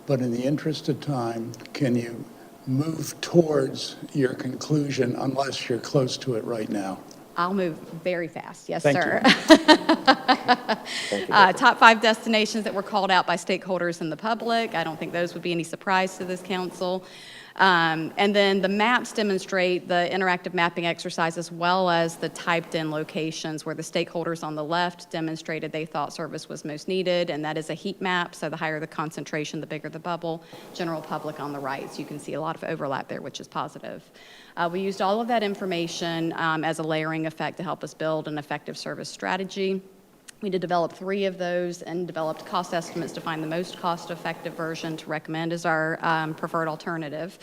But in the interest of time, can you move towards your conclusion unless you're close to it right now? I'll move very fast. Yes, Thank sir. Thank you. Top 5 destinations that were called out by stakeholders and the public. I don't think those would be any surprise to this council. And then the maps demonstrate the interactive mapping exercise as well as the typed in locations where the stakeholders on the left demonstrated they thought service was most needed, and that is a heat map, so the higher the concentration, the bigger the bubble. General public on the right, so you can see a lot of overlap there, which is positive. We used all of that information as a layering effect to help us build an effective service strategy. We did develop 3 of those and developed cost estimates to find the most cost-effective version to recommend as our preferred alternative.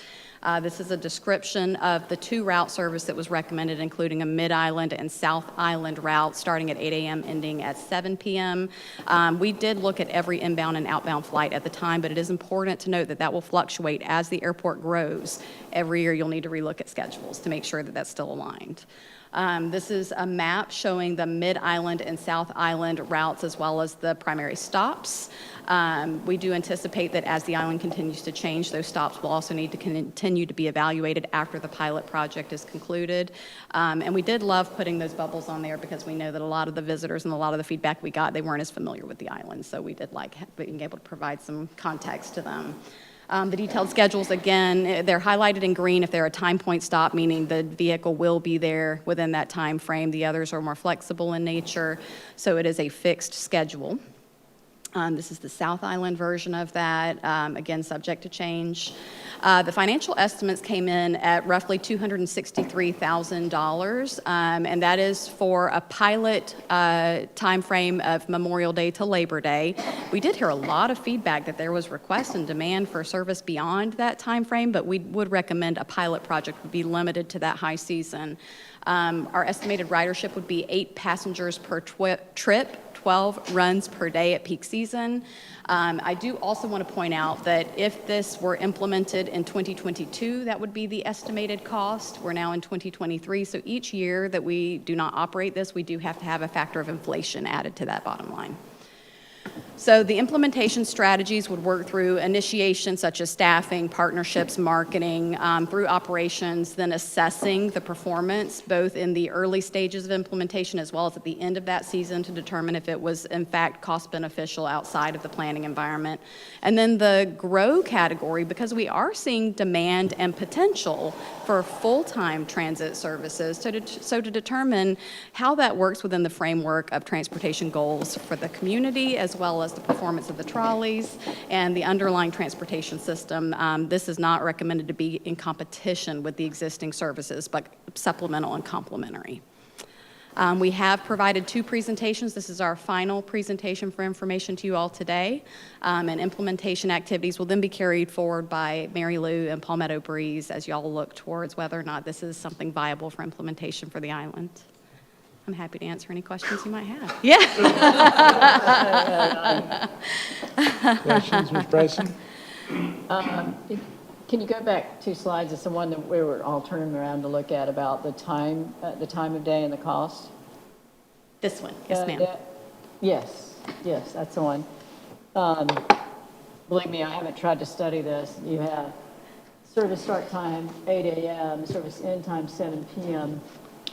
This is a description of the 2 route service that was recommended, including a Mid-Island and South Island route starting at 8 a.m., ending at 7 p.m. We did look at every inbound and outbound flight at the time, but it is important to note that that will fluctuate as the airport grows. Every year you'll need to relook at schedules to make sure that that's still aligned. This is a map showing the Mid-Island and South Island routes as well as the primary stops. We do anticipate that as the island continues to change, those stops will also need to continue to be evaluated after the pilot project is concluded. And we did love putting those bubbles on there because we know that a lot of the visitors and a lot of the feedback we got, they weren't as familiar with the island. So we did like being able to provide some context to them. The detailed schedules, again, they're highlighted in green if they're a time point stop, meaning the vehicle will be there within that time frame. The others are more flexible in nature, so it is a fixed schedule. This is the South Island version of that, again, subject to change. The financial estimates came in at roughly $263,000, and that is for a pilot time frame of Memorial Day to Labor Day. We did hear a lot of feedback that there was request and demand for service beyond that time frame, but we would recommend a pilot project would be limited to that high season. Our estimated ridership would be 8 passengers per trip, 12 runs per day at peak season. I do also want to point out that if this were implemented in 2022, that would be the estimated cost. We're now in 2023, so each year that we do not operate this, we do have to have a factor of inflation added to that bottom line. So the implementation strategies would work through initiation such as staffing, partnerships, marketing, through operations, then assessing the performance both in the early stages of implementation as well as at the end of that season to determine if it was in fact cost beneficial outside of the planning environment. And then the grow category, because we are seeing demand and potential for full-time transit services, so to determine how that works within the framework of transportation goals for the community as well as the performance of the trolleys and the underlying transportation system. This is not recommended to be in competition with the existing services, but supplemental and complementary. We have provided 2 presentations. This is our final presentation for information to you all today. And implementation activities will then be carried forward by Mary Lou and Palmetto Breeze as y'all look towards whether or not this is something viable for implementation for the island. I'm happy to answer any questions you might have. Yeah. Questions, Ms. Bryson? Can you go back 2 slides? It's the one that we were all turning around to look at about the time of day and the cost. This one, yes, ma'am. Yes, that's the one. Believe me, I haven't tried to study this. You have service start time 8 a.m., service end time 7 p.m.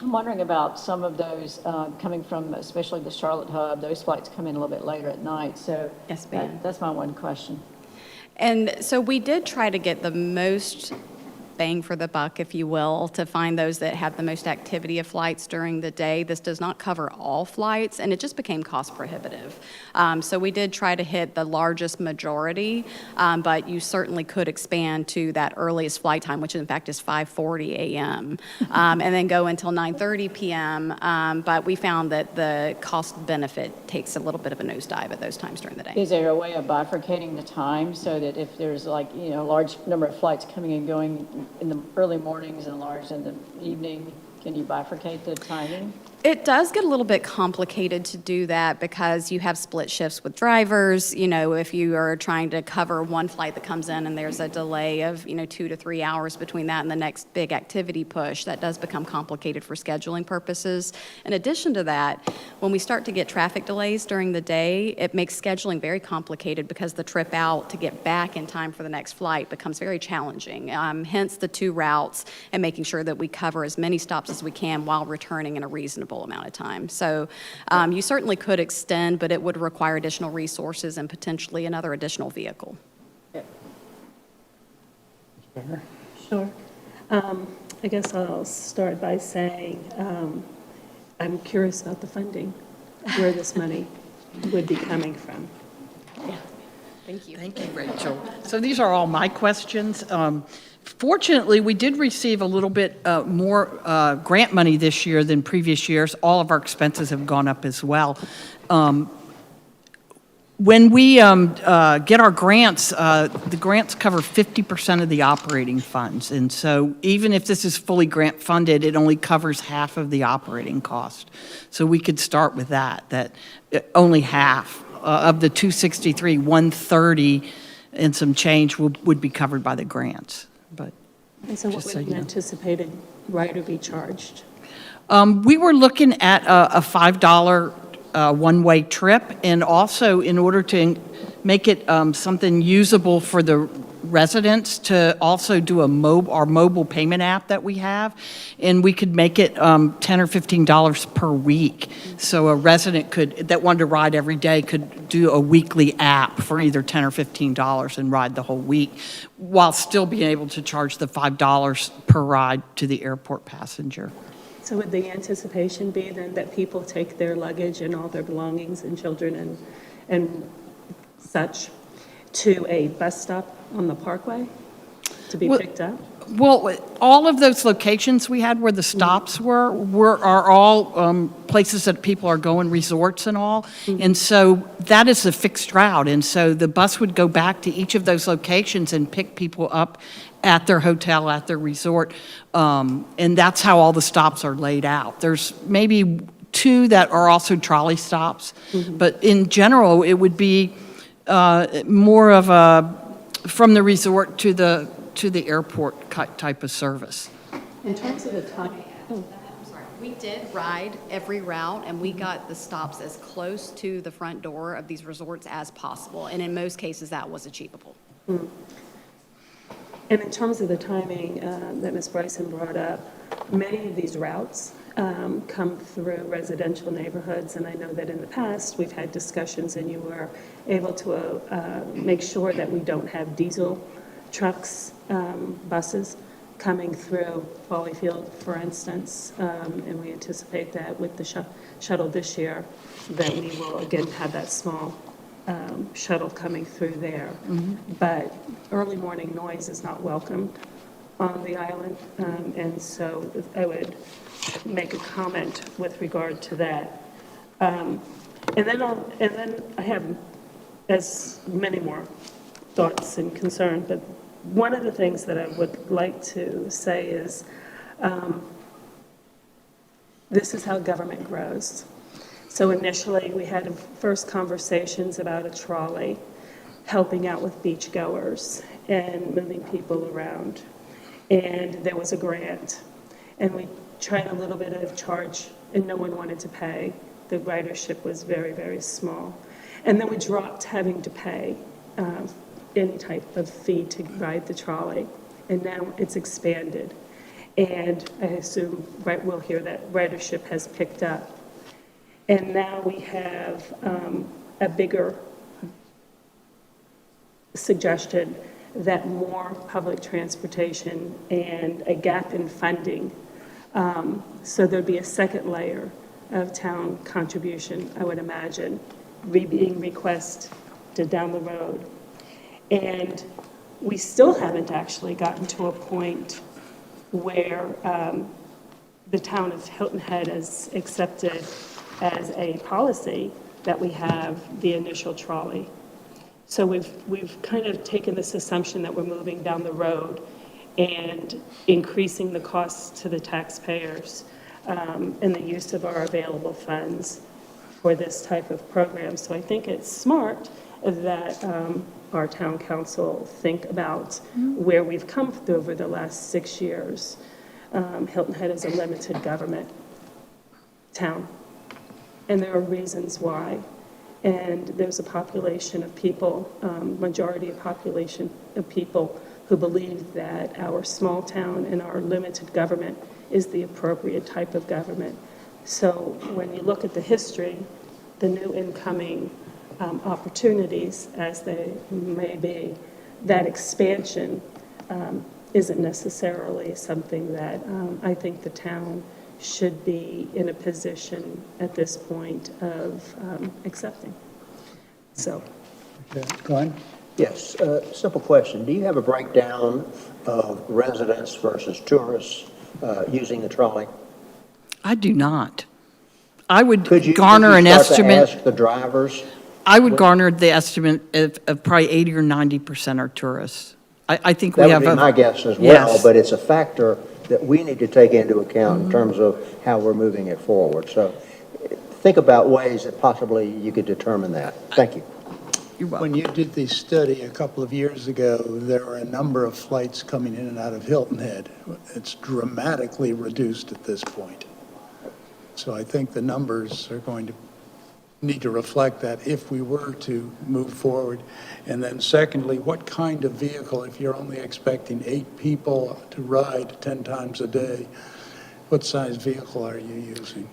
I'm wondering about some of those coming from, especially the Charlotte hub. Those flights come in a little bit later at night. So yes, ma'am. That's my one question. And so we did try to get the most bang for the buck, if you will, to find those that have the most activity of flights during the day. This does not cover all flights, and it just became cost prohibitive. So we did try to hit the largest majority, but you certainly could expand to that earliest flight time, which in fact is 5:40 a.m., and then go until 9:30 p.m., but we found that the cost benefit takes a little bit of a nosedive at those times during the day. Is there a way of bifurcating the time so that if there's like, a large number of flights coming and going in the early mornings and large in the evening, can you bifurcate the timing? It does get a little bit complicated to do that because you have split shifts with drivers. If you are trying to cover one flight that comes in and there's a delay of, 2 to 3 hours between that and the next big activity push, that does become complicated for scheduling purposes. In addition to that, when we start to get traffic delays during the day, it makes scheduling very complicated because the trip out to get back in time for the next flight becomes very challenging. Hence the 2 routes and making sure that we cover as many stops as we can while returning in a reasonable amount of time. So you certainly could extend, but it would require additional resources and potentially another additional vehicle. Sure. I guess I'll start by saying I'm curious about the funding, where this money would be coming from. Thank you. Thank you, Rachel. So these are all my questions. Fortunately, we did receive a little bit more grant money this year than previous years. All of our expenses have gone up as well. When we get our grants, the grants cover 50% of the operating funds. And so even if this is fully grant funded, it only covers half of the operating cost. So we could start with that only half of the 263, 130 and some change would be covered by the grants. But And so what would an anticipated rider be charged? We were looking at a $5 one-way trip, and also in order to make it something usable for the residents to also do our mobile payment app that we have, and we could make it $10 or $15 per week. So a resident that wanted to ride every day could do a weekly app for either $10 or $15 and ride the whole week, while still being able to charge the $5 per ride to the airport passenger. So would the anticipation be then that people take their luggage and all their belongings and children and such to a bus stop on the Parkway to be picked up? Well, all of those locations we had where the stops are all places that people are going, resorts and all. And so that is a fixed route. And so the bus would go back to each of those locations and pick people up at their hotel, at their resort. And that's how all the stops are laid out. There's maybe 2 that are also trolley stops. But in general, it would be more of a from the resort to the airport type of service. In terms of the time, We did ride every route, and we got the stops as close to the front door of these resorts as possible, and in most cases, that was achievable. And in terms of the timing that Ms. Bryson brought up, many of these routes come through residential neighborhoods, and I know that in the past, we've had discussions, and you were able to make sure that we don't have diesel trucks, buses coming through Foleyfield, for instance, and we anticipate that with the shuttle this year, that we will again have that small shuttle coming through there. But early morning noise is not welcomed on the island, and so I would make a comment with regard to that. And then I have as many more thoughts and concerns, but one of the things that I would like to say is this is how government grows. So initially, we had first conversations about a trolley helping out with beachgoers and moving people around. And there was a grant. And we tried a little bit of charge, and no one wanted to pay. The ridership was very, very small. And then we dropped having to pay any type of fee to ride the trolley. And now it's expanded. And I assume we'll hear that ridership has picked up. And now we have a bigger suggestion that more public transportation and a gap in funding. So there'd be a second layer of town contribution, I would imagine, being requested down the road. And we still haven't actually gotten to a point where the town of Hilton Head has accepted as a policy that we have the initial trolley. So we've kind of taken this assumption that we're moving down the road and increasing the costs to the taxpayers and the use of our available funds for this type of program. So I think it's smart that our town council think about where we've come over the last 6 years. Hilton Head is a limited government town, and there are reasons why. And there's a population of people, majority of population of people who believe that our small town and our limited government is the appropriate type of government. So when you look at the history, the new incoming opportunities, as they may be, that expansion isn't necessarily something that I think the town should be in a position at this point of accepting. So. Okay. Glenn? Yes, simple question. Do you have a breakdown of residents versus tourists using the trolley? I do not. I would Could you garner an start to estimate. ask the drivers? I would garner the estimate of probably 80 or 90% are tourists. I think we That have would be a. my guess as well, Yes. but it's a factor that we need to take into account in terms of how we're moving it forward. So think about ways that possibly you could determine that. Thank you. When you did the study a couple of years ago, there were a number of flights coming in and out of Hilton Head. It's dramatically reduced at this point. So I think the numbers are going to need to reflect that if we were to move forward. And then secondly, what kind of vehicle, if you're only expecting 8 people to ride 10 times a day, what size vehicle are you using?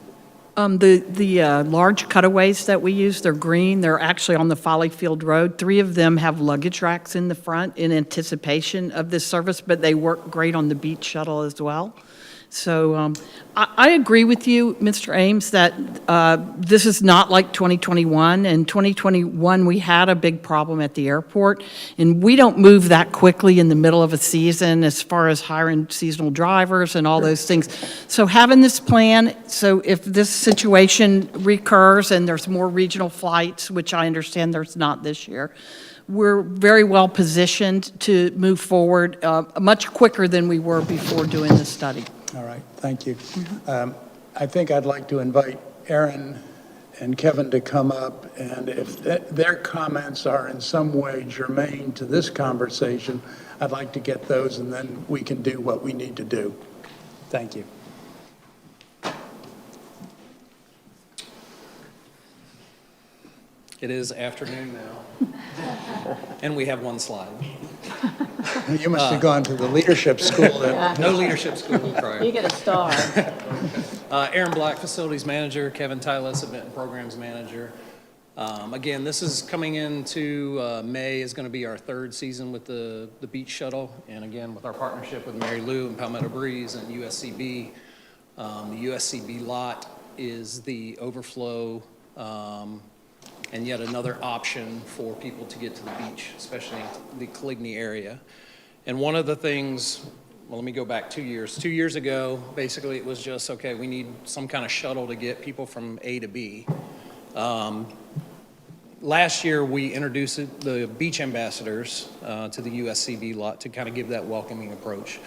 The large cutaways that we use, they're green. They're actually on the Folly Field Road. 3 of them have luggage racks in the front in anticipation of this service, but they work great on the beach shuttle as well. So I agree with you, Mr. Ames, that this is not like 2021. In 2021, we had a big problem at the airport, and we don't move that quickly in the middle of a season as far as hiring seasonal drivers and all those things. So having this plan, so if this situation recurs and there's more regional flights, which I understand there's not this year, we're very well positioned to move forward much quicker than we were before doing this study. All right, thank you. I think I'd like to invite Aaron and Kevin to come up, and if their comments are in some way germane to this conversation, I'd like to get those, and then we can do what we need to do. Thank you. It is afternoon now, and we have one slide. You must have gone to the leadership school then. No leadership school prior. You get a star. Aaron Black, Facilities Manager, Kevin Tylis, Event and Programs Manager. Again, this is coming into May, is going to be our 3rd season with the Beach Shuttle, and again, with our partnership with Mary Lou and Palmetto Breeze and USCB. The USCB lot is the overflow and yet another option for people to get to the beach, especially the Coligny area. And one of the things, well, let me go back 2 years. 2 years ago, basically it was just, okay, we need some kind of shuttle to get people from A to B. Last year, we introduced the beach ambassadors to the USCB lot to kind of give that welcoming approach.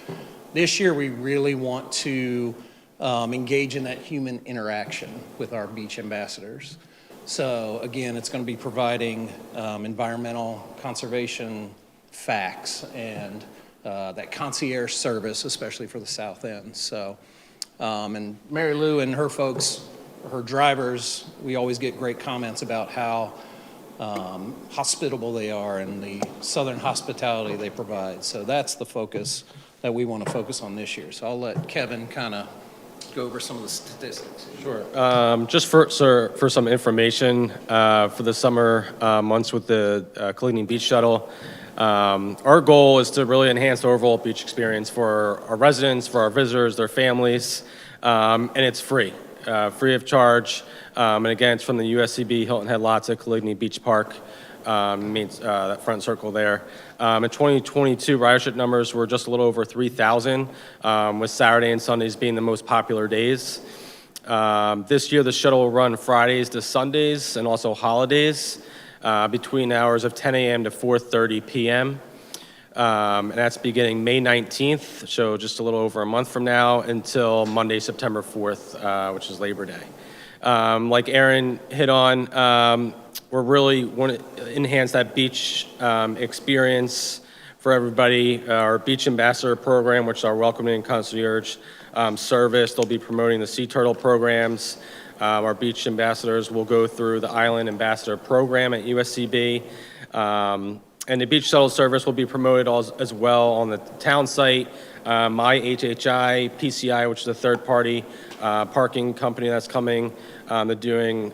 This year, we really want to engage in that human interaction with our beach ambassadors. So again, it's going to be providing environmental conservation facts and that concierge service, especially for the South End. So, and Mary Lou and her folks, her drivers, we always get great comments about how hospitable they are and the Southern hospitality they provide. So that's the focus that we want to focus on this year. So I'll let Kevin kind of go over some of the statistics. Sure. Just for some information, for the summer months with the Coligny Beach Shuttle, Our goal is to really enhance the overall beach experience for our residents, for our visitors, their families, and it's free of charge. And again, it's from the USCB Hilton Head Lots at Coligny Beach Park, means that front circle there. In 2022, ridership numbers were just a little over 3,000, with Saturday and Sundays being the most popular days. This year, the shuttle will run Fridays to Sundays and also holidays between hours of 10 a.m. to 4:30 p.m. And that's beginning May 19th, so just a little over a month from now, until Monday, September 4th, which is Labor Day. Like Aaron hit on, we're really want to enhance that beach experience for everybody. Our Beach Ambassador program, which is our welcoming concierge service, they'll be promoting the sea turtle programs. Our beach ambassadors will go through the Island Ambassador program at USCB. And the beach shuttle service will be promoted as well on the town site. My HHI, PCI, which is a third-party parking company that's coming. They're doing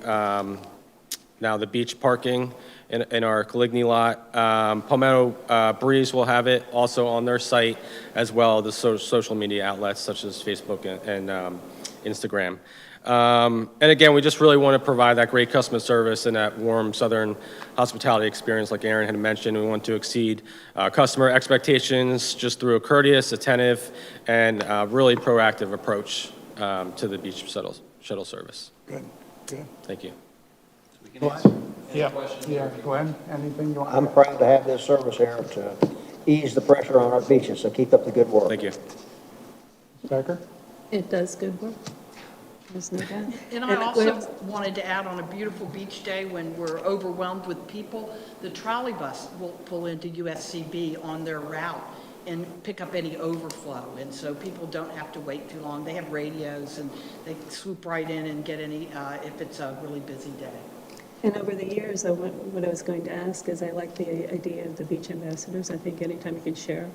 now the beach parking in our Coligny lot. Palmetto Breeze will have it also on their site, as well as the social media outlets such as Facebook and Instagram. And again, we just really want to provide that great customer service and that warm Southern hospitality experience like Aaron had mentioned. We want to exceed customer expectations just through a courteous, attentive, and really proactive approach to the beach shuttle service. Good, good. Thank you. Yeah, Glenn, anything you want? I'm proud to have this service here to ease the pressure on our beaches, so keep up the good work. Thank you. Becker? It does good work. There's no doubt. And I also wanted to add, on a beautiful beach day when we're overwhelmed with people, the trolley bus will pull into USCB on their route and pick up any overflow. And so people don't have to wait too long. They have radios and they swoop right in and get any, if it's a really busy day. And over the years, what I was going to ask is, I like the idea of the beach ambassadors. I think anytime you can share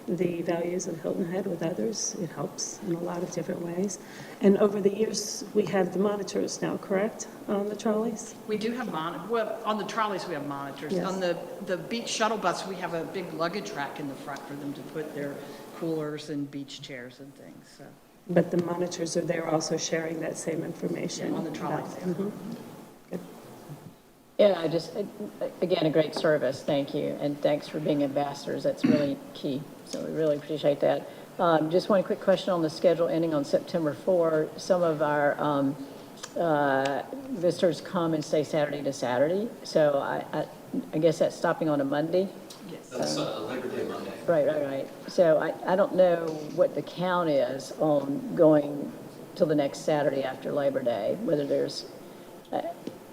the values of Hilton Head with others, it helps in a lot of different ways. And over the years, we have the monitors now, correct, on the trolleys? We do have well, on the trolleys, we have monitors. Yes. On the beach shuttle bus, we have a big luggage rack in the front for them to put their coolers and beach chairs and things, so. But the monitors are there also sharing that same information? Yeah, on the trolleys, yeah. Mhm. Yeah, again, a great service, thank you, and thanks for being ambassadors, that's really key, so we really appreciate that. Just one quick question on the schedule ending on September 4. Some of our visitors come and stay Saturday to Saturday, so I guess that's stopping on a Monday? Yes. That's Labor Day Monday. Right. So I don't know what the count is on going till the next Saturday after Labor Day, whether there's,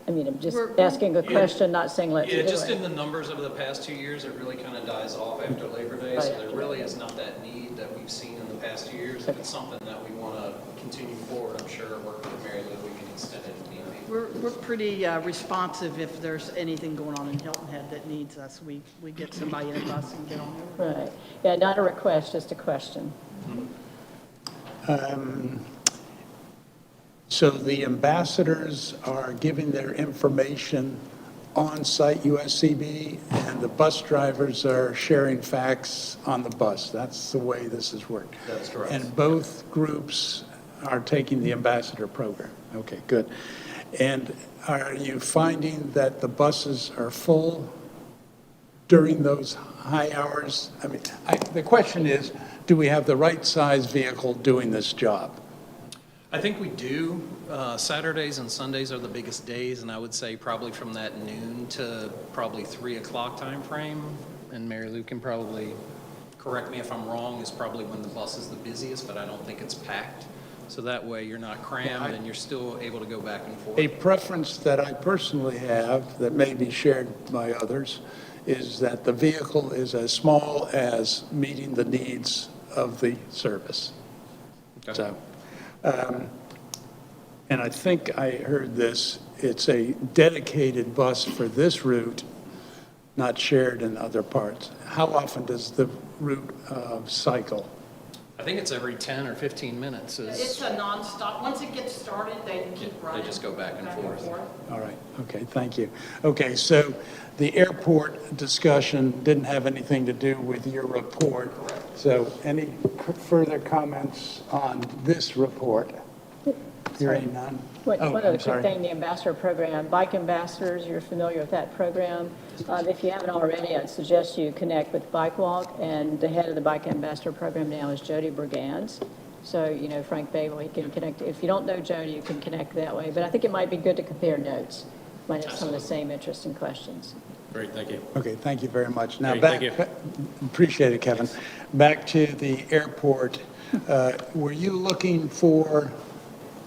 I'm just asking a question, not saying let's do it. Yeah, just in the numbers over the past 2 years, it really kind of dies off after Labor Day, so there really is not that need that we've seen in the past 2 years. If it's something that we want to continue forward, I'm sure, working with Mary Lou, we can extend it if need be. We're pretty responsive if there's anything going on in Hilton Head that needs us. We get somebody in a bus and get on there. Right. Yeah, not a request, just a question. So the ambassadors are giving their information on-site USCB, and the bus drivers are sharing facts on the bus. That's the way this has worked. That's correct. And both groups are taking the ambassador program. Okay, good. And are you finding that the buses are full during those high hours? The question is, do we have the right size vehicle doing this job? I think we do. Saturdays and Sundays are the biggest days, and I would say probably from that noon to probably 3 o'clock time frame. And Mary Lou can probably correct me if I'm wrong, is probably when the bus is the busiest, but I don't think it's packed. So that way you're not crammed and you're still able to go back and forth. A preference that I personally have that may be shared by others is that the vehicle is as small as meeting the needs of the service. Okay. So, and I think I heard this, it's a dedicated bus for this route, not shared in other parts. How often does the route cycle? I think it's every 10 or 15 minutes It's is, a nonstop. Once it gets started, they keep running. they just go back and forth. All right, okay, thank you. Okay, so the airport discussion didn't have anything to do with your report. So any further comments on this report? Hearing none? One Oh, other I'm quick sorry. thing, the ambassador program, Bike Ambassadors, you're familiar with that program. If you haven't already, I'd suggest you connect with Bike Walk, and the head of the Bike Ambassador program now is Jody Brigans. So, you know, Frank Babel, he can connect. If you don't know Jody, you can connect that way. But I think it might be good to compare notes. Might have some of the same interesting questions. Great, thank you. Okay, thank you very much. Now, Great, back, thank you. appreciate it, Kevin. Back to the airport. Were you looking for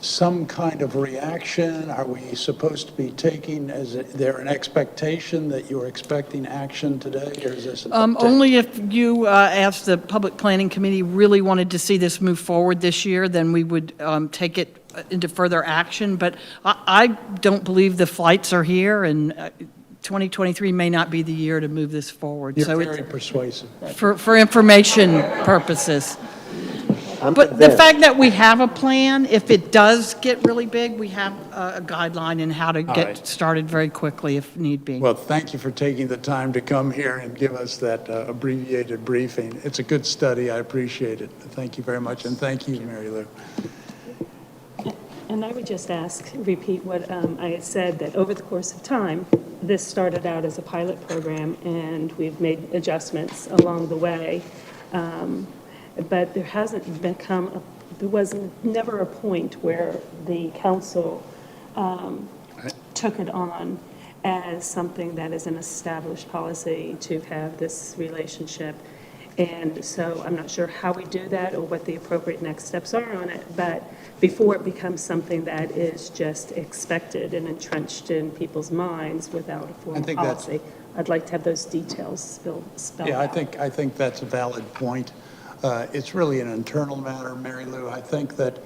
some kind of reaction? Are we supposed to be taking, is there an expectation that you're expecting action today, or is this an update? Only if you, as the Public Planning Committee, really wanted to see this move forward this year, then we would take it into further action. But I don't believe the flights are here, and 2023 may not be the year to move this forward. You're So very persuasive. for information purposes. I'm But the convinced. fact that we have a plan, if it does get really big, we have a guideline in how to right. get started very quickly if need be. Well, thank you for taking the time to come here and give us that abbreviated briefing. It's a good study. I appreciate it. Thank you very much, and thank you, Mary Lou. And I would just repeat what I had said, that over the course of time, this started out as a pilot program, and we've made adjustments along the way. But there hasn't there was never a point where the council took it on as something that is an established policy to have this relationship. And so I'm not sure how we do that or what the appropriate next steps are on it, but before it becomes something that is just expected and entrenched in people's minds without a formal think that's- policy, I'd like to have those details spelled Yeah, out. I think that's a valid point. It's really an internal matter, Mary Lou. I think that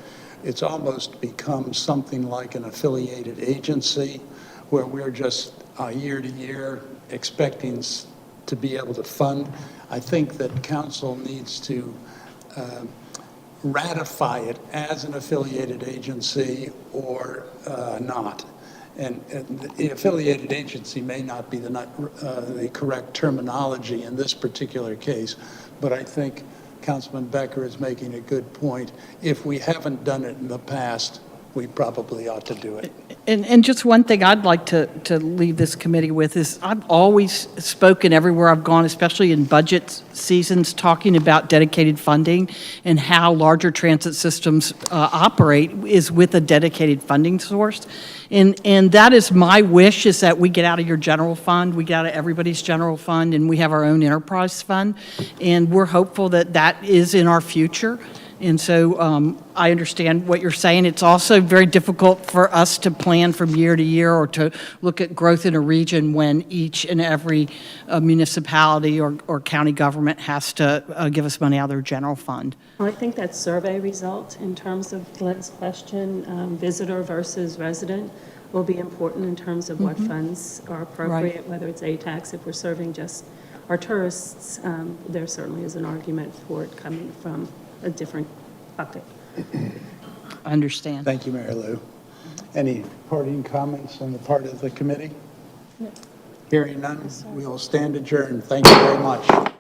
it's almost become something like an affiliated agency where we're just year to year expecting to be able to fund. I think that council needs to ratify it as an affiliated agency or not. And the affiliated agency may not be the correct terminology in this particular case, but I think Councilman Becker is making a good point. If we haven't done it in the past, we probably ought to do it. And just one thing I'd like to leave this committee with is I've always spoken everywhere I've gone, especially in budget seasons, talking about dedicated funding and how larger transit systems operate is with a dedicated funding source. And that is my wish, is that we get out of your general fund, we get out of everybody's general fund, and we have our own enterprise fund. And we're hopeful that that is in our future. And so I understand what you're saying. It's also very difficult for us to plan from year to year or to look at growth in a region when each and every municipality or county government has to give us money out of their general fund. Well, I think that survey result, in terms of Glenn's question, visitor versus resident, will be important in terms of what funds are appropriate, whether it's ATAX, if we're serving just our tourists, there certainly is an argument for it coming from a different bucket. I understand. Thank you, Mary Lou. Any parting comments on the part of the committee? Hearing none, we will stand adjourned. Thank you very much.